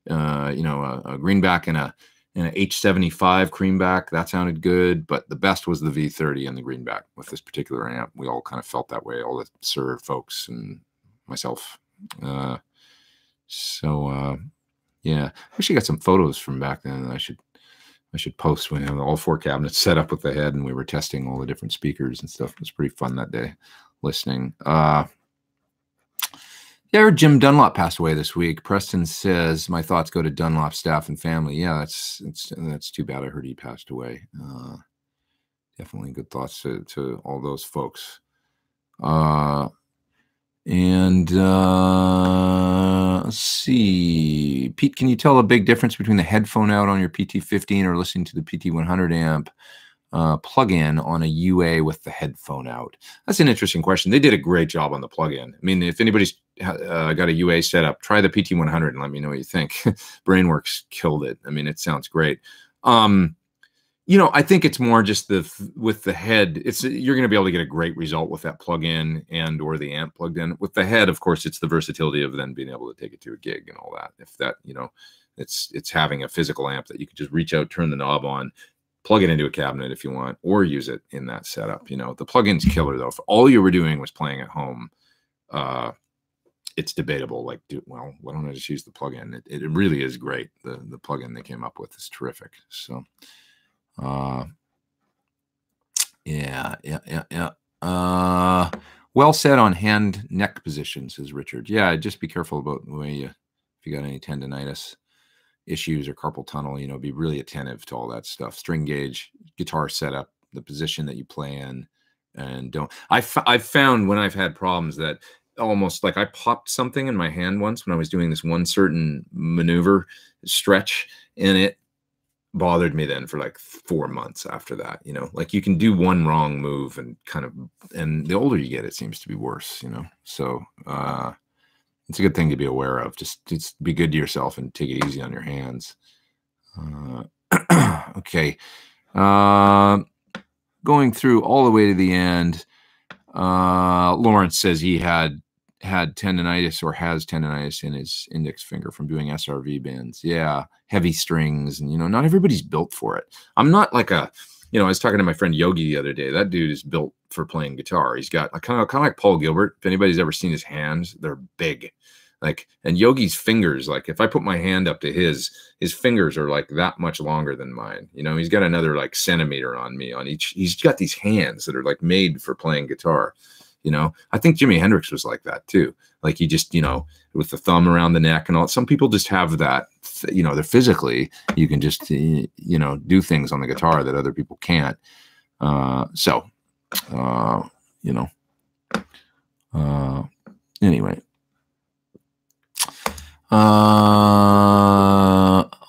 You know, a greenback and a H75 creamback, that sounded good. But the best was the V30 and the greenback with this particular amp. We all kind of felt that way, all the Sir folks and myself. Yeah, I actually got some photos from back then. I should post when we had all 4 cabinets set up with the head and we were testing all the different speakers and stuff. It was pretty fun that day. Listening. Yeah, I heard Jim Dunlop passed away this week. Preston says my thoughts go to Dunlop staff and family. Yeah, that's too bad. I heard he passed away. Definitely good thoughts to all those folks. Let's see. Pete, can you tell a big difference between the headphone out on your PT15 or listening to the PT100 amp? Plug-in on a UA with the headphone out? That's an interesting question. They did a great job on the plug-in. I mean, if anybody's got a UA set up, try the PT100 and let me know what you think. Brainworks killed it. I mean, it sounds great. You know, I think it's more just with the head. You're going to be able to get a great result with that plug-in and or the amp plugged in. With the head, of course, it's the versatility of then being able to take it to a gig and all that. If that, you know, it's having a physical amp that you can just reach out, turn the knob on, plug it into a cabinet if you want, or use it in that setup. You know, the plug-in's killer though. If all you were doing was playing at home, it's debatable. Like, well, why don't I just use the plug-in? It really is great. The plug-in they came up with is terrific. So, yeah. Well said on hand neck position, says Richard. Yeah, just be careful about the way if you got any tendonitis issues or carpal tunnel, you know, be really attentive to all that stuff. String gauge, guitar setup, the position that you play in, and don't. I've found when I've had problems that almost like I popped something in my hand once when I was doing this one certain maneuver stretch, and it bothered me then for like 4 months after that. You know, like you can do one wrong move and and the older you get, it seems to be worse, you know. So it's a good thing to be aware of. Just be good to yourself and take it easy on your hands. Okay. Going through all the way to the end, Lawrence says he had tendonitis or has tendonitis in his index finger from doing SRV bends. Yeah, heavy strings, and, you know, not everybody's built for it. I'm not like I was talking to my friend Yogi the other day. That dude is built for playing guitar. He's got kind of like Paul Gilbert. If anybody's ever seen his hands, they're big. Like, and Yogi's fingers, like if I put my hand up to his fingers are like that much longer than mine. You know, he's got another like centimeter on me on each. He's got these hands that are like made for playing guitar. You know, I think Jimi Hendrix was like that too. Like he just, you know, with the thumb around the neck and all. Some people just have that, you know, they're physically, you can just, you know, do things on the guitar that other people can't. You know, anyway.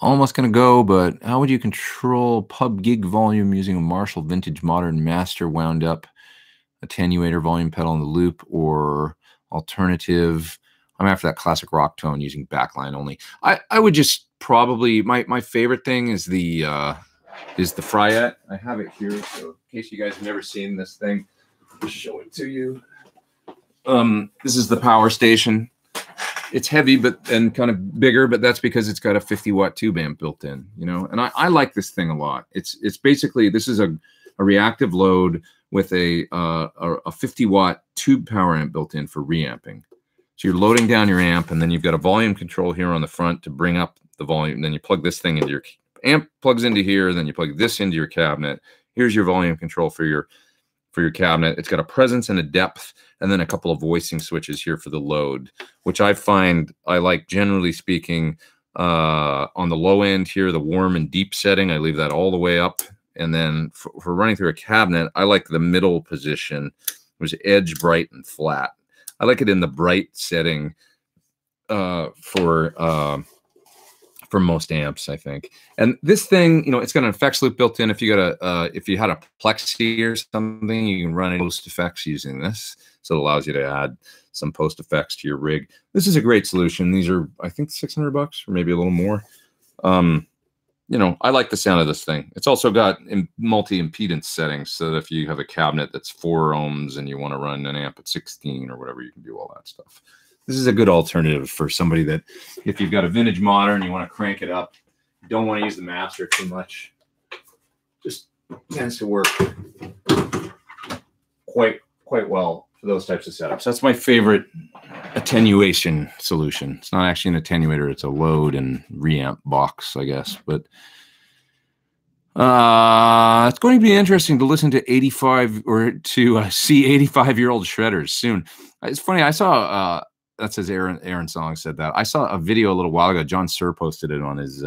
Almost gonna go, but how would you control pub gig volume using a Marshall Vintage Modern Master wound up attenuator volume pedal in the loop, or alternative? I'm after that classic rock tone using backline only. I would just probably my favorite thing is the Fryette. I have it here, so in case you guys have never seen this thing, I'll show it to you. This is the Power Station. It's heavy, and kind of bigger, but that's because it's got a 50-watt tube amp built in, you know. And I like this thing a lot. It's basically, this is a reactive load with a 50-watt tube power amp built in for reamping. So you're loading down your amp, and then you've got a volume control here on the front to bring up the volume. And then you plug this thing into your amp, plugs into here. Then you plug this into your cabinet. Here's your volume control for your cabinet. It's got a presence and a depth, and then a couple of voicing switches here for the load, which I find I like, generally speaking, on the low end here, the warm and deep setting, I leave that all the way up. And then for running through a cabinet, I like the middle position, which is edge, bright, and flat. I like it in the bright setting for most amps, I think. And this thing, you know, it's got an effects loop built in. If you got if you had a Plexi or something, you can run post effects using this. So it allows you to add some post effects to your rig. This is a great solution. These are, I think, $600 or maybe a little more. You know, I like the sound of this thing. It's also got multi-impedance settings, so that if you have a cabinet that's 4 ohms and you want to run an amp at 16 or whatever, you can do all that stuff. This is a good alternative for somebody that, if you've got a vintage modern, you want to crank it up, you don't want to use the master too much, just tends to work quite well for those types of setups. That's my favorite attenuation solution. It's not actually an attenuator, it's a load and reamp box, I guess. But it's going to be interesting to listen to 85 or to see 85-year-old shredders soon. It's funny, I saw that says Aaron Song said that. I saw a video a little while ago. John Sir posted it on his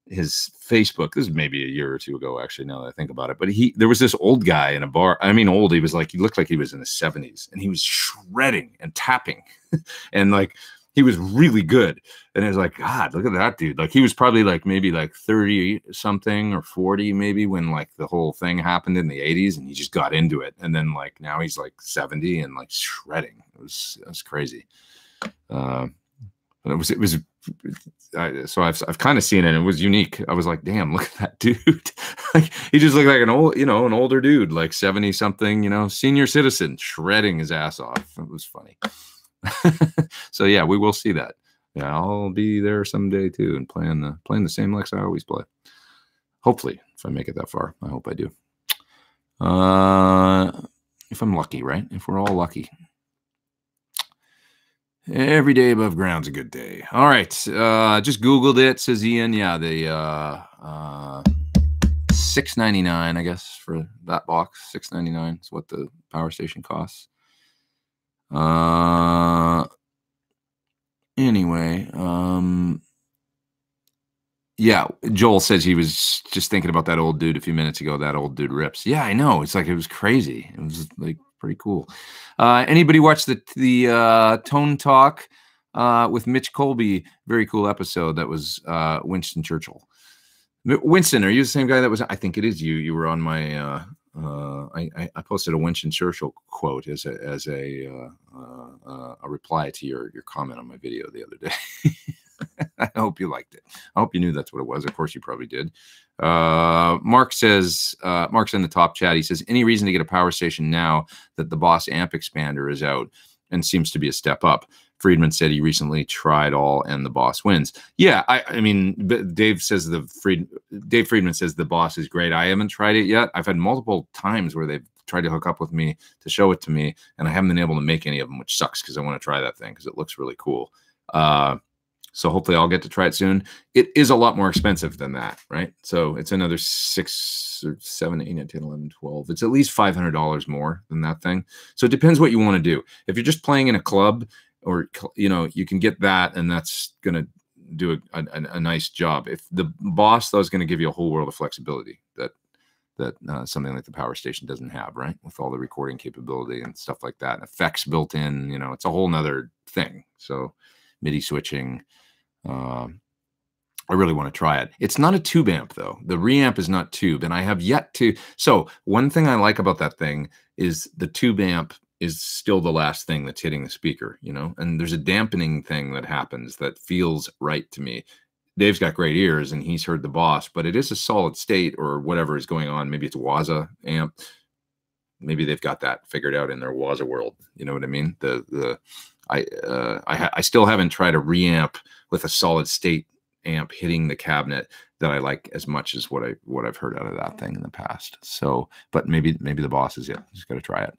Facebook. This is maybe a year or two ago, actually, now that I think about it. But there was this old guy in a bar. I mean, old. He looked like he was in his 70s, and he was shredding and tapping, and like he was really good. And it was like, God, look at that dude. Like he was probably like maybe like 30 something or 40 maybe when like the whole thing happened in the 80s, and he just got into it. And then like now he's like 70 and like shredding. It was crazy. So I've kind of seen it, and it was unique. I was like, damn, look at that dude. Like he just looked like an older dude, like 70 something, you know, senior citizen shredding his ass off. It was funny. So yeah, we will see that. Yeah, I'll be there someday too, and playing the same licks I always play. Hopefully, if I make it that far. I hope I do. If I'm lucky, right? If we're all lucky. Every day above ground's a good day. All right. Just Googled it, says Ian. Yeah, the $6.99, I guess, for that box. $6.99 is what the Power Station costs. Anyway, yeah, Joel says he was just thinking about that old dude a few minutes ago. That old dude rips. Yeah, I know. It's like, it was crazy. It was like pretty cool. Anybody watch the Tone Talk with Mitch Colby? Very cool episode. That was Winston Churchill. Winston, are you the same guy that was? I think it is you. You were on my. I posted a Winston Churchill quote as a reply to your comment on my video the other day. I hope you liked it. I hope you knew that's what it was. Of course, you probably did. Mark says, Mark's in the top chat. He says, any reason to get a Power Station now that the Boss amp expander is out and seems to be a step up? Friedman said he recently tried all and the Boss wins. Yeah, I mean, Dave Friedman says the Boss is great. I haven't tried it yet. I've had multiple times where they've tried to hook up with me to show it to me, and I haven't been able to make any of them, which sucks because I want to try that thing because it looks really cool. So hopefully I'll get to try it soon. It is a lot more expensive than that, right? So it's another 6 or 7, 8, 9, 10, 11, 12. It's at least $500 more than that thing. So it depends what you want to do. If you're just playing in a club, or, you know, you can get that, and that's going to do a nice job. If the Boss, though, is going to give you a whole world of flexibility that something like the Power Station doesn't have, right? With all the recording capability and stuff like that, and effects built in, you know, it's a whole nother thing. So MIDI switching, I really want to try it. It's not a tube amp, though. The reamp is not tube, and I have yet to. So one thing I like about that thing is the tube amp is still the last thing that's hitting the speaker, you know, and there's a dampening thing that happens that feels right to me. Dave's got great ears and he's heard the Boss, but it is a solid state or whatever is going on. Maybe it's Waza amp. Maybe they've got that figured out in their Waza world. You know what I mean? I still haven't tried a reamp with a solid state amp hitting the cabinet that I like as much as what I've heard out of that thing in the past. So, but maybe the Boss is it. Just got to try it.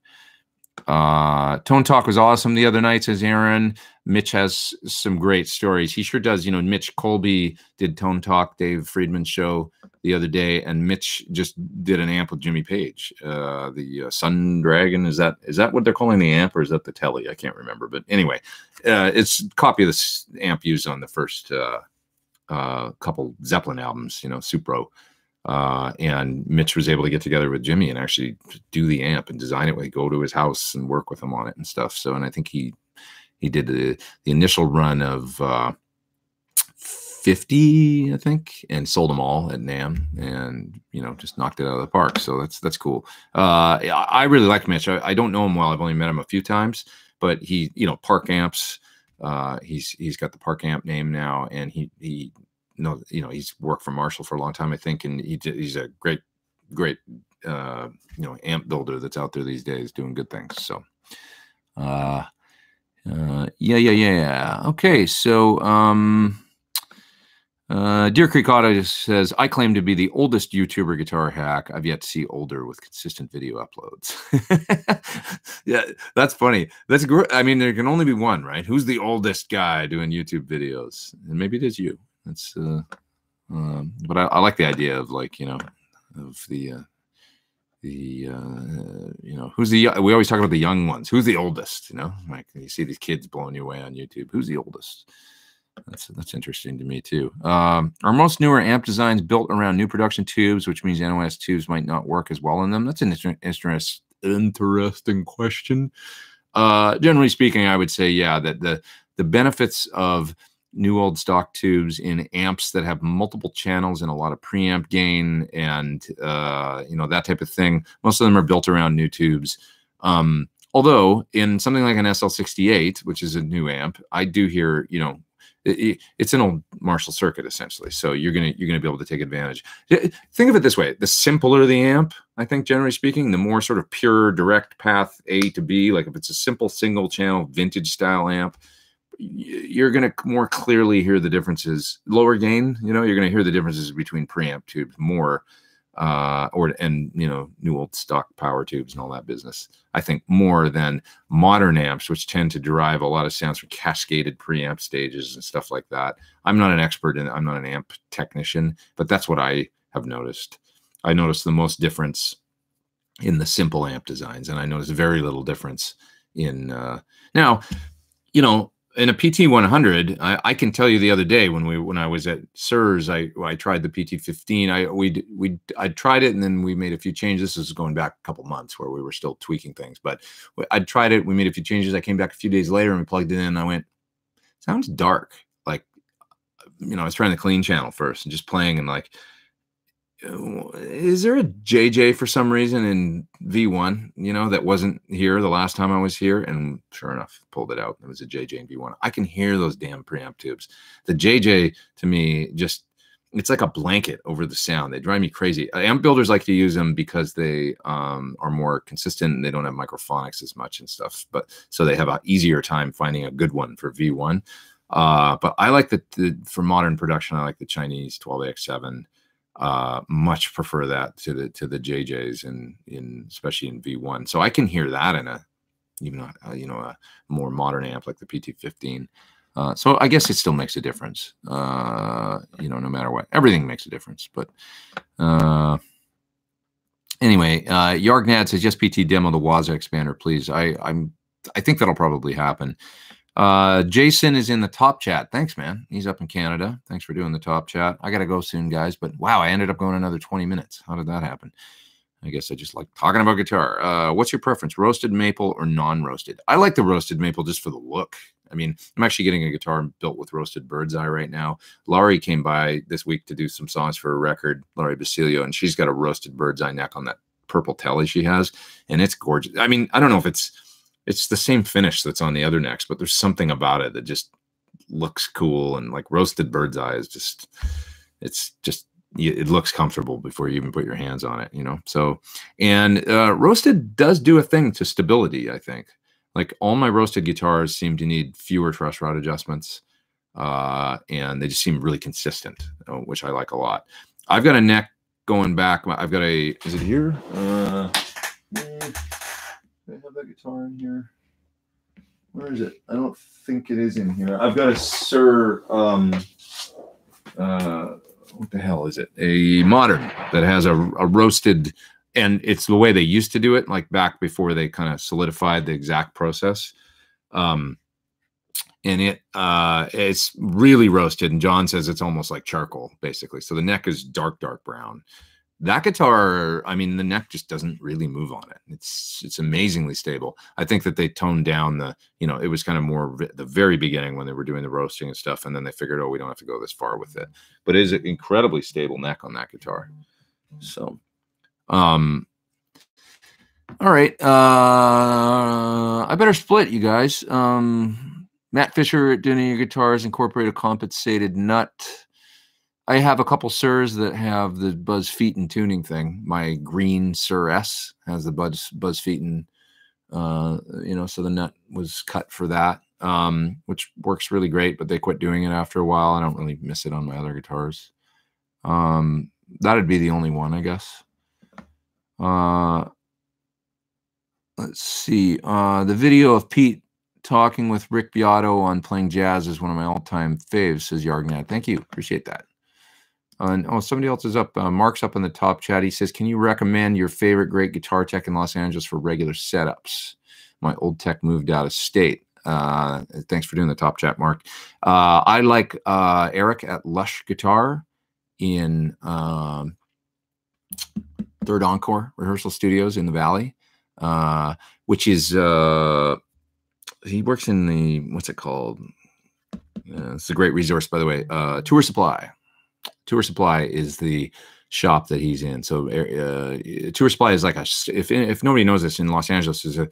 Tone Talk was awesome the other night, says Aaron. Mitch has some great stories. He sure does. You know, Mitch Colby did Tone Talk, Dave Friedman's show the other day, and Mitch just did an amp with Jimmy Page. The Sun Dragon, is that what they're calling the amp, or is that the Telly? I can't remember. But anyway, it's a copy of this amp used on the first couple Zeppelin albums, you know, Supro. And Mitch was able to get together with Jimmy and actually do the amp and design it. Go to his house and work with him on it and stuff. So, and I think he did the initial run of 50, I think, and sold them all at NAMM, and, you know, just knocked it out of the park. So that's cool. I really like Mitch. I don't know him well. I've only met him a few times, but he, you know, Park Amps. He's got the Park Amp name now, and he. No, you know, he's worked for Marshall for a long time, I think, and he's a great, you know, amp builder that's out there these days doing good things. So, yeah. Okay, so, Deer Creek Auto says, I claim to be the oldest YouTuber guitar hack. I've yet to see older with consistent video uploads. Yeah, that's funny. That's great. I mean, there can only be one, right? Who's the oldest guy doing YouTube videos? And maybe it is you. It's but I like the idea of, like, you know, of the you know, who's the, we always talk about the young ones. Who's the oldest? You know, like you see these kids blowing you away on YouTube. Who's the oldest? That's interesting to me too. Are most newer amp designs built around new production tubes, which means NOS tubes might not work as well in them? That's an interesting question. Generally speaking, I would say, yeah, that the benefits of new old stock tubes in amps that have multiple channels and a lot of preamp gain and you know, that type of thing, most of them are built around new tubes. Although in something like an SL68, which is a new amp, I do hear, you know, it's an old Marshall circuit essentially, so you're gonna be able to take advantage. Think of it this way: the simpler the amp, I think, generally speaking, the more sort of pure direct path A to B. Like if it's a simple single channel vintage style amp, you're going to more clearly hear the differences. Lower gain, you know, you're going to hear the differences between preamp tubes more, and, you know, new old stock power tubes and all that business, I think, more than modern amps, which tend to derive a lot of sounds from cascaded preamp stages and stuff like that. I'm not an expert in, I'm not an amp technician, but that's what I have noticed. I noticed the most difference in the simple amp designs, and I noticed very little difference in, now, you know, in a PT 100, I can tell you the other day when I was at SIRS, I tried the PT 15. I tried it, and then we made a few changes. This is going back a couple months where we were still tweaking things, but I tried it. We made a few changes. I came back a few days later and we plugged it in, and I went, sounds dark. Like, you know, I was trying the clean channel first and just playing, and like, is there a JJ for some reason in V1, you know, that wasn't here the last time I was here? And sure enough, pulled it out. It was a JJ in V1. I can hear those damn preamp tubes. The JJ, to me, just, it's like a blanket over the sound. They drive me crazy. Amp builders like to use them because they are more consistent and they don't have microphonics as much and stuff. But so they have an easier time finding a good one for V1. But I like for modern production, I like the Chinese 12AX7. Much prefer that to the JJs in especially in V1. So I can hear that in a, even you know, a more modern amp like the PT15. So I guess it still makes a difference, you know, no matter what. Everything makes a difference. But anyway, Yargnad says, yes, PT, demo the Waza expander, please. I think that'll probably happen. Jason is in the top chat. Thanks, man. He's up in Canada. Thanks for doing the top chat. I got to go soon, guys. But wow, I ended up going another 20 minutes. How did that happen? I guess I just like talking about guitar. What's your preference, roasted maple or non-roasted? I like the roasted maple just for the look. I mean, I'm actually getting a guitar built with roasted bird's eye right now. Lari came by this week to do some songs for a record, Lari Basilio, and she's got a roasted bird's eye neck on that purple telly she has, and it's gorgeous. I mean, I don't know if it's the same finish that's on the other necks, but there's something about it that just looks cool, and like roasted bird's eye is just, it's just, it looks comfortable before you even put your hands on it, you know? So, and roasted does do a thing to stability, I think. Like all my roasted guitars seem to need fewer truss rod adjustments, and they just seem really consistent, which I like a lot. I've got a neck going back. I've got a, is it here? Do I have that guitar in here? Where is it? I don't think it is in here. I've got a Sir, what the hell is it? A Modern that has a roasted, and it's the way they used to do it, like back before they kind of solidified the exact process. And it's really roasted, and John says it's almost like charcoal, basically. So the neck is dark brown. That guitar, I mean, the neck just doesn't really move on it. It's amazingly stable. I think that they toned down the, you know, it was kind of more the very beginning when they were doing the roasting and stuff, and then they figured, oh, we don't have to go this far with it. But it is an incredibly stable neck on that guitar. So, all right. I better split, you guys. Matt Fisher doing your guitars incorporate a compensated nut. I have a couple Sirs that have the Buzz Feeten tuning thing. My green Sir S has the Buzz Feeten, you know, so the nut was cut for that, which works really great, but they quit doing it after a while. I don't really miss it on my other guitars. That'd be the only one, I guess. Let's see. The video of Pete talking with Rick Beato on playing jazz is one of my all-time faves, says Yargnad. Thank you. Appreciate that. And oh, somebody else is up. Mark's up in the top chat. He says, can you recommend your favorite great guitar tech in Los Angeles for regular setups? My old tech moved out of state. Thanks for doing the top chat, Mark. I like Eric at Lush Guitar in Third Encore Rehearsal Studios in the Valley, which is, he works in the, what's it called? It's a great resource, by the way. Tour Supply. Tour Supply is the shop that he's in. So Tour Supply is like a, if nobody knows this, in Los Angeles is a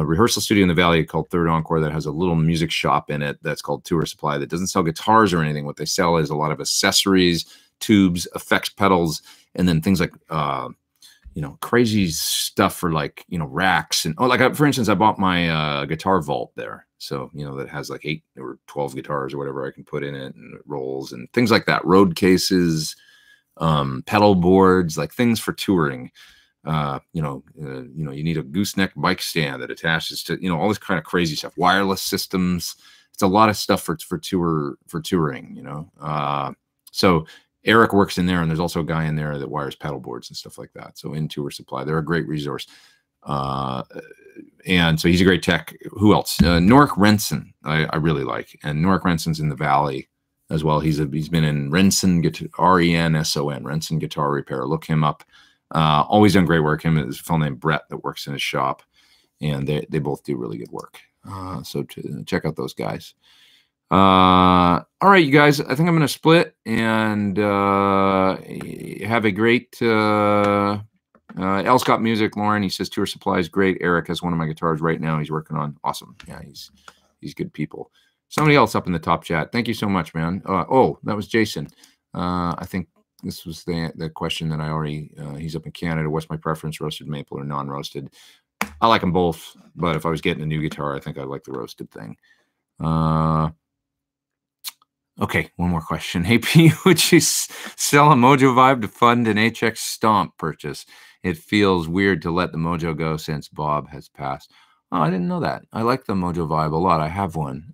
rehearsal studio in the Valley called Third Encore that has a little music shop in it that's called Tour Supply that doesn't sell guitars or anything. What they sell is a lot of accessories, tubes, effects pedals, and then things like, you know, crazy stuff for like, you know, racks. And, oh, like, for instance, I bought my guitar vault there. So, you know, that has like 8 or 12 guitars or whatever I can put in it, and it rolls and things like that. Road cases, pedal boards, like things for touring. You know, you need a gooseneck bike stand that attaches to, you know, all this kind of crazy stuff. Wireless systems. It's a lot of stuff for touring, you know. So Eric works in there, and there's also a guy in there that wires pedal boards and stuff like that. So in Tour Supply, they're a great resource. And so he's a great tech. Who else? Norik Renson, I really like. And Norik Renson's in the Valley as well. He's been in Renson, R-E-N-S-O-N, Renson Guitar Repair. Look him up. Always done great work. Him is a fellow named Brett that works in his shop, and they both do really good work. So check out those guys. All right, you guys, I think I'm going to split and have a great L. Scott Music. Lauren, he says Tour Supply is great. Eric has one of my guitars right now he's working on. Awesome. Yeah, he's good people. Somebody else up in the top chat. Thank you so much, man. Oh, that was Jason. I think this was the question that I already, he's up in Canada. What's my preference, roasted maple or non-roasted? I like them both, but if I was getting a new guitar, I think I like the roasted thing. Okay, one more question. Hey, P, would you sell a Mojo Vibe to fund an HX Stomp purchase? It feels weird to let the Mojo go since Bob has passed. Oh, I didn't know that. I like the Mojo Vibe a lot. I have one.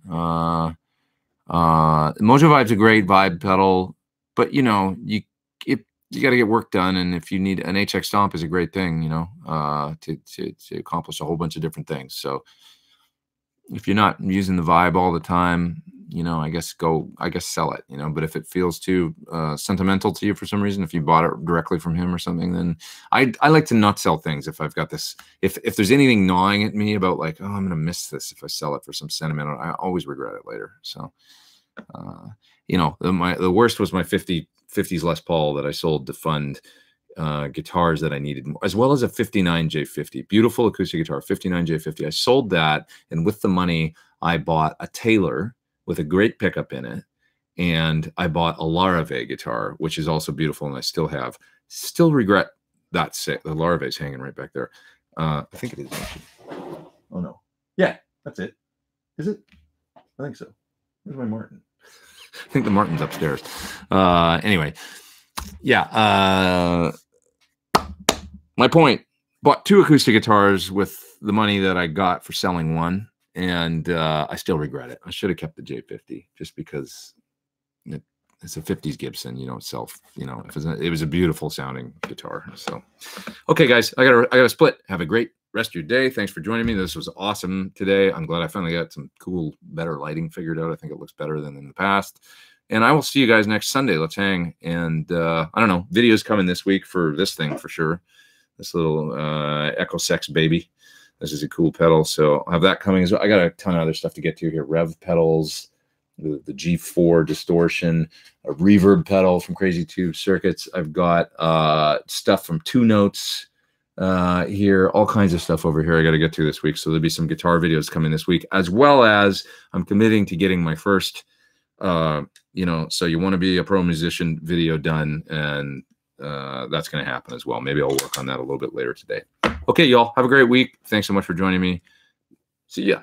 Mojo Vibe's a great vibe pedal, but you know, you got to get work done, and if you need an HX Stomp is a great thing, you know, to accomplish a whole bunch of different things. So if you're not using the vibe all the time, you know, I guess sell it, you know. But if it feels too sentimental to you for some reason, if you bought it directly from him or something, then I like to not sell things if I've got this. If there's anything gnawing at me about like, oh, I'm gonna miss this if I sell it for some sentimental, I always regret it later. So, you know, the worst was my 50s Les Paul that I sold to fund guitars that I needed, as well as a 59 J50, beautiful acoustic guitar, 59 J50. I sold that, and with the money, I bought a Taylor with a great pickup in it, and I bought a Lari guitar, which is also beautiful, and I still have. Still regret that. The Lari is hanging right back there. I think it is. Actually. Oh no, yeah, that's it. Is it? I think so. Where's my Martin? I think the Martin's upstairs. Anyway, yeah. My point, bought 2 acoustic guitars with the money that I got for selling one, and I still regret it. I should have kept the J50 just because it's a 50s Gibson, you know, itself, you know, it was a beautiful sounding guitar. So, okay, guys, I gotta split. Have a great rest of your day. Thanks for joining me. This was awesome today. I'm glad I finally got some cool, better lighting figured out. I think it looks better than in the past. And I will see you guys next Sunday. Let's hang. And I don't know, videos coming this week for this thing for sure. This little Echo Sex baby. This is a cool pedal. So I'll have that coming as well. I got a ton of other stuff to get to here. Rev pedals, the G4 distortion, a reverb pedal from Crazy Tube Circuits. I've got stuff from Two Notes here, all kinds of stuff over here I got to get to this week. So there'll be some guitar videos coming this week, as well as I'm committing to getting my first, you know, so you want to be a pro musician video done, and that's going to happen as well. Maybe I'll work on that a little bit later today. Okay, y'all, have a great week. Thanks so much for joining me. See ya.